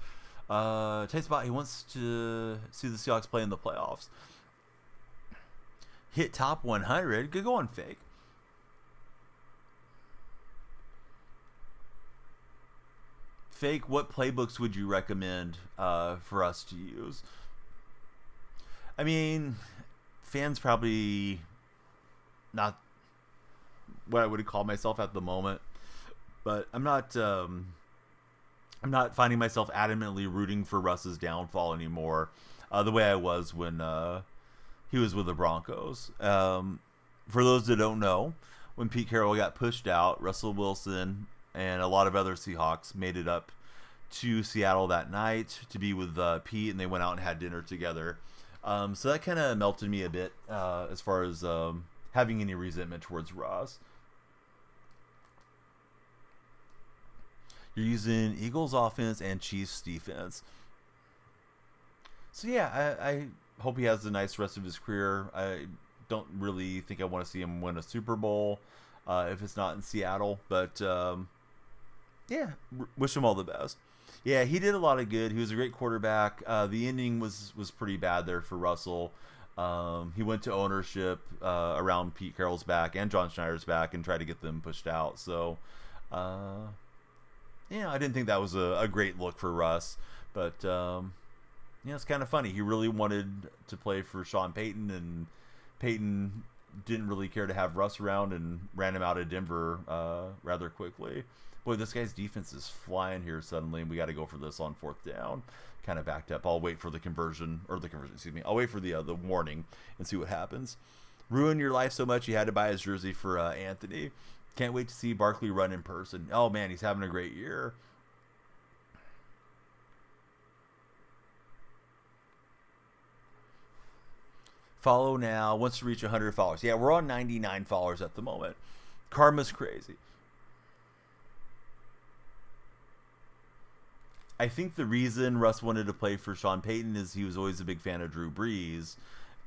Tight spot. He wants to see the Seahawks play in the playoffs. Hit top 100. Good going, Fake. Fake, what playbooks would you recommend for us to use? I mean, fans probably not what I would call myself at the moment, but I'm not finding myself adamantly rooting for Russ's downfall anymore, the way I was when he was with the Broncos. For those that don't know, when Pete Carroll got pushed out, Russell Wilson and a lot of other Seahawks made it up to Seattle that night to be with Pete, and they went out and had dinner together. So that kind of melted me a bit as far as having any resentment towards Russ. You're using Eagles offense and Chiefs defense. So yeah, I hope he has a nice rest of his career. I don't really think I want to see him win a Super Bowl if it's not in Seattle. But yeah, wish him all the best. Yeah, he did a lot of good. He was a great quarterback. The ending was pretty bad there for Russell. He went to ownership around Pete Carroll's back and John Schneider's back and tried to get them pushed out. So yeah, I didn't think that was a great look for Russ. But yeah, it's kind of funny. He really wanted to play for Sean Payton, and Payton didn't really care to have Russ around and ran him out of Denver rather quickly. Boy, this guy's defense is flying here suddenly, and we got to go for this on 4th down. Kind of backed up. I'll wait for the conversion, excuse me. I'll wait for the warning and see what happens. Ruined your life so much you had to buy his jersey for Anthony. Can't wait to see Barkley run in person. Oh, man, he's having a great year. Follow now. Wants to reach 100 followers. Yeah, we're on 99 followers at the moment. Karma's crazy. I think the reason Russ wanted to play for Sean Payton is he was always a big fan of Drew Brees.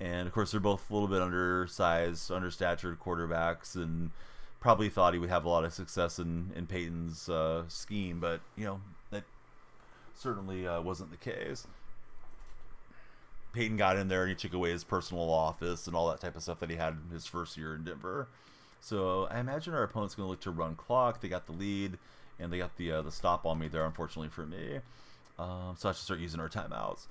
And, of course, they're both a little bit undersized, understatured quarterbacks, and probably thought he would have a lot of success in Payton's scheme. But, you know, that certainly wasn't the case. Payton got in there and he took away his personal office and all that type of stuff that he had in his first year in Denver. So I imagine our opponent's going to look to run clock. They got the lead, and they got the stop on me there, unfortunately for me. So I should start using our timeouts.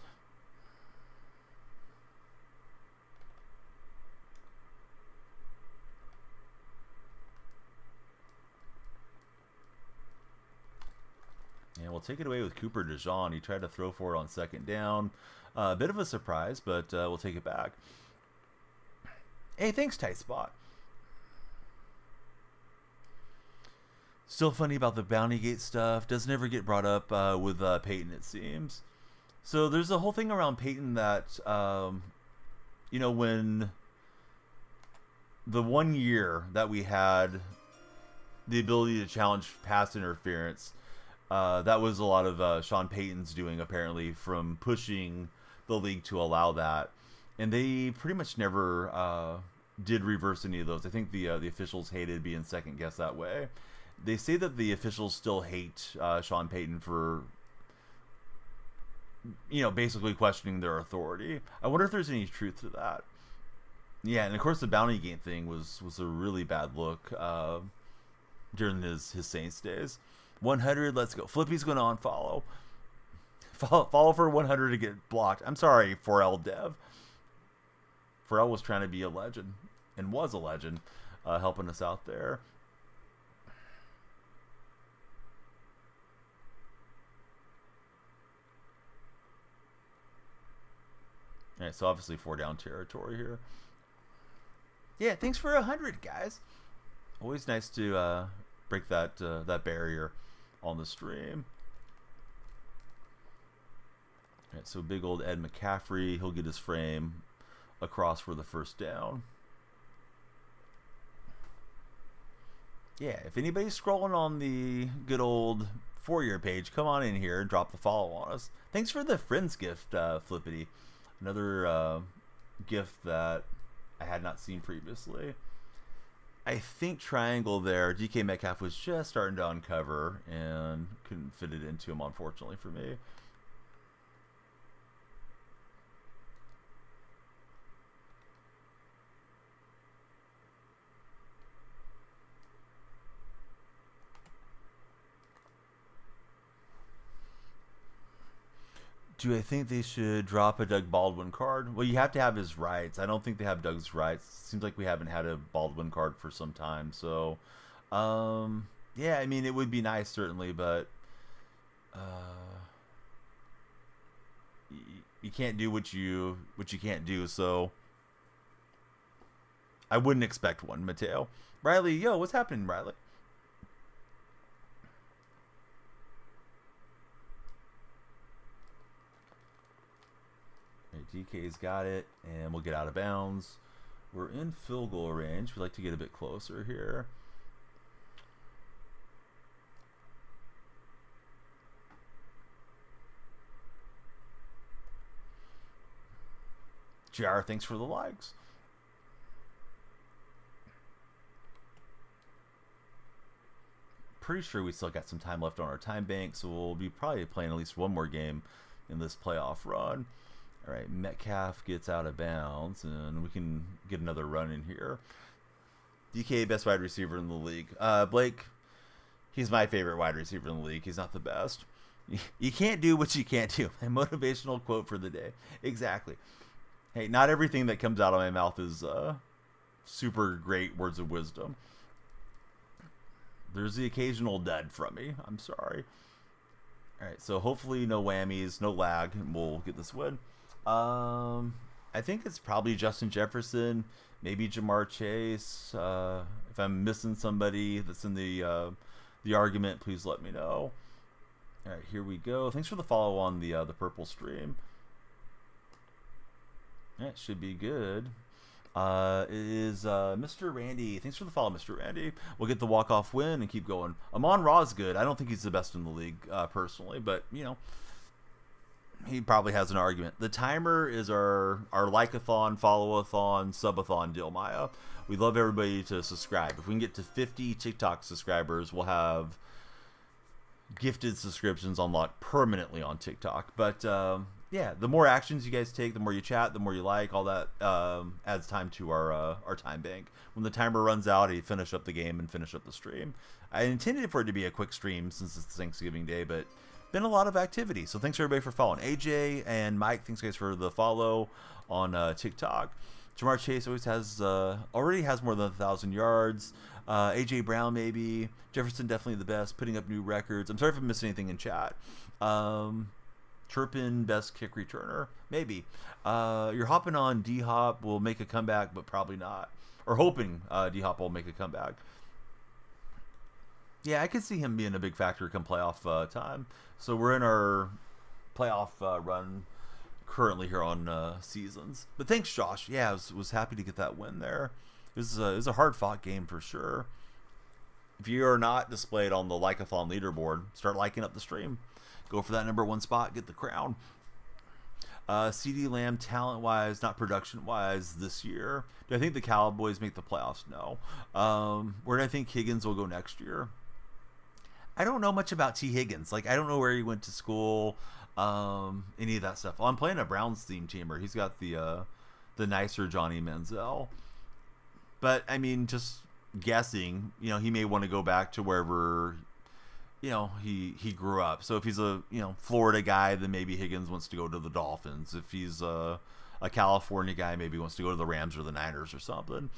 And we'll take it away with Cooper DeJean. He tried to throw for it on 2nd down. A bit of a surprise, but we'll take it back. Hey, thanks, Tight Spot. Still funny about the Bounty Gate stuff. Doesn't ever get brought up with Peyton, it seems. So there's a whole thing around Peyton that, you know, when the 1 year that we had the ability to challenge pass interference, that was a lot of Sean Payton's doing, apparently, from pushing the league to allow that. And they pretty much never did reverse any of those. I think the officials hated being second guessed that way. They say that the officials still hate Sean Payton for, basically questioning their authority. I wonder if there's any truth to that. Yeah, and of course the bounty gate thing was a really bad look during his Saints days. 100, let's go. Flippy's going to unfollow. Follow for 100 to get blocked. I'm sorry, 4L Dev. 4L was trying to be a legend, and was a legend, helping us out there. All right, so obviously 4 down territory here. Yeah, thanks for 100, guys. Always nice to break that barrier on the stream. All right, so big old Ed McCaffrey, he'll get his frame across for the first down. Yeah, if anybody's scrolling on the good old For-Year page, come on in here and drop the follow on us. Thanks for the Friends gift, Flippity. Another gift that I had not seen previously. I think triangle there, DK Metcalf was just starting to uncover and couldn't fit it into him, unfortunately for me. Do I think they should drop a Doug Baldwin card? Well, you have to have his rights. I don't think they have Doug's rights. Seems like we haven't had a Baldwin card for some time. So, yeah, I mean, it would be nice, certainly, but you can't do what you can't do. So, I wouldn't expect one, Mateo. Riley, yo, what's happening, Riley? DK's got it, and we'll get out of bounds. We're in field goal range. We'd like to get a bit closer here. JR, thanks for the likes. Pretty sure we still got some time left on our time bank, so we'll be probably playing at least one more game in this playoff run. All right, Metcalf gets out of bounds, and we can get another run in here. DK, best wide receiver in the league. Blake, he's my favorite wide receiver in the league. He's not the best. You can't do what you can't do. A motivational quote for the day. Exactly. Hey, not everything that comes out of my mouth is super great words of wisdom. There's the occasional dud from me. I'm sorry. All right, so hopefully no whammies, no lag, and we'll get this win. I think it's probably Justin Jefferson, maybe Jamar Chase. If I'm missing somebody that's in the argument, please let me know. All right, here we go. Thanks for the follow on the purple stream. That should be good. It is Mr. Randy. Thanks for the follow, Mr. Randy. We'll get the walk-off win and keep going. Amon-Ra is good. I don't think he's the best in the league personally, but, he probably has an argument. The timer is our like-a-thon, follow-a-thon, sub-a-thon deal, Maya. We'd love everybody to subscribe. If we can get to 50 TikTok subscribers, we'll have gifted subscriptions unlocked permanently on TikTok. But, yeah, the more actions you guys take, the more you chat, the more you like, all that adds time to our time bank. When the timer runs out, I finish up the game and finish up the stream. I intended for it to be a quick stream since it's Thanksgiving Day, but been a lot of activity. So thanks everybody for following. AJ and Mike, thanks guys for the follow on TikTok. Jamar Chase already has more than 1,000 yards. AJ Brown maybe. Jefferson definitely the best, putting up new records. I'm sorry if I missed anything in chat. Turpin, best kick returner, maybe. You're hopping on D-Hop, will make a comeback, but probably not. Or hoping D-Hop will make a comeback. Yeah, I could see him being a big factor come playoff time. So we're in our playoff run currently here on Seasons. But thanks, Josh. Yeah, I was happy to get that win there. It was a hard fought game for sure. If you are not displayed on the Like-a-thon leaderboard, start liking up the stream. Go for that number 1 spot, get the crown. CD Lamb, talent-wise, not production-wise, this year. Do I think the Cowboys make the playoffs? No. Where do I think Higgins will go next year? I don't know much about T. Higgins. Like, I don't know where he went to school, any of that stuff. Well, I'm playing a Browns theme teamer. He's got the nicer Johnny Manziel. But, I mean, just guessing, he may want to go back to wherever, he grew up. So if he's a, Florida guy, then maybe Higgins wants to go to the Dolphins. If he's a California guy, maybe he wants to go to the Rams or the Niners or something.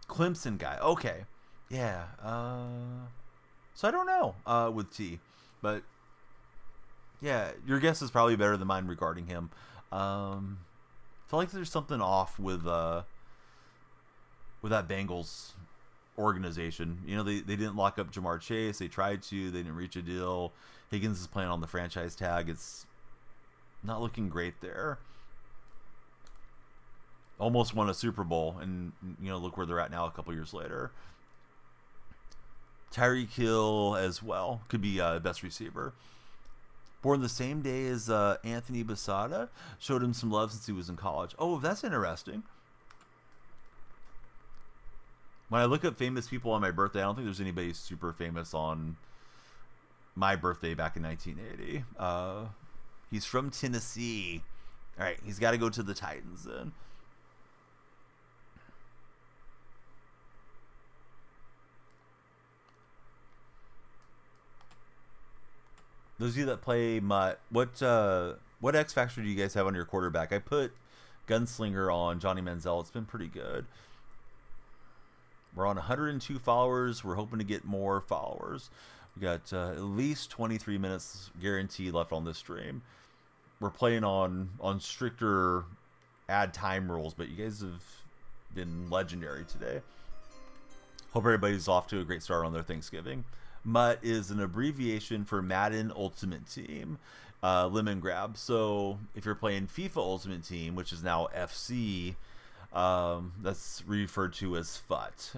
Clemson guy. Okay. Yeah. So I don't know with T. But, yeah, your guess is probably better than mine regarding him. I feel like there's something off with that Bengals organization. They didn't lock up Jamar Chase. They tried to. They didn't reach a deal. Higgins is playing on the franchise tag. It's not looking great there. Almost won a Super Bowl, and look where they're at now a couple years later. Tyreek Hill as well could be best receiver. Born the same day as Anthony Basada. Showed him some love since he was in college. Oh, that's interesting. When I look up famous people on my birthday, I don't think there's anybody super famous on my birthday back in 1980. He's from Tennessee. All right, he's got to go to the Titans then. Those of you that play Mutt, what X Factor do you guys have on your quarterback? I put Gunslinger on Johnny Manziel. It's been pretty good. We're on 102 followers. We're hoping to get more followers. We got at least 23 minutes guaranteed left on this stream. We're playing on stricter ad time rules, but you guys have been legendary today. Hope everybody's off to a great start on their Thanksgiving. MUT is an abbreviation for Madden Ultimate Team. Lemon grab. So if you're playing FIFA Ultimate Team, which is now FC, that's referred to as FUT.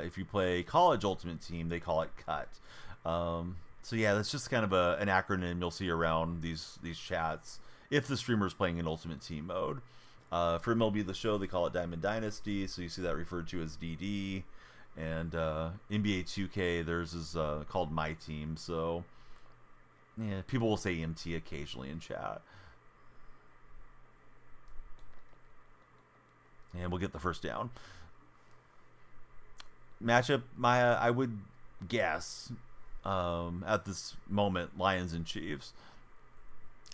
If you play College Ultimate Team, they call it CUT. So yeah, that's just kind of an acronym you'll see around these chats if the streamer is playing in Ultimate Team mode. For MLB The Show, they call it Diamond Dynasty, so you see that referred to as DD. And NBA 2K, theirs is called My Team. So yeah, people will say MT occasionally in chat. And we'll get the first down. Matchup, I would guess at this moment, Lions and Chiefs.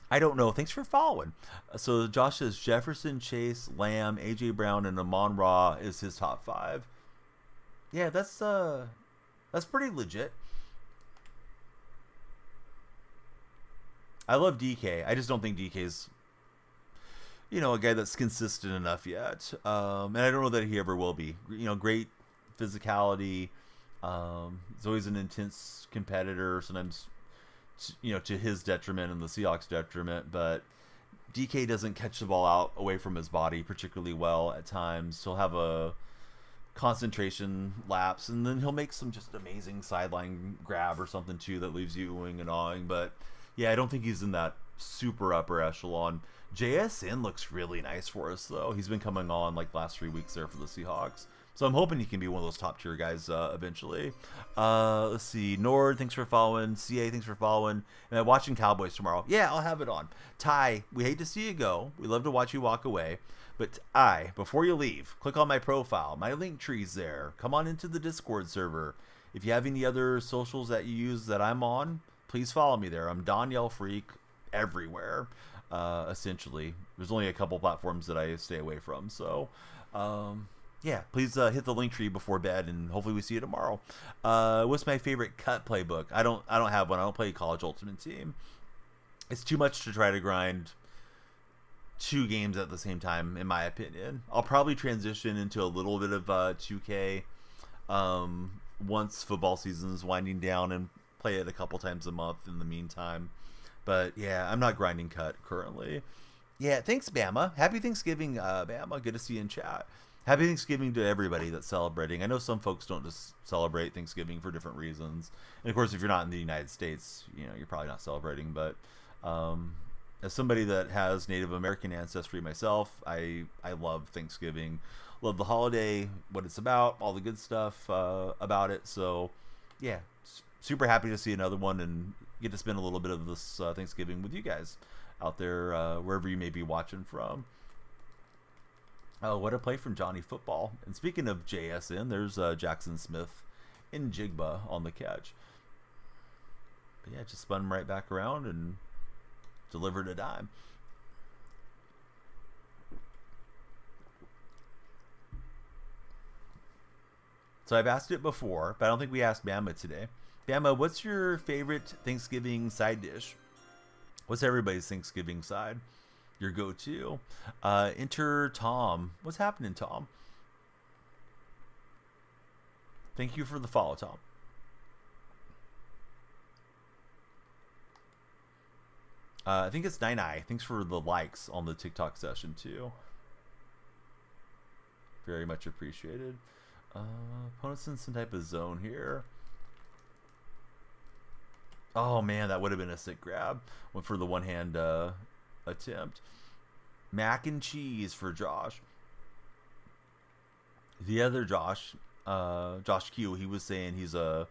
I don't know. Thanks for following. So Josh says Jefferson, Chase, Lamb, AJ Brown, and Amon-Ra is his top 5. Yeah, that's pretty legit. I love DK. I just don't think DK's a guy that's consistent enough yet. And I don't know that he ever will be. Great physicality. He's always an intense competitor. Sometimes, to his detriment and the Seahawks' detriment. But DK doesn't catch the ball out away from his body particularly well at times. He'll have a concentration lapse, and then he'll make some just amazing sideline grab or something too that leaves you oohing and awing. But yeah, I don't think he's in that super upper echelon. JSN looks really nice for us though. He's been coming on like last 3 weeks there for the Seahawks, so I'm hoping he can be one of those top tier guys eventually. Let's see. Nord, thanks for following. CA, thanks for following. And I'm watching Cowboys tomorrow. Yeah, I'll have it on. Ty, we hate to see you go. We love to watch you walk away. But before you leave, click on my profile. My link tree's there. Come on into the Discord server. If you have any other socials that you use that I'm on, please follow me there. I'm DonyellFreak everywhere, essentially. There's only a couple platforms that I stay away from. So, yeah, please hit the link tree before bed, and hopefully we see you tomorrow. What's my favorite cut playbook? I don't have one. I don't play College Ultimate Team. It's too much to try to grind 2 games at the same time, in my opinion. I'll probably transition into a little bit of 2K once football season's winding down, and play it a couple times a month in the meantime. But yeah, I'm not grinding cut currently. Yeah, thanks, Bama. Happy Thanksgiving, Bama. Good to see you in chat. Happy Thanksgiving to everybody that's celebrating. I know some folks don't just celebrate Thanksgiving for different reasons. And of course, if you're not in the United States, you're probably not celebrating. But as somebody that has Native American ancestry myself, I love Thanksgiving. Love the holiday, what it's about, all the good stuff about it. So, yeah, super happy to see another one and get to spend a little bit of this Thanksgiving with you guys out there, wherever you may be watching from. Oh, what a play from Johnny Football. And speaking of JSN, there's Jackson Smith in Jigba on the catch. But yeah, just spun him right back around and delivered a dime. So I've asked it before, but I don't think we asked Bama today. Bama, what's your favorite Thanksgiving side dish? What's everybody's Thanksgiving side? Your go-to. Enter Tom. What's happening, Tom? Thank you for the follow, Tom. I think it's Nine Eye. Thanks for the likes on the TikTok session too. Very much appreciated. Opponent's in some type of zone here. Oh man, that would have been a sick grab. Went for the one-hand attempt. Mac and cheese for Josh. The other Josh, Josh Q, he was saying he's a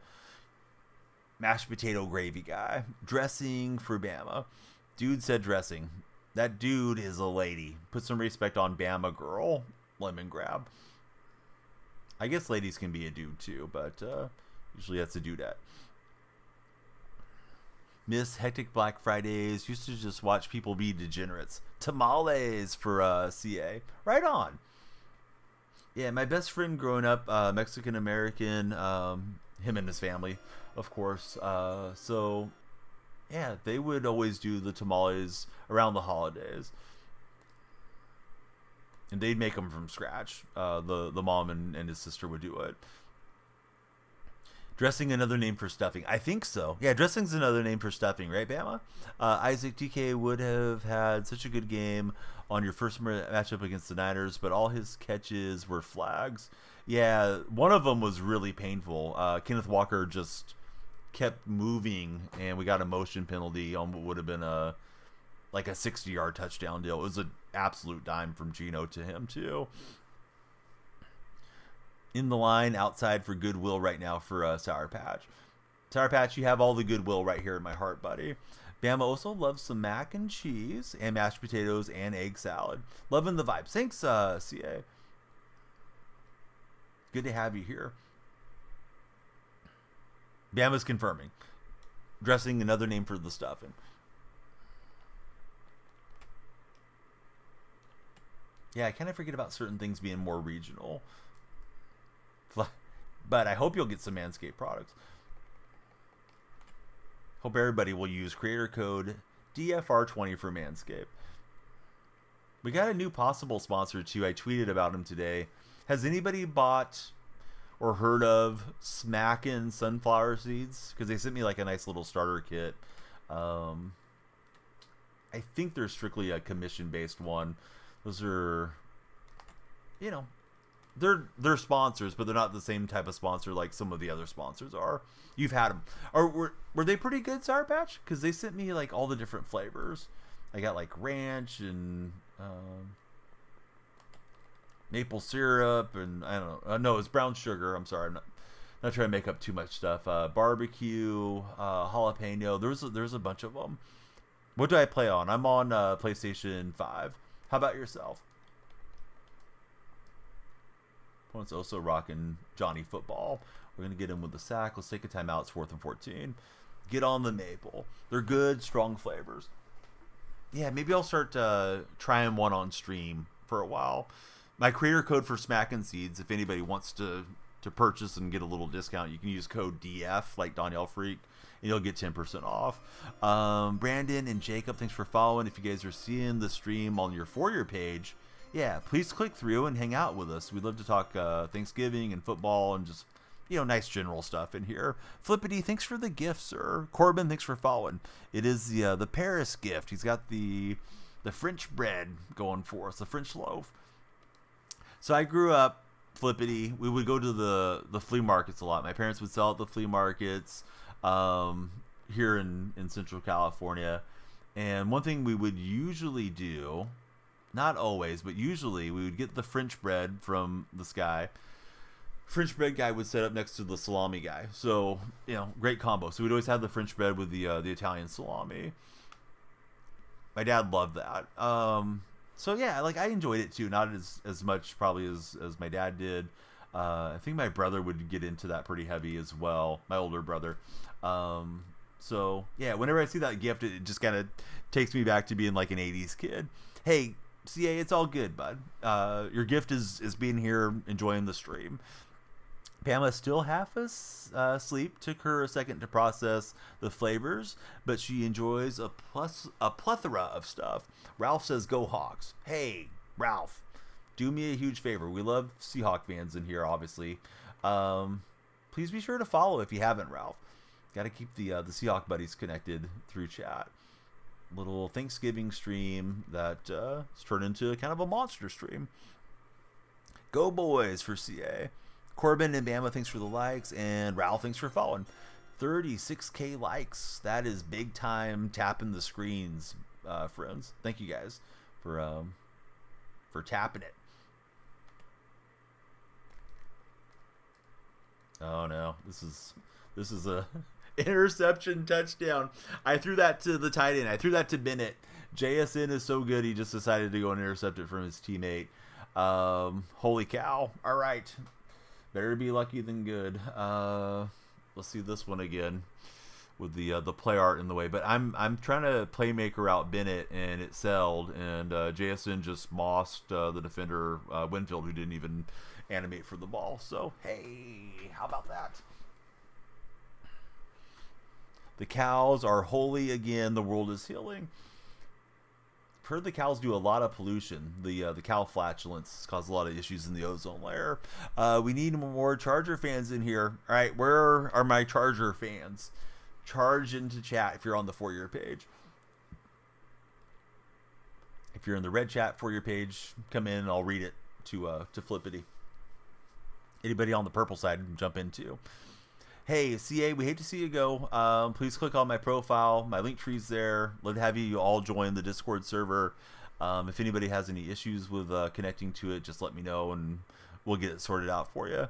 mashed potato gravy guy. Dressing for Bama. Dude said dressing. That dude is a lady. Put some respect on Bama girl. Lemon grab. I guess ladies can be a dude too, but usually that's a dudette. Miss hectic Black Fridays. Used to just watch people be degenerates. Tamales for CA. Right on. Yeah, my best friend growing up, Mexican American, him and his family, of course. So, yeah, they would always do the tamales around the holidays. And they'd make them from scratch. The mom and his sister would do it. Dressing, another name for stuffing. I think so. Yeah, dressing's another name for stuffing, right, Bama? Isaac DK would have had such a good game on your first matchup against the Niners, but all his catches were flags. Yeah, one of them was really painful. Kenneth Walker just kept moving, and we got a motion penalty on what would have been a 60-yard touchdown deal. It was an absolute dime from Gino to him, too. In the line outside for goodwill right now for Sour Patch. Sour Patch, you have all the goodwill right here in my heart, buddy. Bama also loves some mac and cheese and mashed potatoes and egg salad. Loving the vibes. Thanks, CA. Good to have you here. Bama's confirming. Dressing, another name for the stuffing. Yeah, I kind of forget about certain things being more regional. But I hope you'll get some Manscaped products. Hope everybody will use creator code DFR20 for Manscaped. We got a new possible sponsor too. I tweeted about him today. Has anybody bought or heard of Smackin' sunflower seeds? Because they sent me like a nice little starter kit. I think they're strictly a commission-based one. Those are, they're sponsors, but they're not the same type of sponsor like some of the other sponsors are. You've had them. Or were they pretty good, Sour Patch? Because they sent me like all the different flavors. I got like ranch and maple syrup, and I don't know. No, it's brown sugar. I'm sorry, I'm not trying to make up too much stuff. Barbecue, jalapeno. There's a bunch of them. What do I play on? I'm on PlayStation 5. How about yourself? Opponent's also rocking Johnny Football. We're going to get him with the sack. Let's take a timeout. It's 4th and 14. Get on the maple. They're good, strong flavors. Yeah, maybe I'll start trying one on stream for a while. My creator code for Smackin' Seeds, if anybody wants to purchase and get a little discount, you can use code DF, like DonyellFreak, and you'll get 10% off. Brandon and Jacob, thanks for following. If you guys are seeing the stream on your For You page, yeah, please click through and hang out with us. We'd love to talk Thanksgiving and football and just, nice general stuff in here. Flippity, thanks for the gift, sir. Corbin, thanks for following. It is the Paris gift. He's got the French bread going for us, the French loaf. So I grew up flippity. We would go to the flea markets a lot. My parents would sell at the flea markets here in Central California. And one thing we would usually do, not always, but usually we would get the French bread from this guy. French bread guy would set up next to the salami guy. So, great combo. So we'd always have the French bread with the Italian salami. My dad loved that. So yeah, like I enjoyed it too. Not as much probably as my dad did. I think my brother would get into that pretty heavy as well. My older brother. So yeah, whenever I see that gift, it just kind of takes me back to being like an 80s kid. Hey, CA, it's all good, bud. Your gift is being here, enjoying the stream. Pamela still half asleep. Took her a second to process the flavors, but she enjoys a plethora of stuff. Ralph says, "Go Hawks!" Hey, Ralph, do me a huge favor. We love Seahawk fans in here, obviously. Please be sure to follow if you haven't, Ralph. Got to keep the Seahawk buddies connected through chat. Little Thanksgiving stream that has turned into kind of a monster stream. Go boys for CA. Corbin and Bama, thanks for the likes, and Ralph, thanks for following. 36K likes. That is big time tapping the screens, friends. Thank you guys for tapping it. Oh no, this is a interception touchdown. I threw that to the tight end. I threw that to Bennett. JSN is so good. He just decided to go and intercept it from his teammate. Holy cow! All right. Better be lucky than good. Let's see this one again with the play art in the way. But I'm trying to playmaker out Bennett, and it selled. And JSN just mossed the defender Winfield, who didn't even animate for the ball. So hey, how about that? The cows are holy again. The world is healing. Heard the cows do a lot of pollution. The cow flatulence cause a lot of issues in the ozone layer. We need more Charger fans in here. All right, where are my Charger fans? Charge into chat if you're on the For Your page. If you're in the red chat For Your page, come in and I'll read it to Flippity. Anybody on the purple side, jump in too. Hey, CA, we hate to see you go. Please click on my profile. My link tree's there. Love to have you all join the Discord server. If anybody has any issues with connecting to it, just let me know and we'll get it sorted out for you.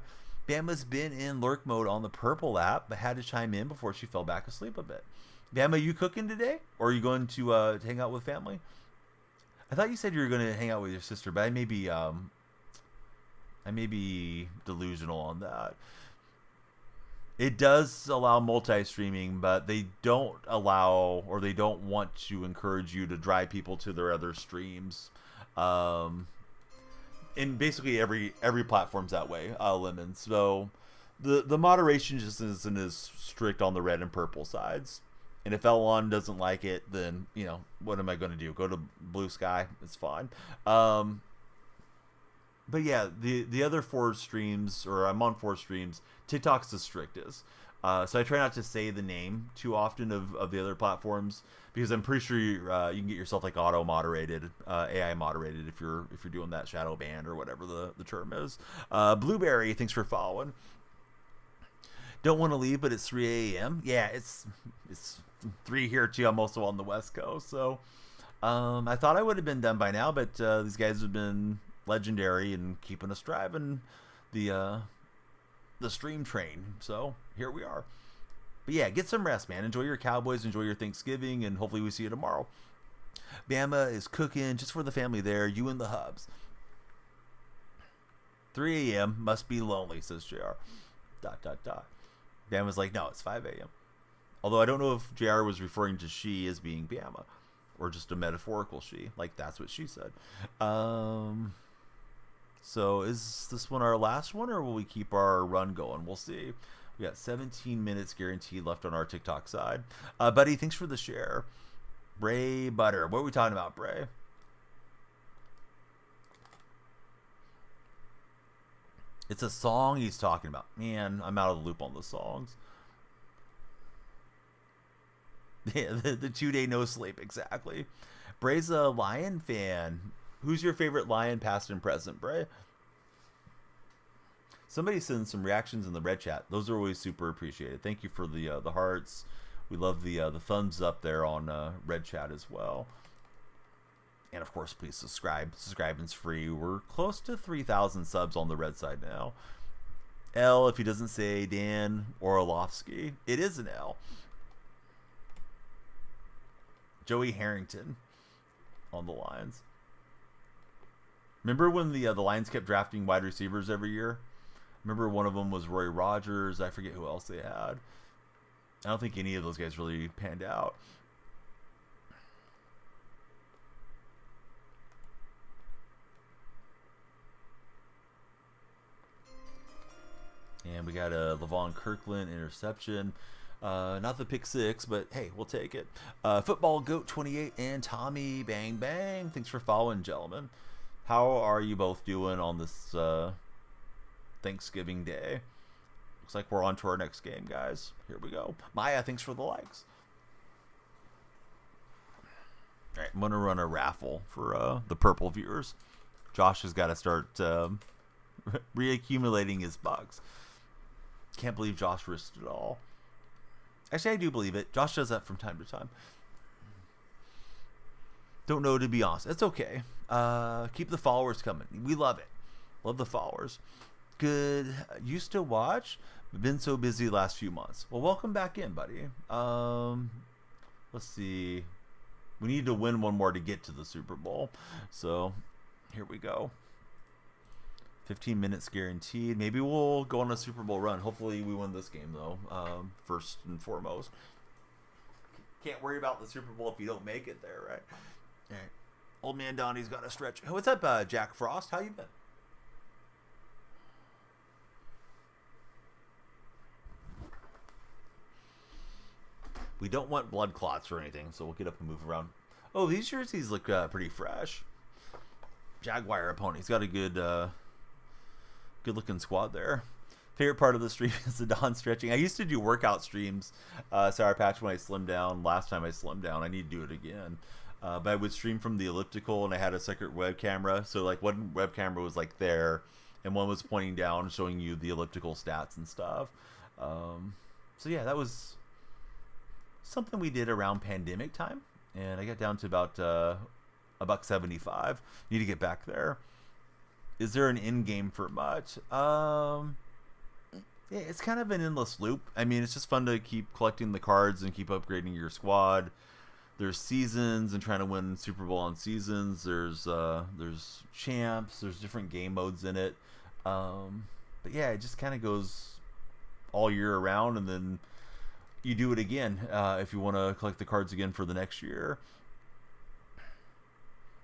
Bama's been in lurk mode on the purple app, but had to chime in before she fell back asleep a bit. Bama, you cooking today? Or are you going to hang out with family? I thought you said you were going to hang out with your sister, but I may be delusional on that. It does allow multi-streaming, but they don't allow, or they don't want to encourage you to drive people to their other streams. And basically every platform's that way, Lemon. So the moderation just isn't as strict on the red and purple sides. And if Elon doesn't like it, then, what am I going to do? Go to Blue Sky? It's fine. But yeah, the other 4 streams, or I'm on 4 streams, TikTok's the strictest. So I try not to say the name too often of the other platforms, because I'm pretty sure you can get yourself like auto moderated, AI moderated if you're doing that shadow ban or whatever the term is. Blueberry, thanks for following. Don't want to leave, but it's 3 a.m. Yeah, it's 3 here too. I'm also on the West Coast, so I thought I would have been done by now, but these guys have been legendary and keeping us driving the stream train. So here we are. But yeah, get some rest, man. Enjoy your Cowboys, enjoy your Thanksgiving, and hopefully we see you tomorrow. Bama is cooking just for the family there. You and the hubs. 3 a.m. must be lonely, says JR. ... Bama's like, no, it's 5 a.m. Although I don't know if JR was referring to she as being Bama, or just a metaphorical she. Like, that's what she said. So is this one our last one, or will we keep our run going? We'll see. We got 17 minutes guaranteed left on our TikTok side. Buddy, thanks for the share. Bray Butter. What are we talking about, Bray? It's a song he's talking about. Man, I'm out of the loop on the songs. Yeah, the 2-day no sleep, exactly. Bray's a Lion fan. Who's your favorite Lion, past and present, Bray? Somebody send some reactions in the red chat. Those are always super appreciated. Thank you for the hearts. We love the thumbs up there on red chat as well. And of course, please subscribe. Subscribing's free. We're close to 3,000 subs on the red side now. L, if he doesn't say Dan Orlovsky, it is an L. Joey Harrington on the Lions. Remember when the Lions kept drafting wide receivers every year? Remember one of them was Roy Rogers. I forget who else they had. I don't think any of those guys really panned out. And we got a Levon Kirkland interception. Not the pick six, but hey, we'll take it. Football Goat 28 and Tommy Bang Bang. Thanks for following, gentlemen. How are you both doing on this Thanksgiving Day? Looks like we're on to our next game, guys. Here we go. Maya, thanks for the likes. All right, I'm going to run a raffle for the purple viewers. Josh has got to start reaccumulating his bucks. Can't believe Josh risked it all. Actually, I do believe it. Josh does that from time to time. Don't know, to be honest. It's okay. Keep the followers coming. We love it. Love the followers. Good. Used to watch. Been so busy the last few months. Well, welcome back in, buddy. Let's see. We need to win one more to get to the Super Bowl. So, here we go. 15 minutes guaranteed. Maybe we'll go on a Super Bowl run. Hopefully we win this game, though, first and foremost. Can't worry about the Super Bowl if you don't make it there, right? All right. Old man Donnie's got a stretch. Hey, what's up, Jack Frost? How you been? We don't want blood clots or anything, so we'll get up and move around. Oh, these jerseys look pretty fresh. Jaguar opponent. He's got a good looking squad there. Favorite part of the stream is the Don stretching. I used to do workout streams, Sour Patch, when I slimmed down. Last time I slimmed down, I need to do it again. But I would stream from the elliptical, and I had a second web camera. So like one web camera was like there, and one was pointing down, showing you the elliptical stats and stuff. So yeah, that was something we did around pandemic time, and I got down to about $1.75. Need to get back there. Is there an end game for much? Yeah, it's kind of an endless loop. I mean, it's just fun to keep collecting the cards and keep upgrading your squad. There's seasons and trying to win Super Bowl on seasons. There's champs. There's different game modes in it. But yeah, it just kind of goes all year around, and then you do it again if you want to collect the cards again for the next year.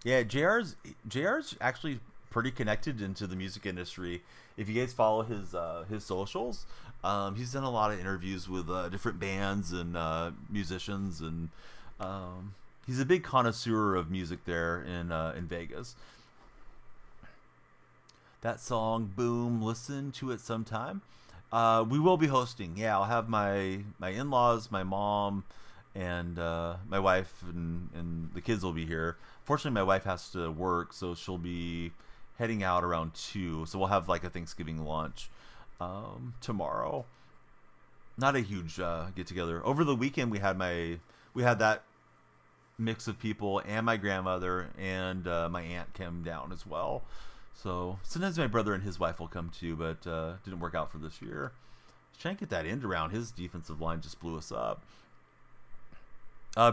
Yeah, JR's actually pretty connected into the music industry. If you guys follow his socials, he's done a lot of interviews with different bands and musicians, and he's a big connoisseur of music there in Vegas. That song, Boom, listen to it sometime. We will be hosting. Yeah, I'll have my in-laws, my mom, and my wife, and the kids will be here. Fortunately, my wife has to work, so she'll be heading out around 2. So we'll have like a Thanksgiving lunch tomorrow. Not a huge get together. Over the weekend we had that mix of people, and my grandmother and my aunt came down as well. So sometimes my brother and his wife will come too, but didn't work out for this year. I was trying to get that end around. His defensive line just blew us up.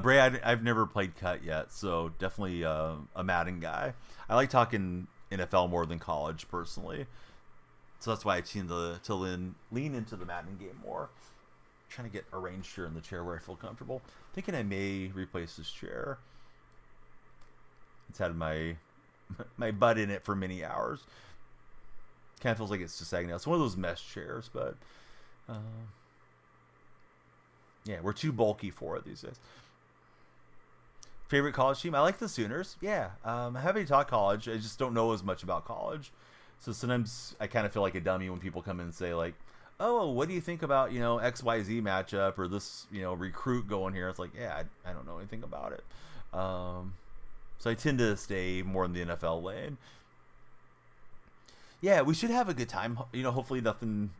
Bray, I've never played cut yet, so definitely a Madden guy. I like talking NFL more than college, personally. So that's why I tend to lean into the Madden game more. I'm trying to get arranged here in the chair where I feel comfortable. Thinking I may replace this chair. It's had my butt in it for many hours. Kind of feels like it's just sagging out. It's one of those mesh chairs, but yeah, we're too bulky for it these days. Favorite college team? I like the Sooners. Yeah, I'm happy to talk college. I just don't know as much about college. So sometimes I kind of feel like a dummy when people come in and say like, oh, what do you think about, XYZ matchup or this, recruit going here? It's like, yeah, I don't know anything about it. So I tend to stay more in the NFL lane. Yeah, we should have a good time. You know, hopefully nothing,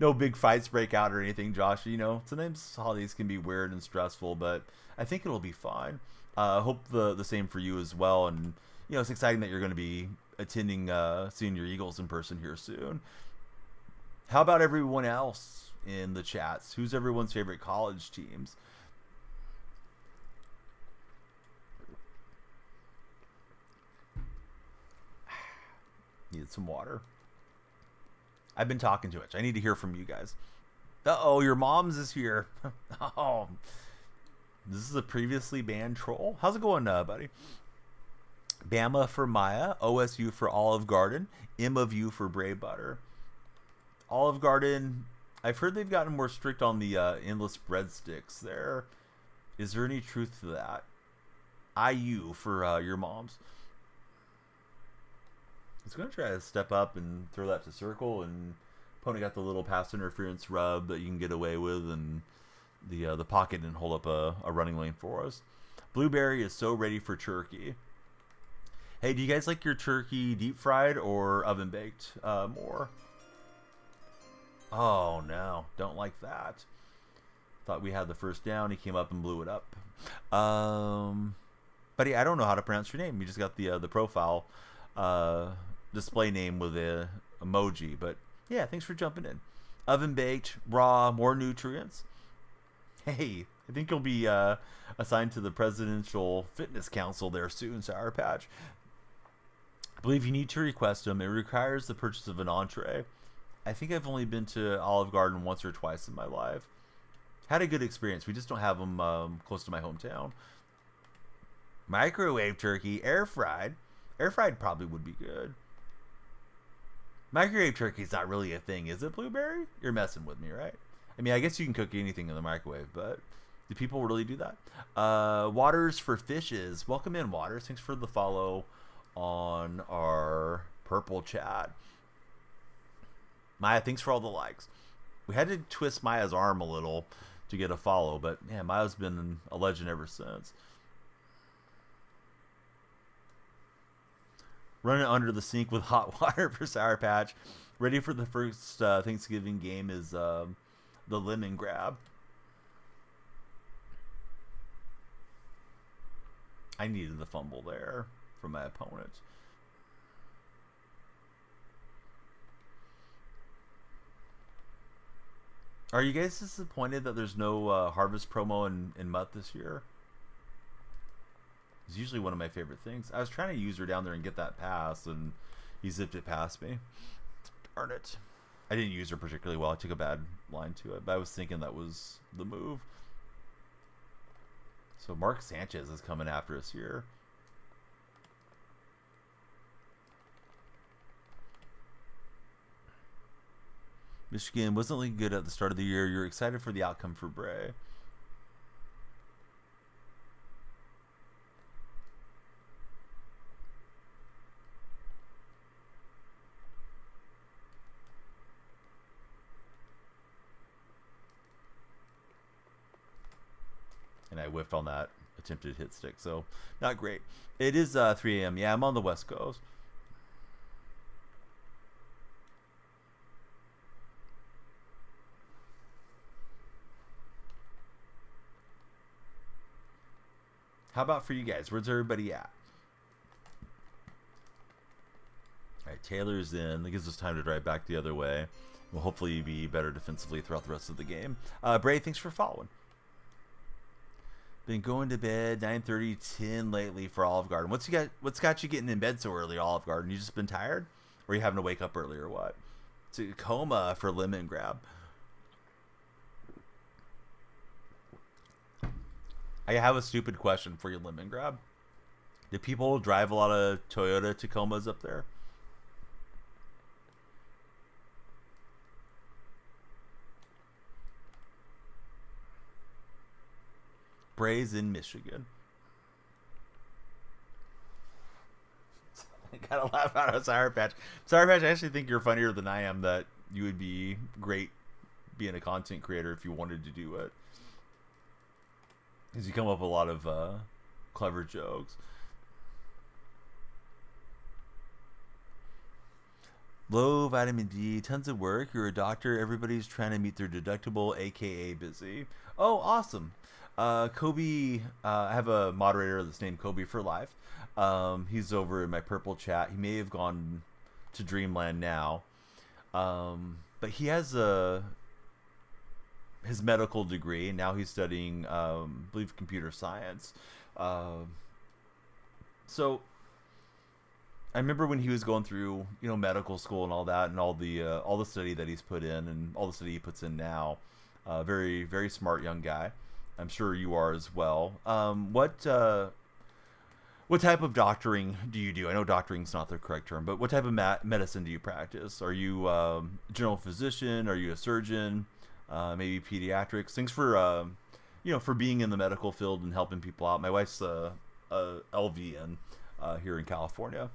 no big fights break out or anything, Josh. You know, sometimes holidays can be weird and stressful, but I think it'll be fine. Hope the same for you as well. And you know, it's exciting that you're going to be attending, seeing your Eagles in person here soon. How about everyone else in the chats? Who's everyone's favorite college teams? Needed some water. I've been talking too much. I need to hear from you guys. Uh-oh, your mom's is here. Oh, this is a previously banned troll. How's it going, buddy? Bama for Maya, OSU for Olive Garden, M of U for Bray Butter. Olive Garden, I've heard they've gotten more strict on the endless breadsticks there. Is there any truth to that? IU for your mom's. I was going to try to step up and throw that to circle, and opponent got the little pass interference rub that you can get away with, and the pocket didn't hold up a running lane for us. Blueberry is so ready for turkey. Hey, do you guys like your turkey deep fried or oven baked more? Oh no, don't like that. Thought we had the first down. He came up and blew it up. Buddy, I don't know how to pronounce your name. You just got the profile display name with a emoji, but yeah, thanks for jumping in. Oven baked, raw, more nutrients. Hey, I think you'll be assigned to the Presidential Fitness Council there soon, Sour Patch. I believe you need to request them. It requires the purchase of an entree. I think I've only been to Olive Garden once or twice in my life. Had a good experience. We just don't have them close to my hometown. Microwave turkey, air fried. Air fried probably would be good. Microwave turkey is not really a thing, is it, Blueberry? You're messing with me, right? I mean, I guess you can cook anything in the microwave, but do people really do that? Waters for fishes. Welcome in, Waters. Thanks for the follow on our purple chat. Maya, thanks for all the likes. We had to twist Maya's arm a little to get a follow, but yeah, Maya's been a legend ever since. Running under the sink with hot water for Sour Patch. Ready for the first Thanksgiving game is the lemon grab. I needed the fumble there from my opponent. Are you guys disappointed that there's no Harvest promo in Mutt this year? It's usually one of my favorite things. I was trying to use her down there and get that pass, and he zipped it past me. Darn it. I didn't use her particularly well. I took a bad line to it, but I was thinking that was the move. So Mark Sanchez is coming after us here. Michigan wasn't looking good at the start of the year. You're excited for the outcome for Bray. And I whiffed on that attempted hit stick, so not great. It is 3 a.m. Yeah, I'm on the West Coast. How about for you guys? Where's everybody at? All right, Taylor's in. That gives us time to drive back the other way. We'll hopefully be better defensively throughout the rest of the game. Bray, thanks for following. Been going to bed 9:30, 10 lately for Olive Garden. What's got you getting in bed so early, Olive Garden? You just been tired? Or you having to wake up early or what? Tacoma for lemon grab. I have a stupid question for your lemon grab. Do people drive a lot of Toyota Tacomas up there? Bray's in Michigan. I gotta laugh out of Sour Patch. Sour Patch, I actually think you're funnier than I am, that you would be great being a content creator if you wanted to do it. Because you come up with a lot of clever jokes. Low vitamin D, tons of work. You're a doctor. Everybody's trying to meet their deductible, aka busy. Oh, awesome. Kobe, I have a moderator that's named Kobe for life. He's over in my purple chat. He may have gone to Dreamland now, but he has his medical degree, and now he's studying, I believe, computer science. So I remember when he was going through, medical school and all that, and all the study that he's put in, and all the study he puts in now. Very, very smart young guy. I'm sure you are as well. What type of doctoring do you do? I know doctoring's not the correct term, but what type of medicine do you practice? Are you general physician? Are you a surgeon? Maybe pediatrics? Thanks for for being in the medical field and helping people out. My wife's a LVN here in California.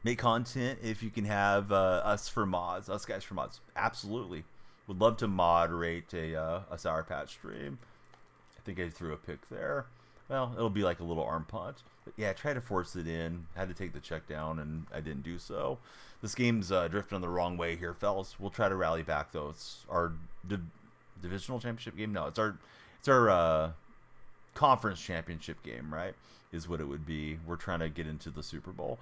Make content if you can have us guys for mods. Absolutely. Would love to moderate a Sour Patch stream. I think I threw a pick there. Well, it'll be like a little arm punch. But yeah, I tried to force it in. Had to take the check down, and I didn't do so. This game's drifting the wrong way here, fellas. We'll try to rally back, though. It's our divisional championship game. No, it's our conference championship game, right? Is what it would be. We're trying to get into the Super Bowl.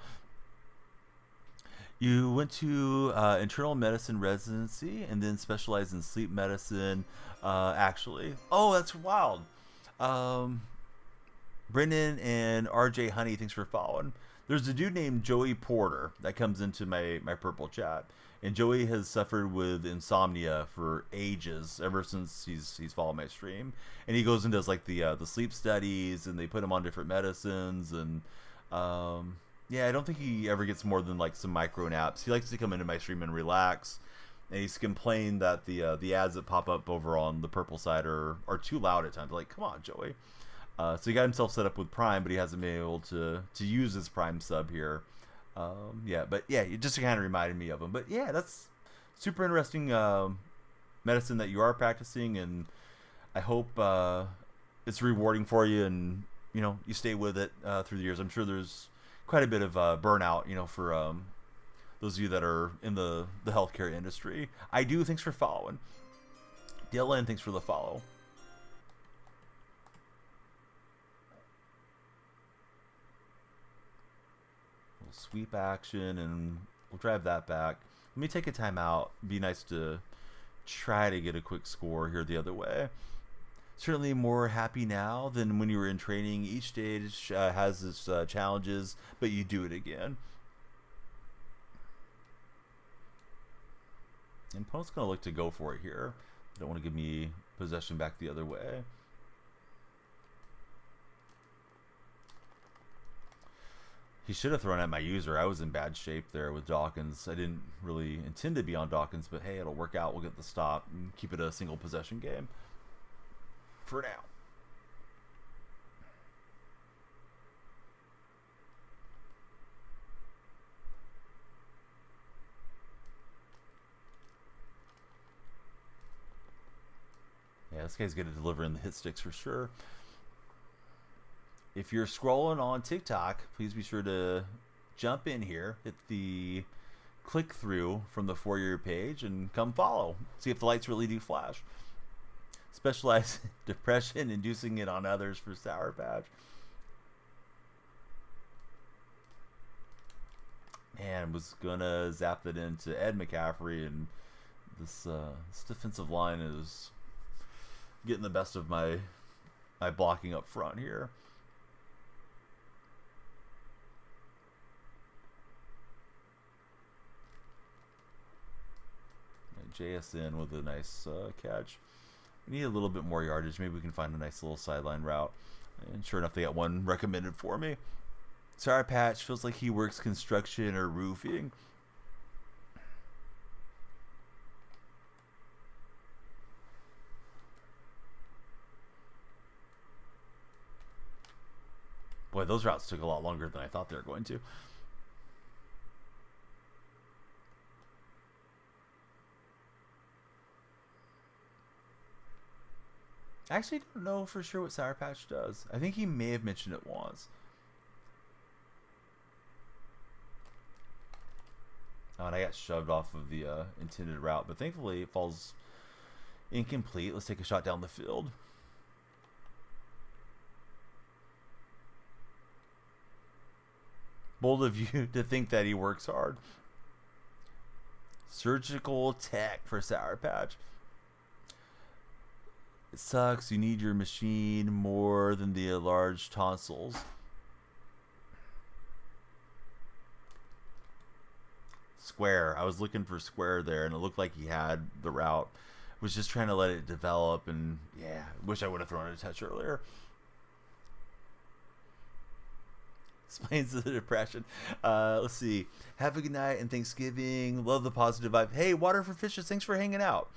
You went to internal medicine residency and then specialized in sleep medicine, actually. Oh, that's wild. Brendan and RJ Honey, thanks for following. There's a dude named Joey Porter that comes into my purple chat. And Joey has suffered with insomnia for ages, ever since he's followed my stream. And he goes and does like the sleep studies, and they put him on different medicines, and yeah, I don't think he ever gets more than like some micro naps. He likes to come into my stream and relax. And he's complained that the ads that pop up over on the purple side are too loud at times. Like, come on, Joey. So he got himself set up with Prime, but he hasn't been able to use his Prime sub here. It just kind of reminded me of him. But yeah, that's super interesting medicine that you are practicing, and I hope it's rewarding for you, and you stay with it through the years. I'm sure there's quite a bit of burnout, for those of you that are in the healthcare industry. I do. Thanks for following. Dylan, thanks for the follow. Sweep action, and we'll drive that back. Let me take a timeout. Be nice to try to get a quick score here the other way. Certainly more happy now than when you were in training. Each stage has its challenges, but you do it again. And opponent's going to look to go for it here. Don't want to give me possession back the other way. He should have thrown at my user. I was in bad shape there with Dawkins. I didn't really intend to be on Dawkins, but hey, it'll work out. We'll get the stop and keep it a single possession game for now. Yeah, this guy's good at delivering the hit sticks for sure. If you're scrolling on TikTok, please be sure to jump in here, hit the click through from the For Your page, and come follow. See if the lights really do flash. Specialize in depression, inducing it on others for Sour Patch. Man, was gonna zap that into Ed McCaffrey, and this defensive line is getting the best of my blocking up front here. JSN with a nice catch. We need a little bit more yardage. Maybe we can find a nice little sideline route. And sure enough, they got one recommended for me. Sour Patch feels like he works construction or roofing. Boy, those routes took a lot longer than I thought they were going to. I actually don't know for sure what Sour Patch does. I think he may have mentioned it once. Oh, and I got shoved off of the intended route, but thankfully it falls incomplete. Let's take a shot down the field. Bold of you to think that he works hard. Surgical tech for Sour Patch. It sucks. You need your machine more than the enlarged tonsils. Square. I was looking for square there, and it looked like he had the route. Was just trying to let it develop, and yeah, wish I would have thrown it a touch earlier. Explains the depression. Let's see. Have a good night and Thanksgiving. Love the positive vibe. Hey, Water for Fishes, thanks for hanging out.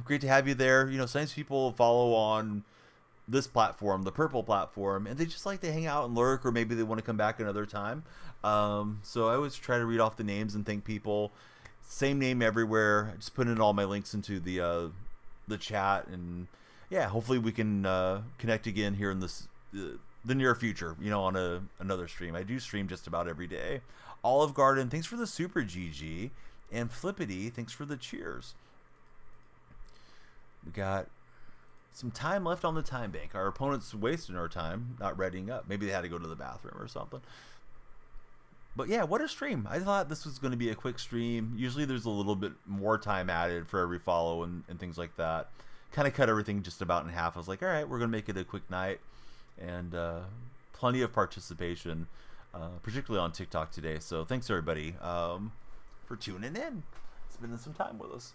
Great to have you there. You know, sometimes people follow on this platform, the purple platform, and they just like to hang out and lurk, or maybe they want to come back another time. So I always try to read off the names and thank people. Same name everywhere. I just put in all my links into the chat, and yeah, hopefully we can connect again here in this the near future, you know, on another stream. I do stream just about every day. Olive Garden, thanks for the super GG. And Flippity, thanks for the cheers. We got some time left on the time bank. Our opponent's wasting our time, not readying up. Maybe they had to go to the bathroom or something. But yeah, what a stream. I thought this was going to be a quick stream. Usually there's a little bit more time added for every follow and things like that. Kind of cut everything just about in half. I was like, all right, we're going to make it a quick night. And plenty of participation, particularly on TikTok today. So thanks everybody for tuning in, spending some time with us.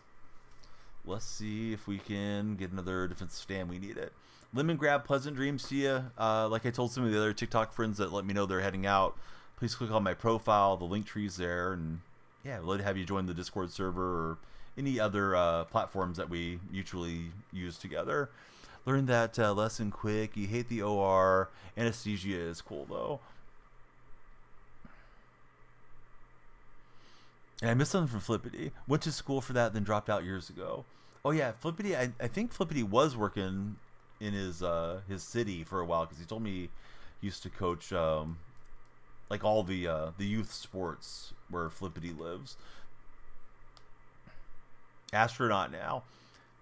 Let's see if we can get another defensive stand. We need it. Lemon Grab, pleasant dreams to you. Like I told some of the other TikTok friends that let me know they're heading out, please click on my profile. The link tree's there, and yeah, I'd love to have you join the Discord server or any other platforms that we mutually use together. Learn that lesson quick. You hate the OR. Anesthesia is cool, though. And I missed something from Flippity. Went to school for that, then dropped out years ago. Oh, yeah, Flippity. I think Flippity was working in his city for a while, because he told me he used to coach like all the youth sports where Flippity lives. Astronaut now.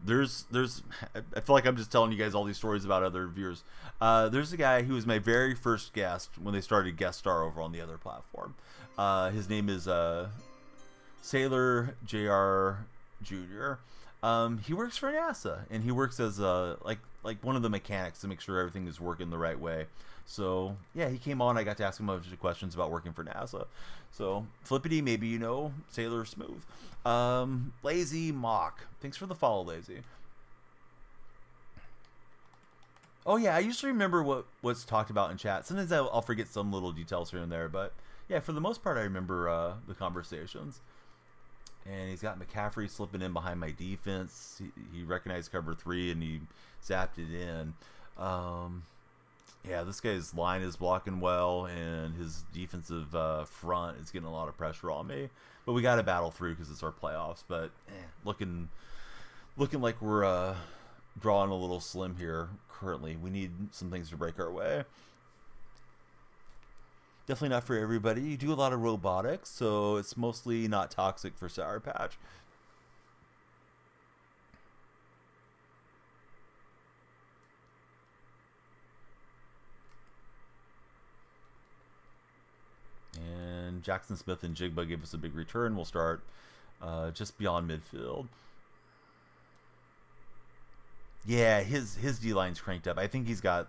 There's I feel like I'm just telling you guys all these stories about other viewers. There's a guy who was my very first guest when they started guest star over on the other platform. His name is Sailor JR Jr. He works for NASA, and he works as like one of the mechanics to make sure everything is working the right way. So yeah, he came on. I got to ask him a bunch of questions about working for NASA. So Flippity, maybe you know Sailor Smooth. Lazy Mock, thanks for the follow, Lazy. Oh yeah, I usually remember what's talked about in chat. Sometimes I'll forget some little details here and there, but yeah, for the most part, I remember the conversations. And he's got McCaffrey slipping in behind my defense. He recognized cover 3 and he zapped it in. Yeah, this guy's line is blocking well, and his defensive front is getting a lot of pressure on me. But we got to battle through because it's our playoffs. But looking like we're drawing a little slim here currently. We need some things to break our way. Definitely not for everybody. You do a lot of robotics, so it's mostly not toxic for Sour Patch. And Jackson Smith and Jigba gave us a big return. We'll start just beyond midfield. Yeah, his D-line's cranked up. I think he's got,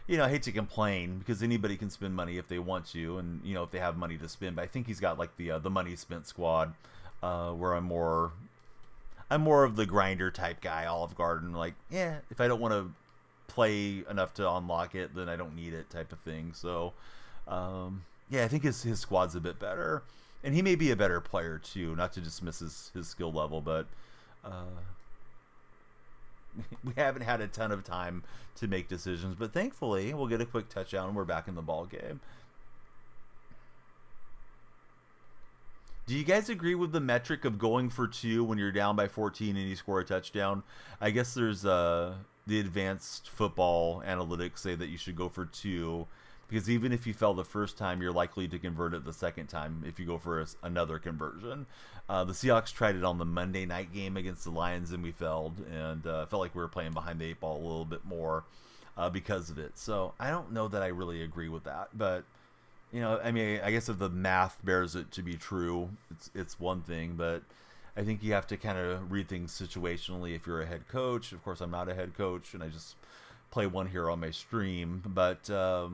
I hate to complain because anybody can spend money if they want to, and if they have money to spend. But I think he's got like the money spent squad, where I'm more of the grinder type guy, Olive Garden. Like, yeah, if I don't want to play enough to unlock it, then I don't need it type of thing. So, yeah, I think his squad's a bit better, and he may be a better player too. Not to dismiss his skill level, but we haven't had a ton of time to make decisions. But thankfully, we'll get a quick touchdown and we're back in the ball game. Do you guys agree with the metric of going for 2 when you're down by 14 and you score a touchdown? I guess there's the advanced football analytics say that you should go for 2 because even if you fail the first time, you're likely to convert it the second time if you go for another conversion. The Seahawks tried it on the Monday night game against the Lions, and we failed, and felt like we were playing behind the 8 ball a little bit more because of it. So I don't know that I really agree with that, but I mean, I guess if the math bears it to be true, it's one thing, but I think you have to kind of read things situationally if you're a head coach. Of course, I'm not a head coach, and I just play one here on my stream, but I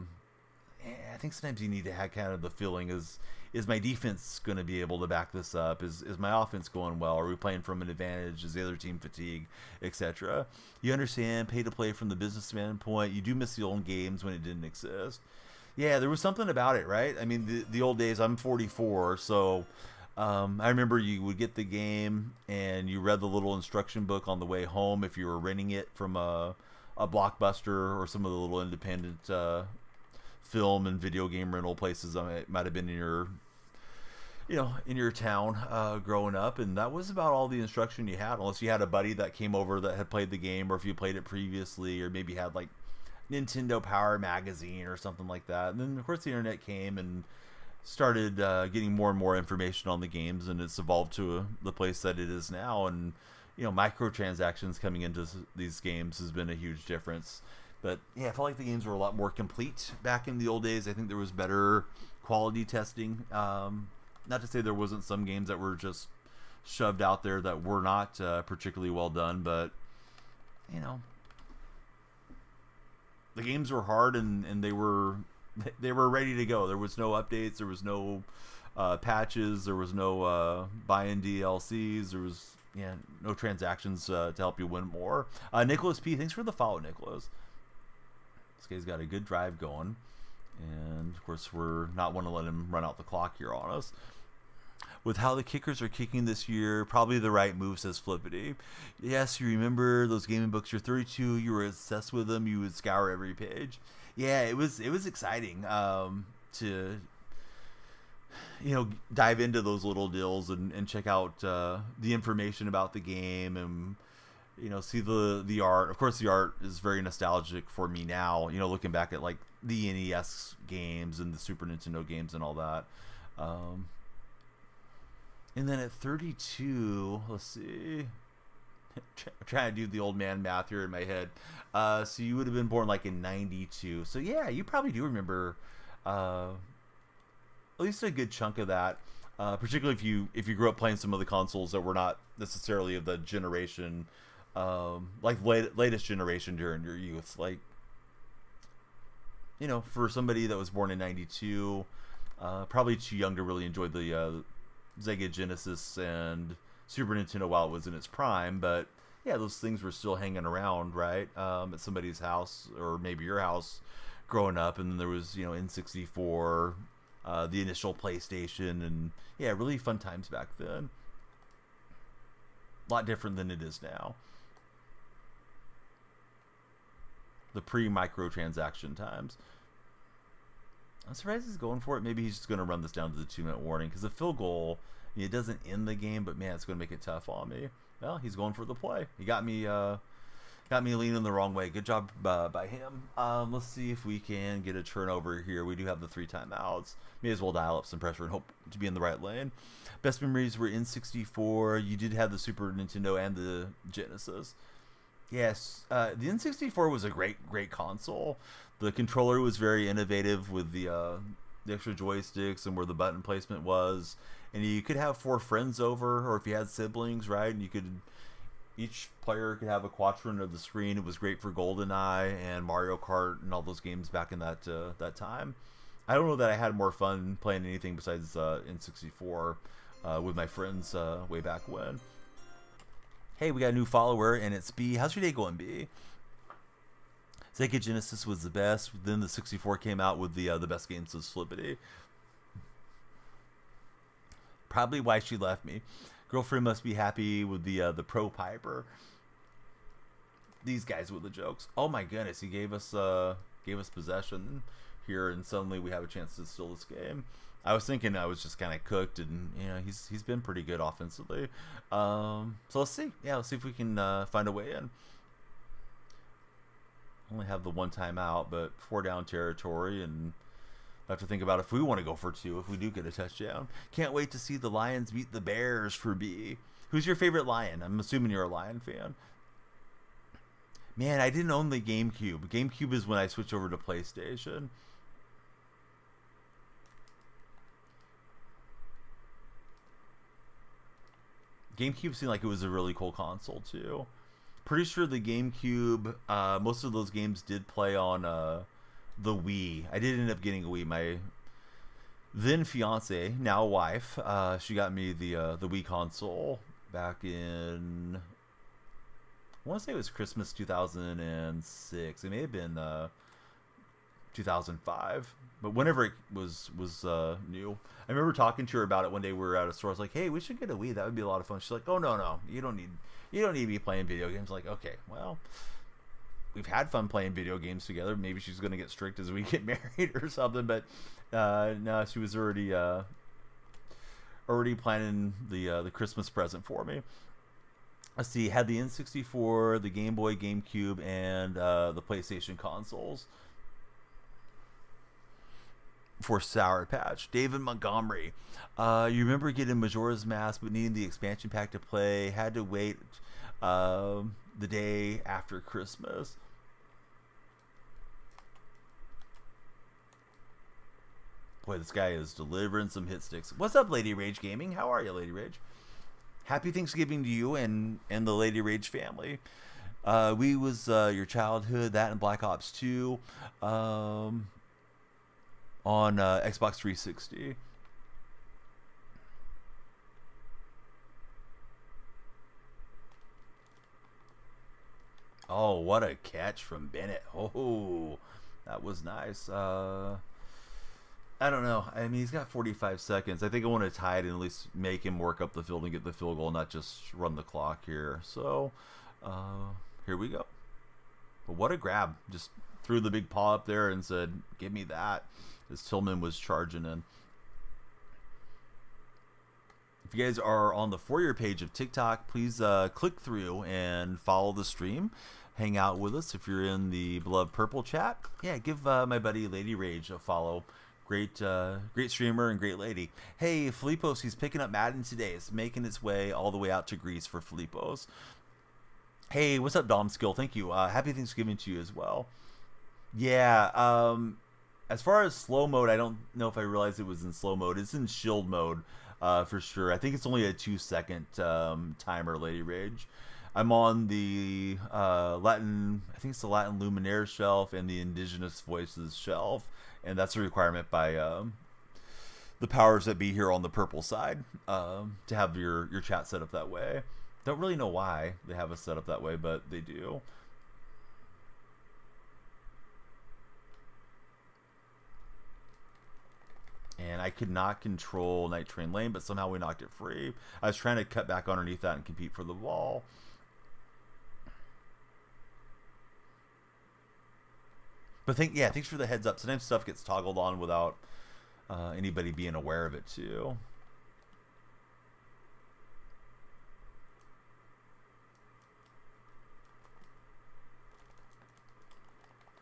think sometimes you need to have kind of the feeling, is my defense going to be able to back this up? Is my offense going well? Are we playing from an advantage? Is the other team fatigued, etc.? You understand, pay to play from the business standpoint. You do miss the old games when it didn't exist. Yeah, there was something about it, right? I mean, the old days, I'm 44, so I remember you would get the game and you read the little instruction book on the way home if you were renting it from a Blockbuster or some of the little independent film and video game rental places that might have been in your town growing up, and that was about all the instruction you had, unless you had a buddy that came over that had played the game, or if you played it previously, or maybe had like Nintendo Power magazine or something like that. And then of course the internet came and started getting more and more information on the games, and it's evolved to the place that it is now. And microtransactions coming into these games has been a huge difference. But yeah, I felt like the games were a lot more complete back in the old days. I think there was better quality testing. Not to say there wasn't some games that were just shoved out there that were not particularly well done, but the games were hard, and they were ready to go. There was no updates. There was no patches. There was no buy-in DLCs. There was no transactions to help you win more. Nicholas P, thanks for the follow, Nicholas. This guy's got a good drive going, and of course we're not want to let him run out the clock here on us. With how the kickers are kicking this year, probably the right move, says Flippity. Yes, you remember those gaming books. You're 32. You were obsessed with them. You would scour every page. Yeah, it was exciting to dive into those little deals and check out the information about the game, and see the art. Of course, the art is very nostalgic for me now. Looking back at like the NES games and the Super Nintendo games and all that. And then at 32, let's see. Trying to do the old man math here in my head. So you would have been born like in 92. So yeah, you probably do remember at least a good chunk of that. Particularly if you grew up playing some of the consoles that were not necessarily of the generation, like latest generation during your youth. Like, for somebody that was born in 92, probably too young to really enjoy the Sega Genesis and Super Nintendo while it was in its prime, but yeah, those things were still hanging around, right? At somebody's house, or maybe your house, growing up. And then there was N64, the initial PlayStation, and yeah, really fun times back then. A lot different than it is now. The pre-microtransaction times. I'm surprised he's going for it. Maybe he's just going to run this down to the 2-minute warning, because the field goal, it doesn't end the game, but man, it's going to make it tough on me. Well, he's going for the play. He got me leaning the wrong way. Good job by him. Let's see if we can get a turnover here. We do have the 3 timeouts. May as well dial up some pressure and hope to be in the right lane. Best memories were N64. You did have the Super Nintendo and the Genesis. Yes, the N64 was a great console. The controller was very innovative with the extra joysticks and where the button placement was. And you could have 4 friends over, or if you had siblings, right? And each player could have a quadrant of the screen. It was great for GoldenEye and Mario Kart and all those games back in that time. I don't know that I had more fun playing anything besides N64 with my friends way back when. Hey, we got a new follower, and it's B. How's your day going, B? Sega Genesis was the best. Then the 64 came out with the best games of Flippity. Probably why she left me. Girlfriend must be happy with the Pro Piper. These guys with the jokes. Oh my goodness, he gave us possession here, and suddenly we have a chance to steal this game. I was thinking I was just kind of cooked, and he's been pretty good offensively. So let's see. Yeah, let's see if we can find a way in. Only have the 1 timeout, but 4 down territory, and I have to think about if we want to go for 2 if we do get a touchdown. Can't wait to see the Lions beat the Bears for B. Who's your favorite Lion? I'm assuming you're a Lion fan. Man, I didn't own the GameCube. GameCube is when I switched over to PlayStation. GameCube seemed like it was a really cool console too. Pretty sure the GameCube, most of those games did play on the Wii. I did end up getting a Wii. My then fiance, now wife, she got me the Wii console back in, I want to say it was Christmas 2006. It may have been 2005, but whenever it was new. I remember talking to her about it one day. We were at a store. I was like, "Hey, we should get a Wii. That would be a lot of fun." She's like, "Oh no, you don't need to be playing video games." Like, okay, well, we've had fun playing video games together. Maybe she's gonna get strict as we get married or something. But no, she was already planning the Christmas present for me. Let's see, had the N64, the Game Boy, GameCube, and the PlayStation consoles for Sour Patch. David Montgomery, you remember getting Majora's Mask but needing the expansion pack to play, had to wait the day after Christmas. Boy, this guy is delivering some hit sticks. What's up, Lady Rage Gaming? How are you, Lady Rage? Happy Thanksgiving to you and the Lady Rage family. We was your childhood, that and Black Ops 2 on Xbox 360. Oh, what a catch from Bennett. Oh, that was nice. I don't know. I mean, he's got 45 seconds. I think I want to tie it and at least make him work up the field and get the field goal, not just run the clock here. So, here we go. But what a grab. Just threw the big paw up there and said, "Give me that," as Tillman was charging in. If you guys are on the For Your page of TikTok, please click through and follow the stream. Hang out with us. If you're in the beloved Purple chat, yeah, give my buddy Lady Rage a follow. Great streamer and great lady. Hey, Filipos, he's picking up Madden today. It's making its way all the way out to Greece for Filipos. Hey, what's up, Dom Skill? Thank you. Happy Thanksgiving to you as well. Yeah, as far as slow mode, I don't know if I realized it was in slow mode. It's in shield mode for sure. I think it's only a 2-second timer, Lady Rage. I'm on the Latin, I think it's the Latin Luminaire shelf and the Indigenous Voices shelf, and that's a requirement by the powers that be here on the Purple side to have your chat set up that way. Don't really know why they have us set up that way, but they do. And I could not control Night Train Lane, but somehow we knocked it free. I was trying to cut back underneath that and compete for the ball. But thanks for the heads up. Sometimes stuff gets toggled on without anybody being aware of it too.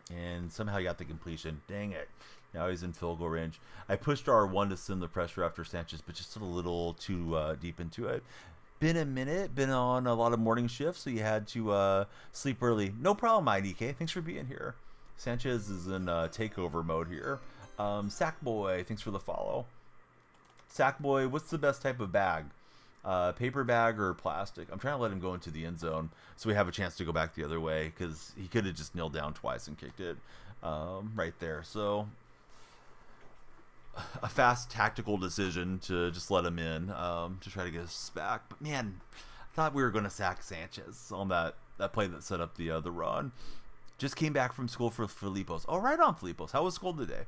And somehow you got the completion. Dang it. Now he's in field goal range. I pushed R1 to send the pressure after Sanchez, but just a little too deep into it. Been a minute. Been on a lot of morning shifts, so you had to sleep early. No problem, IDK. Thanks for being here. Sanchez is in takeover mode here. Sackboy, thanks for the follow. Sackboy, what's the best type of bag? Paper bag or plastic? I'm trying to let him go into the end zone so we have a chance to go back the other way, because he could have just kneeled down twice and kicked it right there. So a fast tactical decision to just let him in to try to get us back. But man, I thought we were going to sack Sanchez on that play that set up the run. Just came back from school for Filipos. Oh, right on, Filipos. How was school today?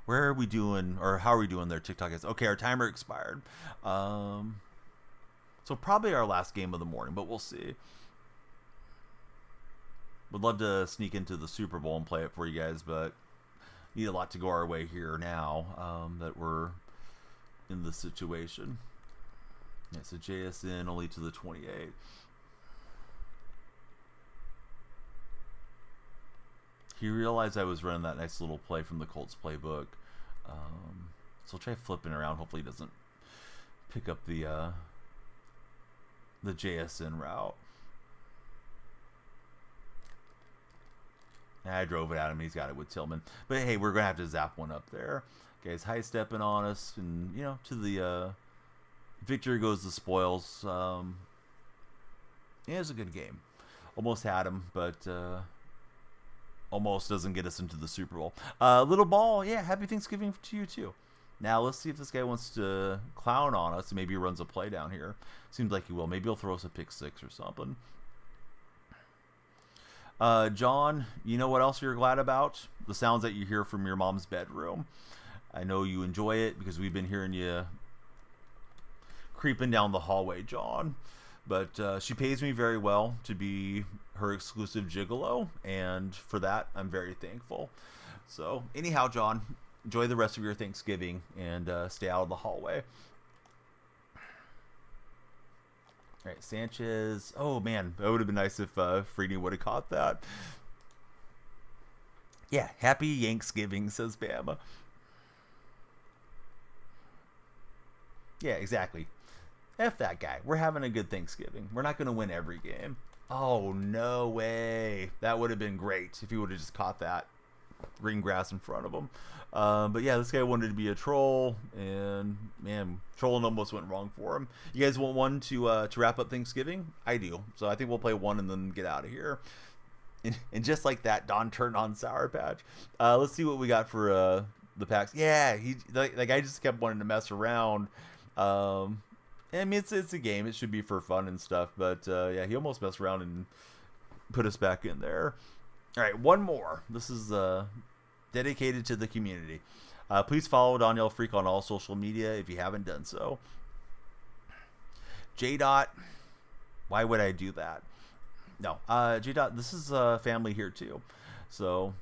Where are we doing, or how are we doing there, TikTok guys? Okay, our timer expired. So probably our last game of the morning, but we'll see. Would love to sneak into the Super Bowl and play it for you guys, but need a lot to go our way here now that we're in the situation. Yeah, so JSN only to the 28. He realized I was running that nice little play from the Colts playbook. So I'll try flipping around. Hopefully he doesn't pick up the JSN route. I drove it at him. He's got it with Tillman. But hey, we're going to have to zap one up there. Guys high stepping on us. And, you know, to the victory goes the spoils. Yeah, it was a good game. Almost had him, but almost doesn't get us into the Super Bowl. Little ball, yeah, happy Thanksgiving to you too. Now let's see if this guy wants to clown on us. Maybe he runs a play down here. Seems like he will. Maybe he'll throw us a pick six or something. John, you know what else you're glad about? The sounds that you hear from your mom's bedroom. I know you enjoy it because we've been hearing you creeping down the hallway, John. But she pays me very well to be her exclusive gigolo, and for that, I'm very thankful. So, anyhow, John, enjoy the rest of your Thanksgiving, and stay out of the hallway. All right, Sanchez. Oh, man, that would have been nice if Freeney would have caught that. Yeah, happy Yanksgiving, says Bama. Yeah, exactly. F that guy. We're having a good Thanksgiving. We're not going to win every game. Oh, no way. That would have been great if he would have just caught that green grass in front of him. But yeah, this guy wanted to be a troll, and man, trolling almost went wrong for him. You guys want one to wrap up Thanksgiving? I do. So I think we'll play one and then get out of here. And just like that, Don turned on Sour Patch. Let's see what we got for the packs. Yeah, that guy just kept wanting to mess around. I mean, it's a game. It should be for fun and stuff. But yeah, he almost messed around and put us back in there. All right, one more. This is dedicated to the community. Please follow DonyellFreak on all social media if you haven't done so. J. Why would I do that? No, J. This is family here too. So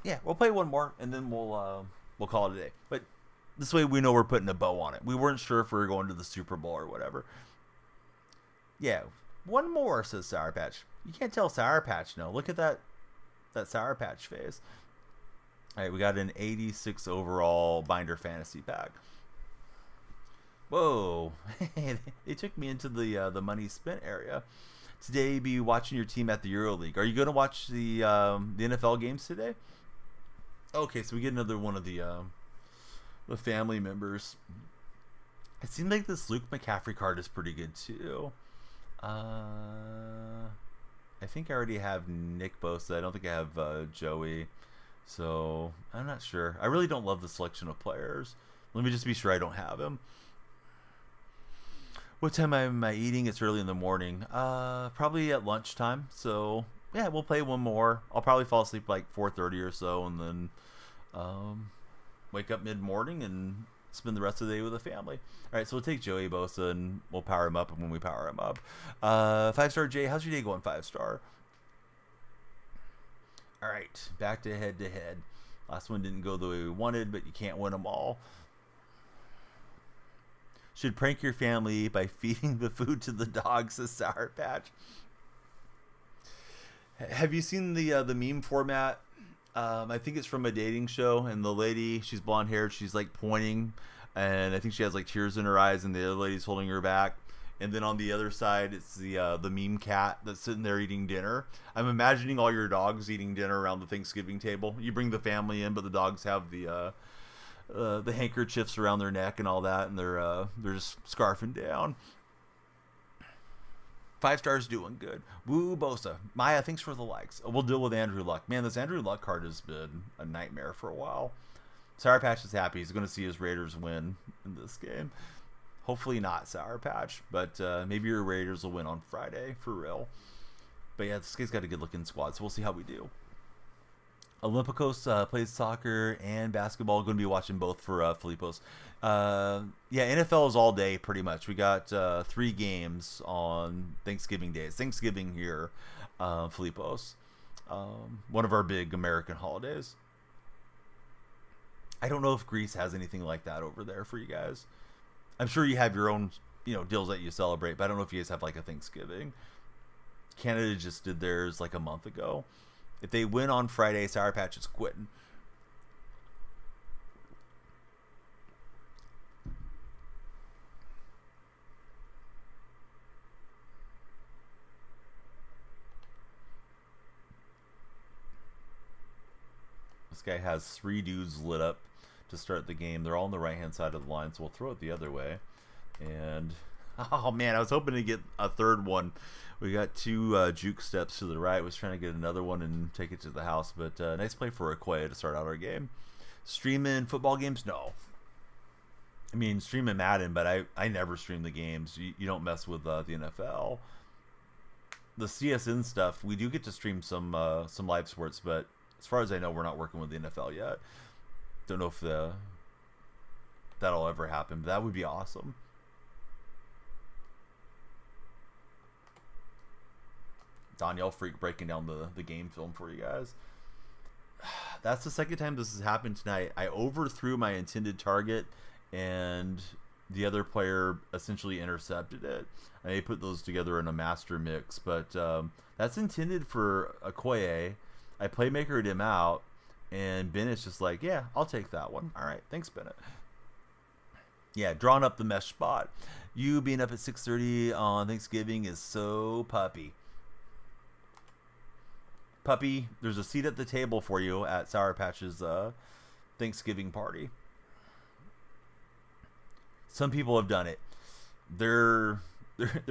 yeah, we'll play one more and then we'll call it a day. But this way we know we're putting a bow on it. We weren't sure if we were going to the Super Bowl or whatever. Yeah, one more, says Sour Patch. You can't tell Sour Patch no. Look at that Sour Patch face. All right, we got an 86 overall binder fantasy pack. Whoa, they took me into the money spent area. Today, be watching your team at the EuroLeague. Are you going to watch the NFL games today? Okay, so we get another one of the family members. It seems like this Luke McCaffrey card is pretty good too. I think I already have Nick Bosa. I don't think I have Joey. So I'm not sure. I really don't love the selection of players. Let me just be sure I don't have him. What time am I eating? It's early in the morning. Probably at lunchtime. So yeah, we'll play one more. I'll probably fall asleep like 4:30 or so, and then wake up mid-morning and spend the rest of the day with the family. All right, so we'll take Joey Bosa and we'll power him up. And when we power him up, 5-star Jay, how's your day going? 5-star. All right, back to head-to-head. Last one didn't go the way we wanted, but you can't win them all. Should prank your family by feeding the food to the dogs, says Sour Patch. Have you seen the meme format? I think it's from a dating show, and the lady, she's blonde haired, she's like pointing, and I think she has like tears in her eyes, and the other lady's holding her back. And then on the other side, it's the meme cat that's sitting there eating dinner. I'm imagining all your dogs eating dinner around the Thanksgiving table. You bring the family in, but the dogs have the handkerchiefs around their neck and all that, and they're just scarfing down. 5 stars doing good. Woo Bosa. Maya, thanks for the likes. We'll deal with Andrew Luck. Man, this Andrew Luck card has been a nightmare for a while. Sour Patch is happy. He's going to see his Raiders win in this game. Hopefully not Sour Patch, but maybe your Raiders will win on Friday for real. But yeah, this guy's got a good looking squad, so we'll see how we do. Olympicos plays soccer and basketball. Going to be watching both for Filipos. Yeah, NFL is all day pretty much. We got 3 games on Thanksgiving Day. It's Thanksgiving here, Filipos. One of our big American holidays. I don't know if Greece has anything like that over there for you guys. I'm sure you have your own, deals that you celebrate, but I don't know if you guys have like a Thanksgiving. Canada just did theirs like a month ago. If they win on Friday, Sour Patch is quitting. This guy has 3 dudes lit up to start the game. They're all on the right-hand side of the line, so we'll throw it the other way. And, oh man, I was hoping to get a third one. We got 2 juke steps to the right. Was trying to get another one and take it to the house, but nice play for Okoye to start out our game. Streaming football games? No. I mean, streaming Madden, but I never stream the games. You don't mess with the NFL. The CSN stuff, we do get to stream some live sports, but as far as I know, we're not working with the NFL yet. Don't know if that'll ever happen, but that would be awesome. DonyellFreak breaking down the game film for you guys. That's the second time this has happened tonight. I overthrew my intended target, and the other player essentially intercepted it. I may put those together in a master mix, but that's intended for Okoye. I playmakered him out, and Bennett's just like, yeah, I'll take that one. All right, thanks, Bennett. Yeah, drawing up the mesh spot. You being up at 6:30 on Thanksgiving is so puppy. Puppy, there's a seat at the table for you at Sour Patch's Thanksgiving party. Some people have done it. They're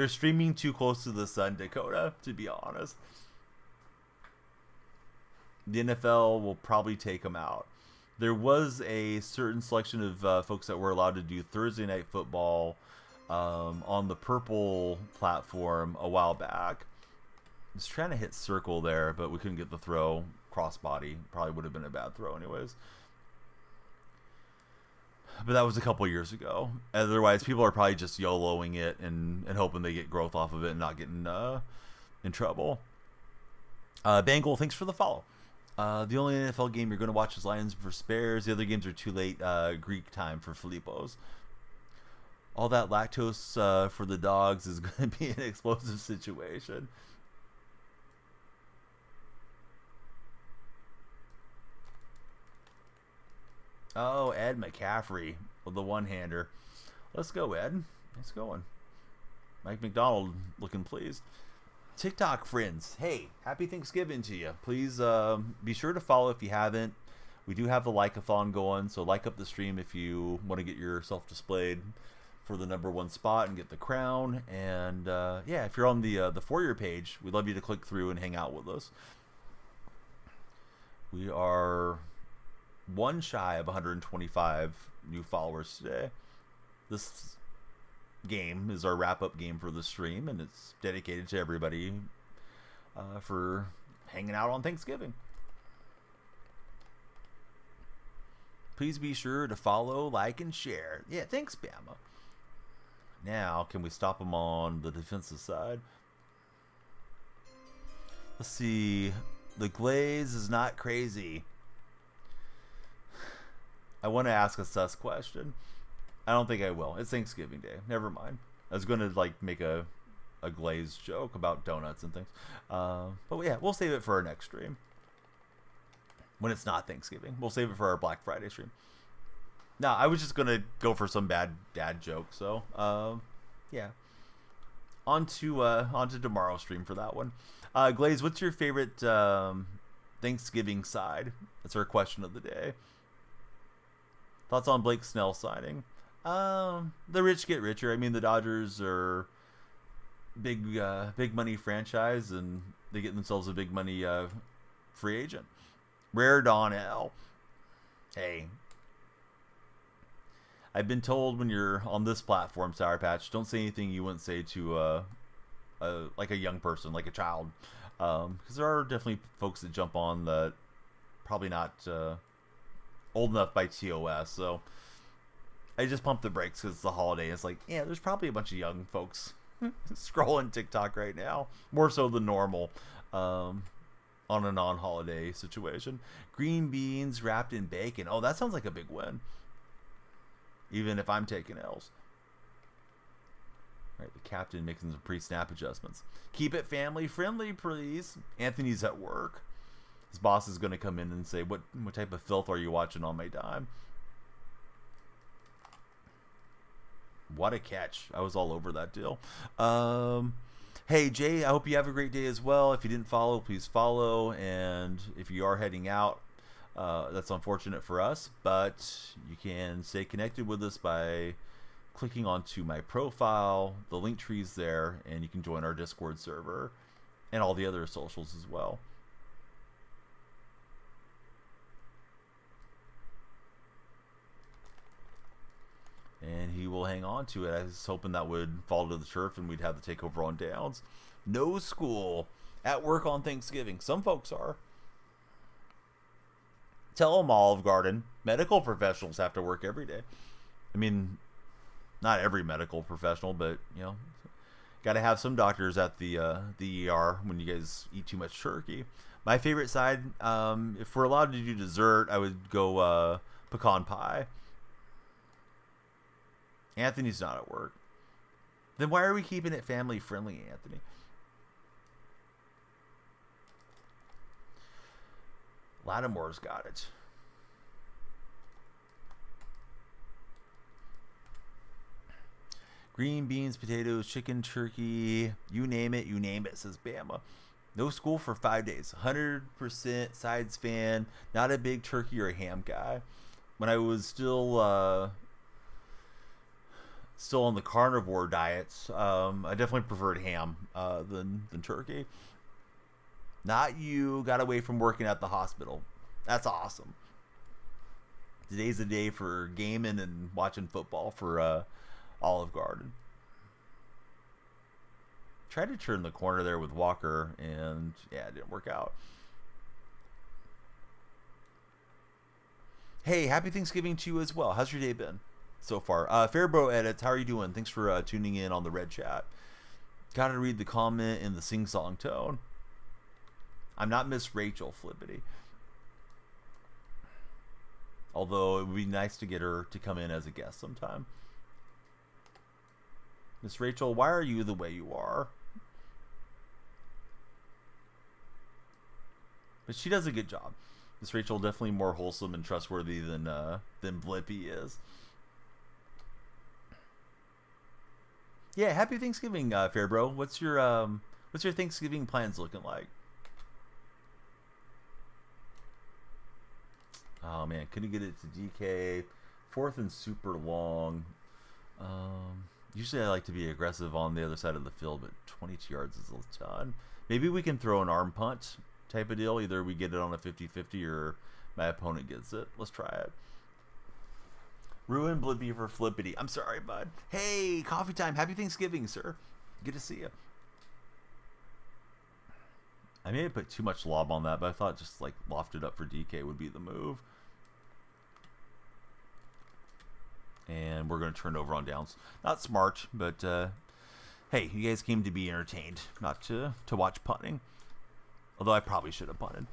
streaming too close to the sun, Dakota, to be honest. The NFL will probably take them out. There was a certain selection of folks that were allowed to do Thursday Night Football on the Purple platform a while back. I was trying to hit circle there, but we couldn't get the throw. Crossbody probably would have been a bad throw anyways. But that was a couple years ago. Otherwise, people are probably just YOLOing it and hoping they get growth off of it and not getting in trouble. Bangle, thanks for the follow. The only NFL game you're going to watch is Lions vs. Bears. The other games are too late Greek time for Filippo's. All that lactose for the dogs is going to be an explosive situation. Oh, Ed McCaffrey with the one-hander. Let's go, Ed. Nice going. Mike McDonald looking pleased. TikTok friends, hey, happy Thanksgiving to you. Please be sure to follow if you haven't. We do have the like-a-thon going, so like up the stream if you want to get yourself displayed for the #1 spot and get the crown. And yeah, if you're on the For You page, we'd love you to click through and hang out with us. We are one shy of 125 new followers today. This game is our wrap-up game for the stream, and it's dedicated to everybody for hanging out on Thanksgiving. Please be sure to follow, like, and share. Yeah, thanks, Bama. Now, can we stop them on the defensive side? Let's see. The glaze is not crazy. I want to ask a sus question. I don't think I will. It's Thanksgiving Day. Never mind. I was going to like make a glazed joke about donuts and things. But yeah, we'll save it for our next stream. When it's not Thanksgiving. We'll save it for our Black Friday stream. No, I was just going to go for some bad dad joke. So, yeah. On to tomorrow's stream for that one. Glaze, what's your favorite Thanksgiving side? That's our question of the day. Thoughts on Blake Snell signing? The rich get richer. I mean, the Dodgers are big money franchise, and they get themselves a big money free agent. Rare Donnell. Hey, I've been told when you're on this platform, Sour Patch, don't say anything you wouldn't say to like a young person, like a child, because there are definitely folks that jump on that probably not old enough by TOS. So I just pump the brakes because it's the holiday. It's like, yeah, there's probably a bunch of young folks scrolling TikTok right now, more so than normal, on a non-holiday situation. Green beans wrapped in bacon. Oh, that sounds like a big win. Even if I'm taking L's. All right, the captain making some pre-snap adjustments. Keep it family friendly, please. Anthony's at work. His boss is going to come in and say, what type of filth are you watching on my dime? What a catch. I was all over that deal. Hey, Jay, I hope you have a great day as well. If you didn't follow, please follow. And if you are heading out, that's unfortunate for us, but you can stay connected with us by clicking onto my profile. The link tree's there, and you can join our Discord server and all the other socials as well. And he will hang on to it. I was hoping that would fall to the turf and we'd have the takeover on downs. No school. At work on Thanksgiving. Some folks are. Tell them, Olive Garden. Medical professionals have to work every day. I mean, not every medical professional, but, you know, got to have some doctors at the ER when you guys eat too much turkey. My favorite side, if we're allowed to do dessert, I would go pecan pie. Anthony's not at work. Then why are we keeping it family friendly, Anthony? Lattimore's got it. Green beans, potatoes, chicken, turkey, you name it, says Bama. No school for 5 days. 100% sides fan. Not a big turkey or ham guy. When I was still on the carnivore diets, I definitely preferred ham than turkey. Not you. Got away from working at the hospital. That's awesome. Today's the day for gaming and watching football for Olive Garden. Tried to turn the corner there with Walker, and yeah, it didn't work out. Hey, happy Thanksgiving to you as well. How's your day been so far? Fairbro Edits, how are you doing? Thanks for tuning in on the Red Chat. Gotta read the comment in the sing-song tone. I'm not Miss Rachel Flippity. Although it would be nice to get her to come in as a guest sometime. Miss Rachel, why are you the way you are? But she does a good job. Miss Rachel definitely more wholesome and trustworthy than Blippy is. Yeah, happy Thanksgiving, Fairbro. What's your Thanksgiving plans looking like? Oh man, couldn't get it to DK. Fourth and super long. Usually I like to be aggressive on the other side of the field, but 22 yards is a ton. Maybe we can throw an arm punt type of deal. Either we get it on a 50-50 or my opponent gets it. Let's try it. Ruin Blippy for Flippity. I'm sorry, bud. Hey, coffee time. Happy Thanksgiving, sir. Good to see you. I may have put too much lob on that, but I thought just like lofted up for DK would be the move. And we're going to turn over on downs. Not smart, but hey, you guys came to be entertained, not to watch punting. Although I probably should have punted.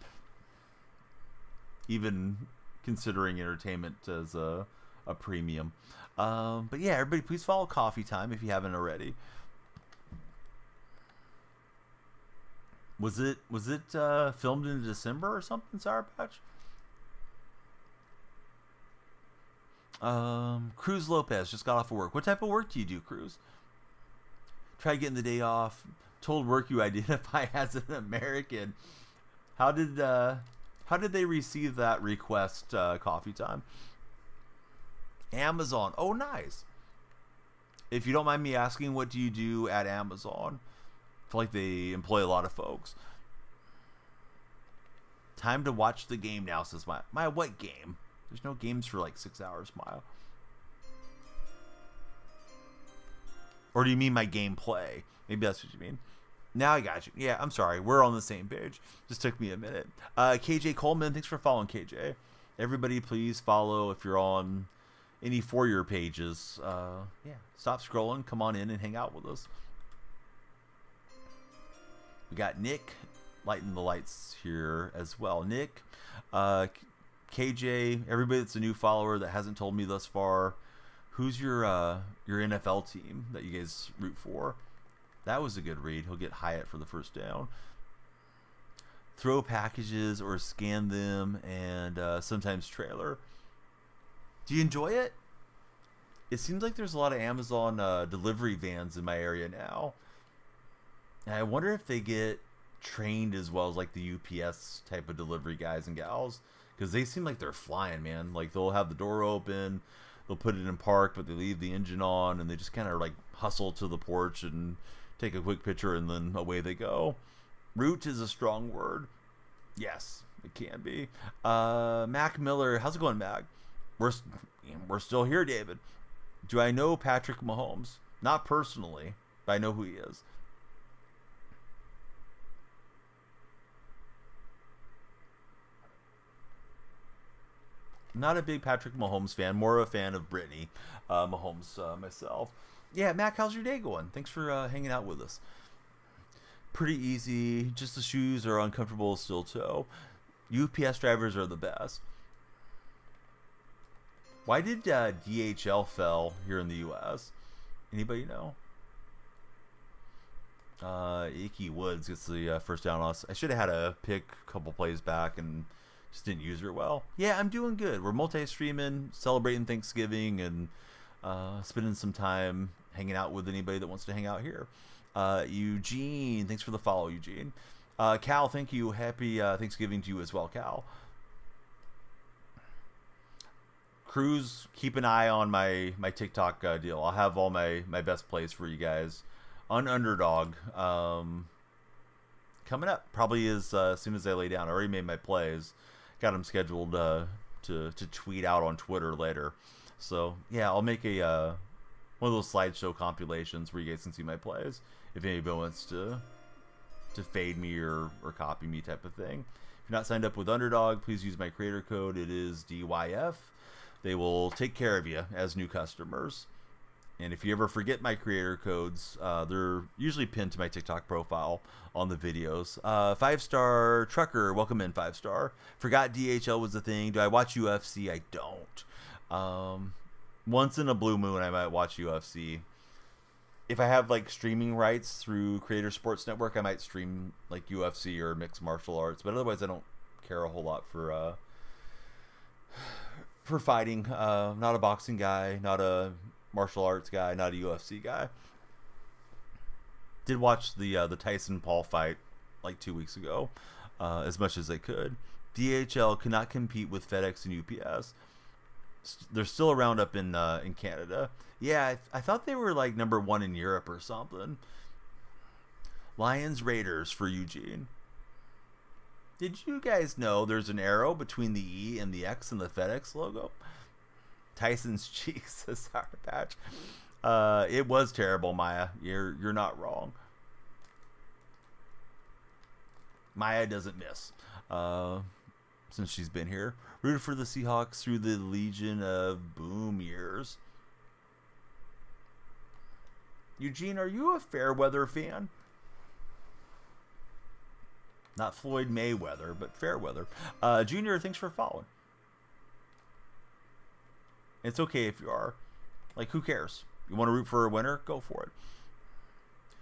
Even considering entertainment as a premium. But yeah, everybody please follow Coffee Time if you haven't already. Was it filmed in December or something, Sour Patch? Cruz Lopez just got off of work. What type of work do you do, Cruz? Try getting the day off. Told work you identify as an American. How did they receive that request? Coffee Time. Amazon. Oh, nice. If you don't mind me asking, what do you do at Amazon? I feel like they employ a lot of folks. Time to watch the game now, says my what game? There's no games for like 6 hours, Smile. Or do you mean my gameplay? Maybe that's what you mean. Now I got you. Yeah, I'm sorry. We're on the same page. Just took me a minute. KJ Coleman, thanks for following, KJ. Everybody, please follow if you're on any For Your pages. Yeah, stop scrolling. Come on in and hang out with us. We got Nick lighting the lights here as well. Nick, KJ, everybody that's a new follower that hasn't told me thus far, who's your NFL team that you guys root for? That was a good read. He'll get Hyatt for the first down. throw packages or scan them, and sometimes trailer. Do you enjoy it? It seems like there's a lot of Amazon delivery vans in my area now. And I wonder if they get trained as well as like the UPS type of delivery guys and gals, because they seem like they're flying, man. Like they'll have the door open, they'll put it in park, but they leave the engine on, and they just kind of like hustle to the porch and take a quick picture, and then away they go. Root is a strong word. Yes, it can be. Mac Miller, how's it going, Mac? We're still here, David. Do I know Patrick Mahomes? Not personally, but I know who he is. Not a big Patrick Mahomes fan, more a fan of Brittany Mahomes myself. Yeah, Mac, how's your day going? Thanks for hanging out with us. Pretty easy. Just the shoes are uncomfortable steel toe. UPS drivers are the best. Why did DHL fell here in the U.S.? Anybody know? Icky Woods gets the first down on us. I should have had a pick a couple plays back and just didn't use her well. Yeah, I'm doing good. We're multi-streaming, celebrating Thanksgiving, and spending some time hanging out with anybody that wants to hang out here. Eugene, thanks for the follow, Eugene. Cal, thank you. Happy Thanksgiving to you as well, Cal. Cruz, keep an eye on my TikTok deal. I'll have all my best plays for you guys on Underdog coming up. Probably as soon as I lay down. I already made my plays. Got them scheduled to tweet out on Twitter later. So yeah, I'll make a one of those slideshow compilations where you guys can see my plays if anybody wants to fade me or copy me type of thing. If you're not signed up with Underdog, please use my creator code. It is DYF. They will take care of you as new customers. And if you ever forget my creator codes, they're usually pinned to my TikTok profile on the videos. 5-star trucker, welcome in 5-star. Forgot DHL was a thing. Do I watch UFC? I don't. Once in a blue moon, I might watch UFC. If I have like streaming rights through Creator Sports Network, I might stream like UFC or mixed martial arts. But otherwise, I don't care a whole lot for fighting. Not a boxing guy, not a martial arts guy, not a UFC guy. Did watch the Tyson Paul fight like 2 weeks ago, as much as I could. DHL cannot compete with FedEx and UPS. They're still around up in Canada. Yeah, I thought they were like number 1 in Europe or something. Lions Raiders for Eugene. Did you guys know there's an arrow between the E and the X in the FedEx logo? Tyson's cheeks, says Sour Patch. It was terrible, Maya. You're not wrong. Maya doesn't miss since she's been here. Rooted for the Seahawks through the Legion of Boom years. Eugene, are you a Fairweather fan? Not Floyd Mayweather, but Fairweather. Junior, thanks for following. It's okay if you are. Like, who cares? You want to root for a winner? Go for it.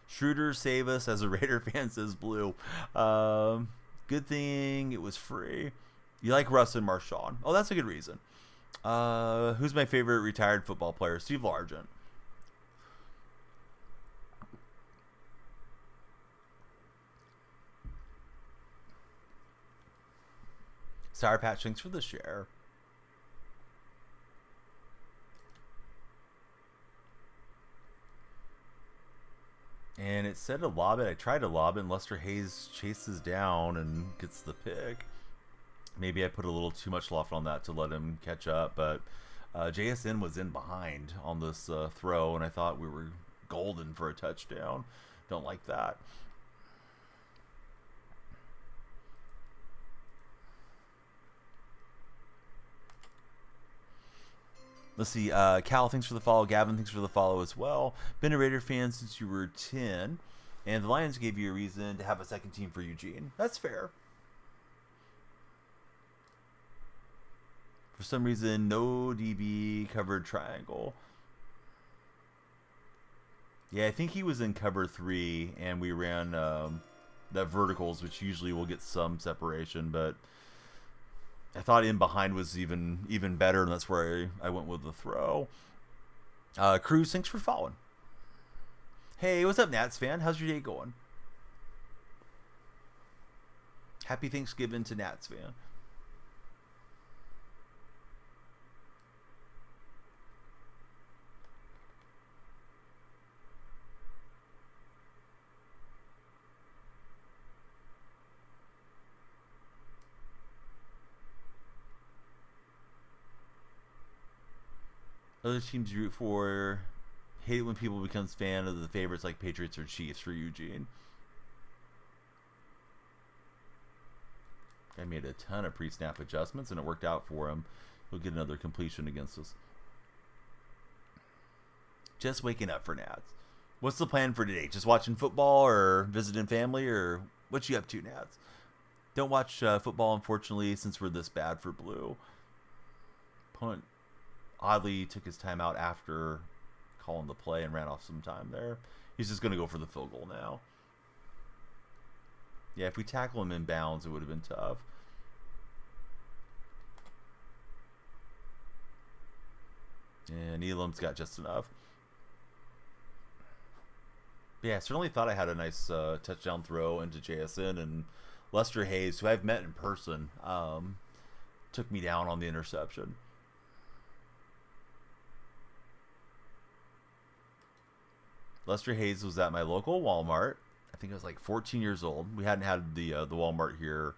Schroeder, save us, as a Raider fan, says Blue. Good thing it was free. You like Russ and Marshawn. Oh, that's a good reason. Who's my favorite retired football player? Steve Largent. Sour Patch, thanks for the share. And it said to lob it. I tried to lob it, and Lester Hayes chases down and gets the pick. Maybe I put a little too much loft on that to let him catch up, but JSN was in behind on this throw, and I thought we were golden for a touchdown. Don't like that. Let's see. Cal, thanks for the follow. Gavin, thanks for the follow as well. Been a Raider fan since you were 10. And the Lions gave you a reason to have a second team for Eugene. That's fair. For some reason, no DB covered triangle. Yeah, I think he was in cover 3, and we ran that verticals, which usually will get some separation, but I thought in behind was even better, and that's where I went with the throw. Cruz, thanks for following. Hey, what's up, Nats fan? How's your day going? Happy Thanksgiving to Nats fan. Other teams you root for. Hate it when people becomes fan of the favorites like Patriots or Chiefs for Eugene. I made a ton of pre-snap adjustments and it worked out for him. He'll get another completion against us. Just waking up for Nats. What's the plan for today? Just watching football or visiting family, or what you up to, Nats? Don't watch football, unfortunately, since we're this bad for blue. Opponent oddly took his time out after calling the play and ran off some time there. He's just going to go for the field goal now. Yeah, if we tackle him in bounds, it would have been tough. And Elam's got just enough. But yeah, I certainly thought I had a nice touchdown throw into JSN, and Lester Hayes, who I've met in person, took me down on the interception. Lester Hayes was at my local Walmart. I think I was like 14 years old. We hadn't had the Walmart here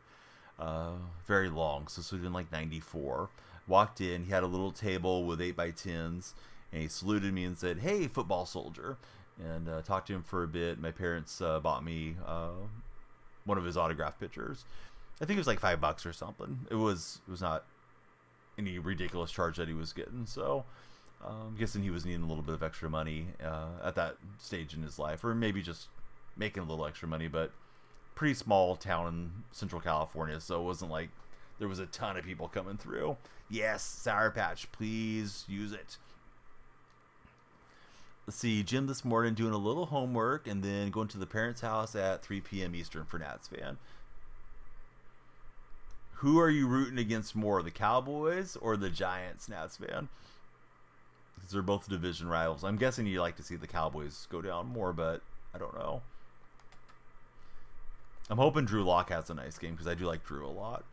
very long, so this would have been like 94. Walked in, he had a little table with 8x10s, and he saluted me and said, "Hey, football soldier," and talked to him for a bit. My parents bought me one of his autographed pictures. I think it was like $5 or something. It was not any ridiculous charge that he was getting, so I'm guessing he was needing a little bit of extra money at that stage in his life, or maybe just making a little extra money. But pretty small town in Central California, so it wasn't like there was a ton of people coming through. Yes, Sour Patch, please use it. Let's see, Jim this morning doing a little homework and then going to the parents' house at 3 p.m. Eastern for Nats fan. Who are you rooting against more, the Cowboys or the Giants, Nats fan? Because they're both division rivals. I'm guessing you like to see the Cowboys go down more, but I don't know. I'm hoping Drew Lock has a nice game because I do like Drew a lot.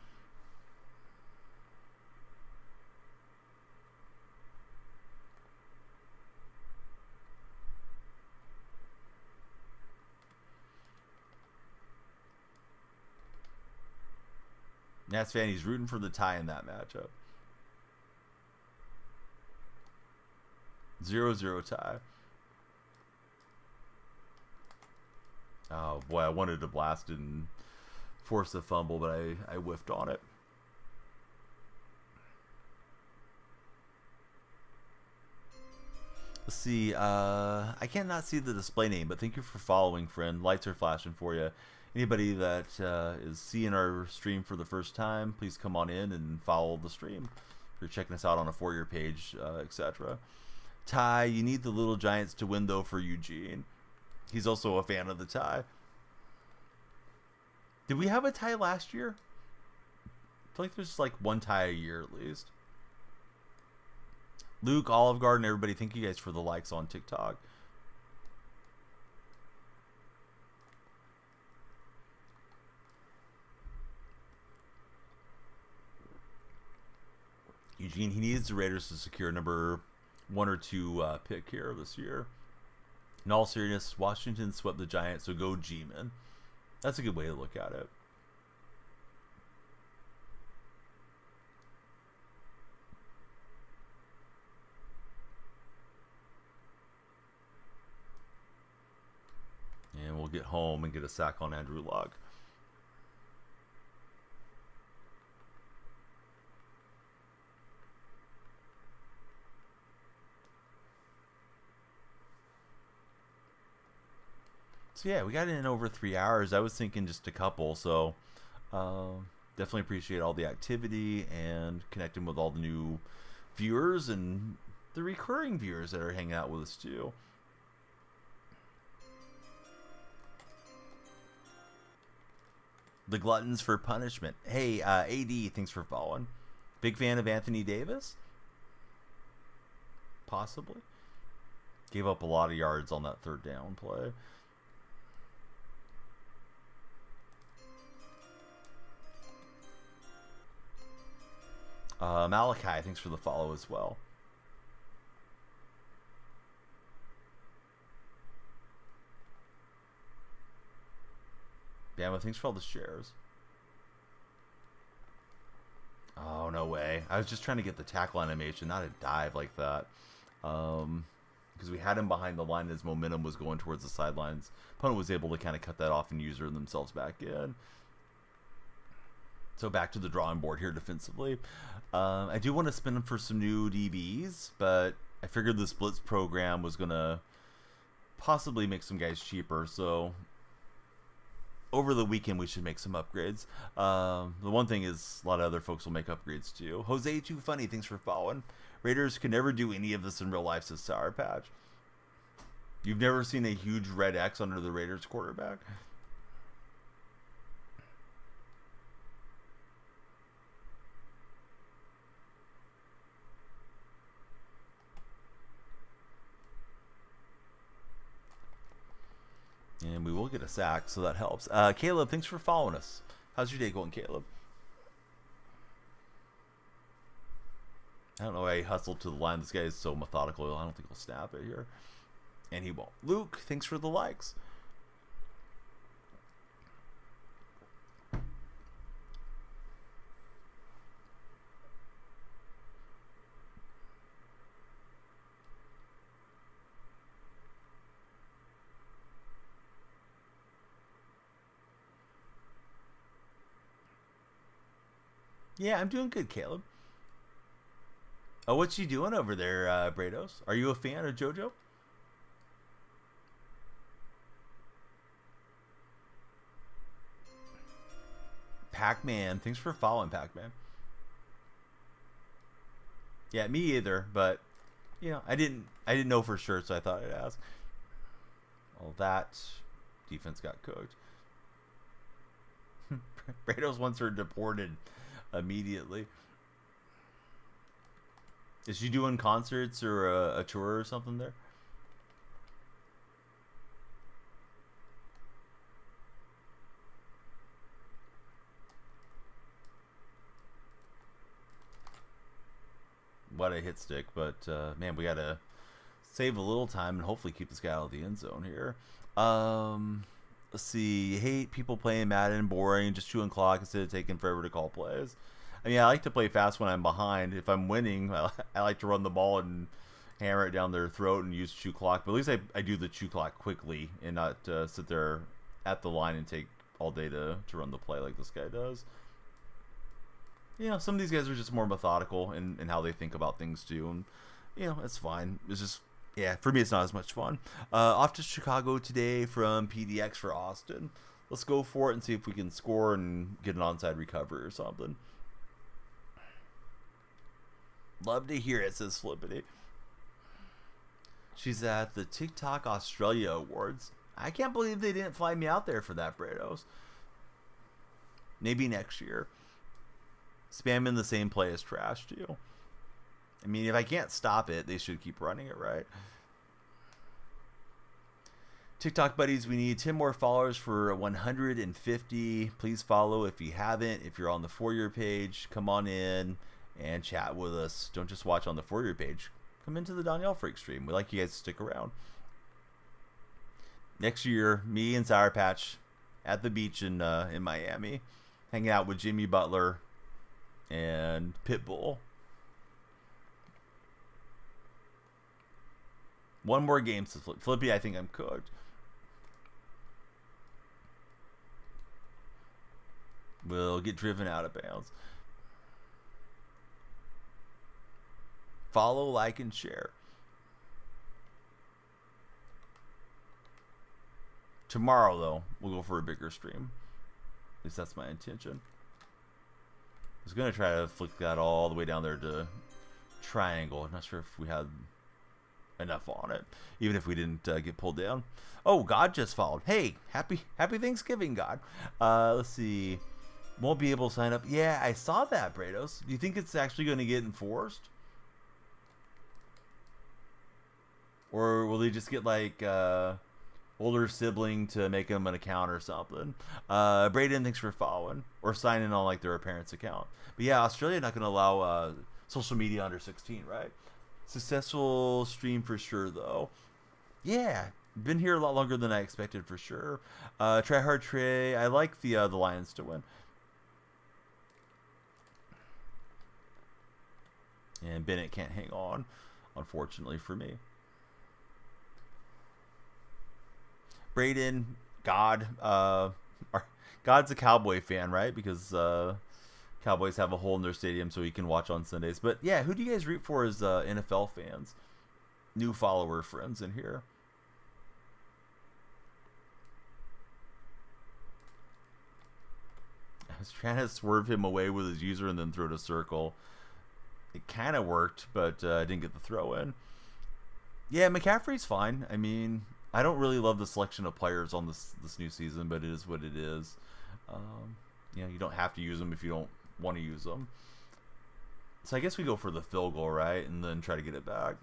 Nats fan, he's rooting for the tie in that matchup. 0-0 tie. Oh boy, I wanted to blast it and force a fumble, but I whiffed on it. Let's see. I cannot see the display name, but thank you for following, friend. Lights are flashing for you. Anybody that is seeing our stream for the first time, please come on in and follow the stream. If you're checking us out on a For You page, etc. Ty, you need the Little Giants to win, though, for Eugene. He's also a fan of the tie. Did we have a tie last year? I feel like there's like one tie a year at least. Luke, Olive Garden, everybody, thank you guys for the likes on TikTok. Eugene, he needs the Raiders to secure number 1 or 2 pick here this year. In all seriousness, Washington swept the Giants, so go G-Men. That's a good way to look at it. And we'll get home and get a sack on Andrew Luck. So yeah, we got in over 3 hours. I was thinking just a couple, so definitely appreciate all the activity and connecting with all the new viewers and the recurring viewers that are hanging out with us too. The Gluttons for Punishment. Hey, AD, thanks for following. Big fan of Anthony Davis? Possibly. Gave up a lot of yards on that third down play. Malachi, thanks for the follow as well. Bama, thanks for all the shares. Oh, no way. I was just trying to get the tackle animation, not a dive like that. Because we had him behind the line as momentum was going towards the sidelines. Opponent was able to kind of cut that off and user themselves back in. So back to the drawing board here defensively. I do want to spin them for some new DBs, but I figured the splits program was going to possibly make some guys cheaper. So over the weekend, we should make some upgrades. The one thing is a lot of other folks will make upgrades too. Jose Too Funny, thanks for following. Raiders could never do any of this in real life, says Sour Patch. You've never seen a huge red X under the Raiders quarterback? And we will get a sack, so that helps. Caleb, thanks for following us. How's your day going, Caleb? I don't know why he hustled to the line. This guy is so methodical. I don't think he'll snap it here. And he won't. Luke, thanks for the likes. Yeah, I'm doing good, Caleb. Oh, what's she doing over there, Brados? Are you a fan of JoJo? Pac-Man, thanks for following, Pac-Man. Yeah, me either, but you know, I didn't know for sure, so I thought I'd ask. All that defense got cooked. Brados wants her deported immediately. Is she doing concerts or a tour or something there? What a hit stick, but man, we gotta save a little time and hopefully keep this guy out of the end zone here. Let's see. Hate people playing Madden, boring, just chewing clock instead of taking forever to call plays. I mean, I like to play fast when I'm behind. If I'm winning, I like to run the ball and hammer it down their throat and use chew clock. But at least I do the chew clock quickly and not sit there at the line and take all day to run the play like this guy does. You know, some of these guys are just more methodical in how they think about things too. And, you know, it's fine. It's just, yeah, for me, it's not as much fun. Off to Chicago today from PDX for Austin. Let's go for it and see if we can score and get an onside recovery or something. Love to hear it, says Flippity. She's at the TikTok Australia Awards. I can't believe they didn't fly me out there for that, Brados. Maybe next year. Spamming the same play is trash, too. I mean, if I can't stop it, they should keep running it, right? TikTok buddies, we need 10 more followers for 150. Please follow if you haven't. If you're on the For Your page, come on in and chat with us. Don't just watch on the For Your page. Come into the DonyellFreak stream. We'd like you guys to stick around. Next year, me and Sour Patch at the beach in Miami, hanging out with Jimmy Butler and Pitbull. One more game, says Flippy. I think I'm cooked. We'll get driven out of bounds. Follow, like, and share. Tomorrow, though, we'll go for a bigger stream. At least that's my intention. I was going to try to flick that all the way down there to triangle. I'm not sure if we had enough on it, even if we didn't get pulled down. Oh, God just followed. Hey, happy Thanksgiving, God. Let's see. Won't be able to sign up. Yeah, I saw that, Brados. Do you think it's actually going to get enforced? Or will they just get like older sibling to make them an account or something? Braden, thanks for following or signing on like their parents' account. But yeah, Australia not going to allow social media under 16, right? Successful stream for sure, though. Yeah, been here a lot longer than I expected for sure. Try hard Trey. I like the Lions to win. And Bennett can't hang on, unfortunately for me. Braden, God, God's a Cowboy fan, right? Because Cowboys have a hole in their stadium so he can watch on Sundays. But yeah, who do you guys root for as NFL fans? New follower friends in here. I was trying to swerve him away with his user and then throw to circle. It kind of worked, but I didn't get the throw in. Yeah, McCaffrey's fine. I mean, I don't really love the selection of players on this new season, but it is what it is. You don't have to use them if you don't want to use them. So I guess we go for the field goal, right? And then try to get it back.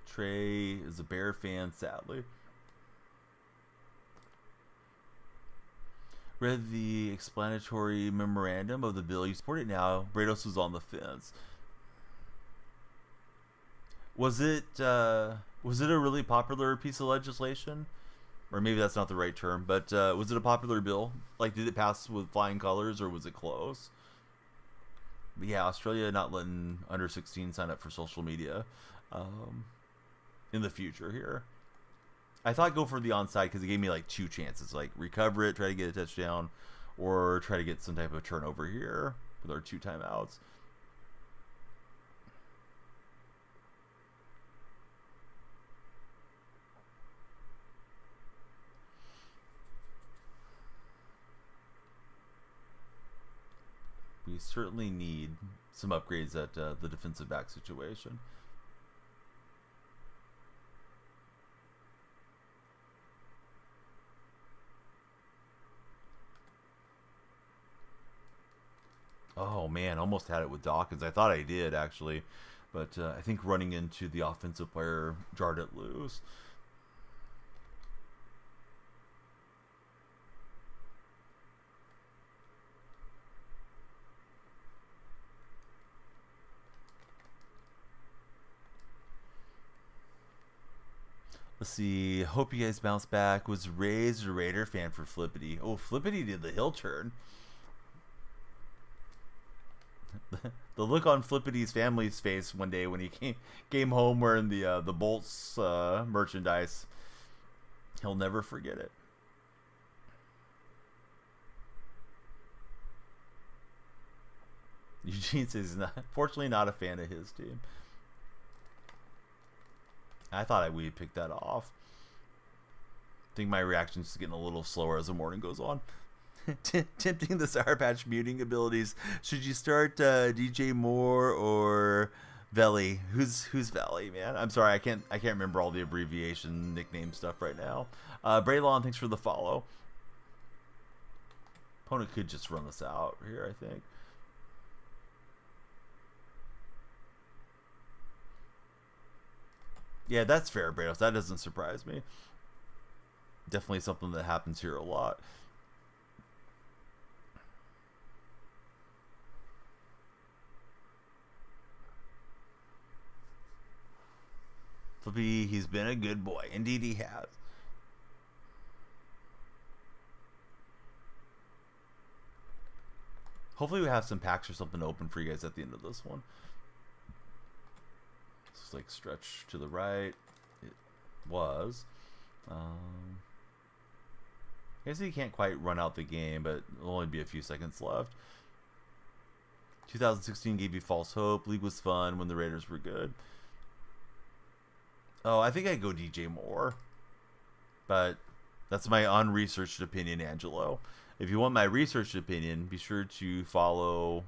Trey is a Bear fan, sadly. Read the explanatory memorandum of the bill. You support it now. Brados was on the fence. Was it a really popular piece of legislation? Or maybe that's not the right term, but was it a popular bill? Like, did it pass with flying colors, or was it close? But yeah, Australia not letting under 16 sign up for social media in the future here. I thought go for the onside because it gave me like two chances, like recover it, try to get a touchdown, or try to get some type of turnover here with our 2 timeouts. We certainly need some upgrades at the defensive back situation. Oh man, almost had it with Dawkins. I thought I did actually, but I think running into the offensive player jarred it loose. Let's see. Hope you guys bounce back. Was Rays a Raider fan for Flippity? Oh, Flippity did the hill turn. The look on Flippity's family's face one day when he came home wearing the Bolts merchandise. He'll never forget it. Eugene says he's fortunately not a fan of his team. I thought we picked that off. I think my reaction is getting a little slower as the morning goes on. Tempting the Sour Patch muting abilities. Should you start DJ Moore or Valley? Who's Valley, man? I'm sorry, I can't remember all the abbreviation nickname stuff right now. Braylon, thanks for the follow. Opponent could just run this out here, I think. Yeah, that's fair, Brados. That doesn't surprise me. Definitely something that happens here a lot. Flippy, he's been a good boy. Indeed he has. Hopefully we have some packs or something open for you guys at the end of this one. It's like stretch to the right. It was. I guess he can't quite run out the game, but it'll only be a few seconds left. 2016 gave you false hope. League was fun when the Raiders were good. Oh, I think I'd go DJ Moore. But that's my unresearched opinion, Angelo. If you want my researched opinion, be sure to follow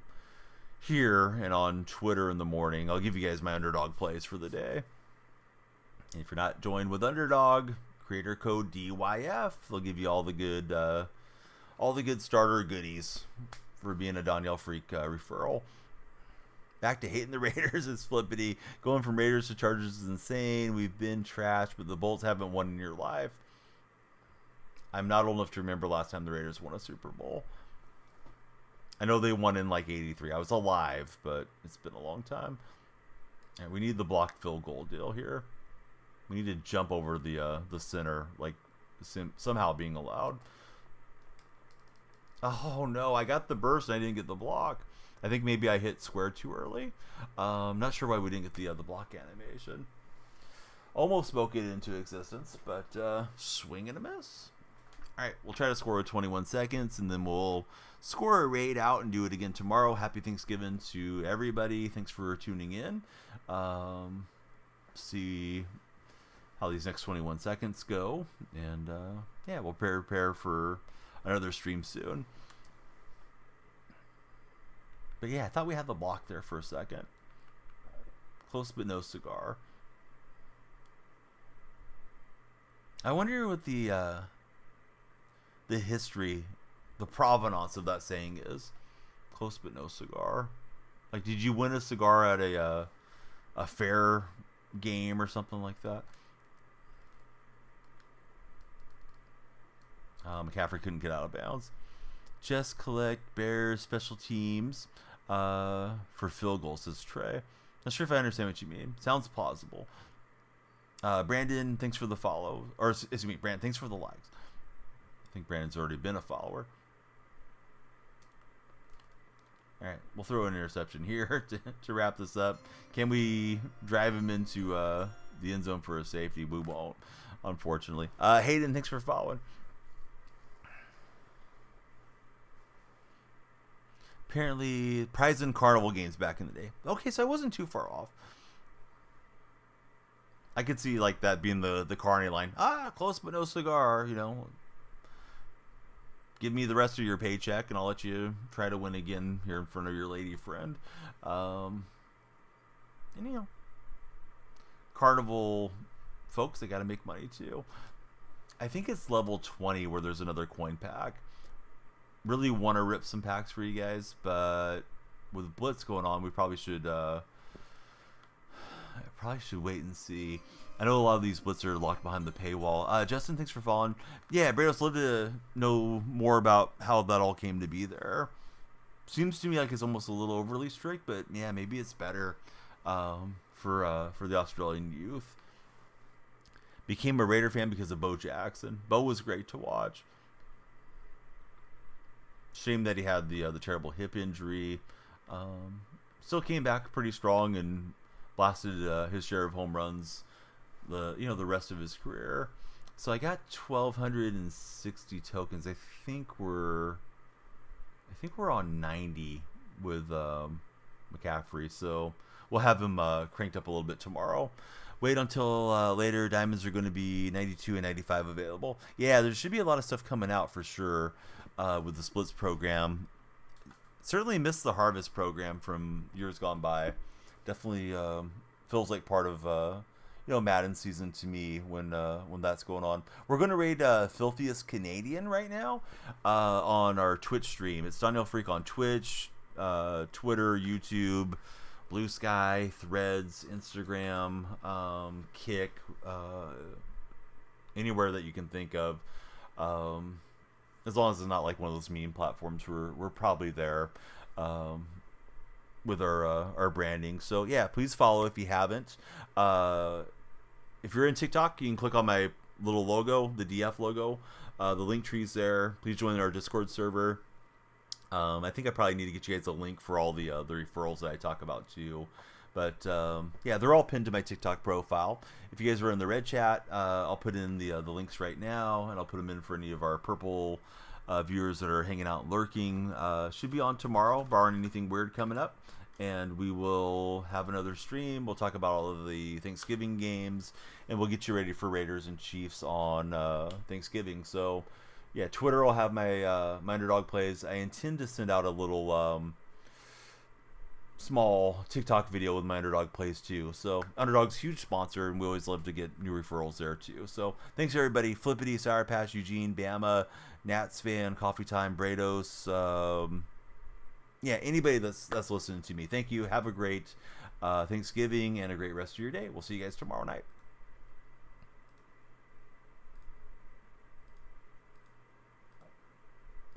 here and on Twitter in the morning. I'll give you guys my underdog plays for the day. And if you're not joined with Underdog, creator code DYF. They'll give you all the good starter goodies for being a DonyellFreak referral. Back to hating the Raiders is flippity. Going from Raiders to Chargers is insane. We've been trashed, but the Bolts haven't won in your life. I'm not old enough to remember last time the Raiders won a Super Bowl. I know they won in like 83. I was alive, but it's been a long time. And we need the blocked field goal deal here. We need to jump over the center, like somehow being allowed. Oh no, I got the burst and I didn't get the block. I think maybe I hit square too early. Not sure why we didn't get the block animation. Almost spoke it into existence, but swing and a miss. All right, we'll try to score with 21 seconds, and then we'll score a raid out and do it again tomorrow. Happy Thanksgiving to everybody. Thanks for tuning in. See how these next 21 seconds go, and yeah, we'll prepare for another stream soon. But yeah, I thought we had the block there for a second. Close but no cigar. I wonder what the history, the provenance of that saying is. Close but no cigar. Like, did you win a cigar at a fair game or something like that? McCaffrey couldn't get out of bounds. Just collect Bears special teams for field goals, says Trey. Not sure if I understand what you mean. Sounds plausible. Brandon, thanks for the follow. Or, excuse me, Brandon, thanks for the likes. I think Brandon's already been a follower. All right, we'll throw an interception here to wrap this up. Can we drive him into the end zone for a safety? We won't, unfortunately. Hayden, thanks for following. Apparently, prize and carnival games back in the day. Okay, so I wasn't too far off. I could see like that being the carny line. Close but no cigar, you know. Give me the rest of your paycheck and I'll let you try to win again here in front of your lady friend. And you know, carnival folks, they got to make money too. I think it's level 20 where there's another coin pack. Really want to rip some packs for you guys, but with Blitz going on, we probably should wait and see. I know a lot of these Blitz are locked behind the paywall. Justin, thanks for following. Yeah, Brados, love to know more about how that all came to be there. Seems to me like it's almost a little overly strict, but yeah, maybe it's better for the Australian youth. Became a Raider fan because of Bo Jackson. Bo was great to watch. Shame that he had the terrible hip injury. Still came back pretty strong and blasted his share of home runs the rest of his career. So I got 1,260 tokens. I think we're on 90 with McCaffrey. So we'll have him cranked up a little bit tomorrow. Wait until later. Diamonds are going to be 92 and 95 available. Yeah, there should be a lot of stuff coming out for sure with the Splits program. Certainly missed the Harvest program from years gone by. Definitely feels like part of Madden season to me when that's going on. We're going to raid Filthiest Canadian right now on our Twitch stream. It's DonyellFreak on Twitch, Twitter, YouTube, Blue Sky, Threads, Instagram, Kick, anywhere that you can think of. As long as it's not like one of those meme platforms, we're probably there with our branding. So yeah, please follow if you haven't. If you're in TikTok, you can click on my little logo, the DF logo. The link tree's there. Please join our Discord server. I think I probably need to get you guys a link for all the referrals that I talk about too. But yeah, they're all pinned to my TikTok profile. If you guys are in the red chat, I'll put in the links right now, and I'll put them in for any of our purple viewers that are hanging out and lurking. Should be on tomorrow, barring anything weird coming up. And we will have another stream. We'll talk about all of the Thanksgiving games, and we'll get you ready for Raiders and Chiefs on Thanksgiving. So yeah, Twitter will have my underdog plays. I intend to send out a little small TikTok video with my Underdog plays too. So Underdog's huge sponsor, and we always love to get new referrals there too. So thanks everybody. Flippity, Sour Patch, Eugene, Bama, Nats fan, Coffee Time, Brados. Yeah, anybody that's listening to me. Thank you. Have a great Thanksgiving and a great rest of your day. We'll see you guys tomorrow night.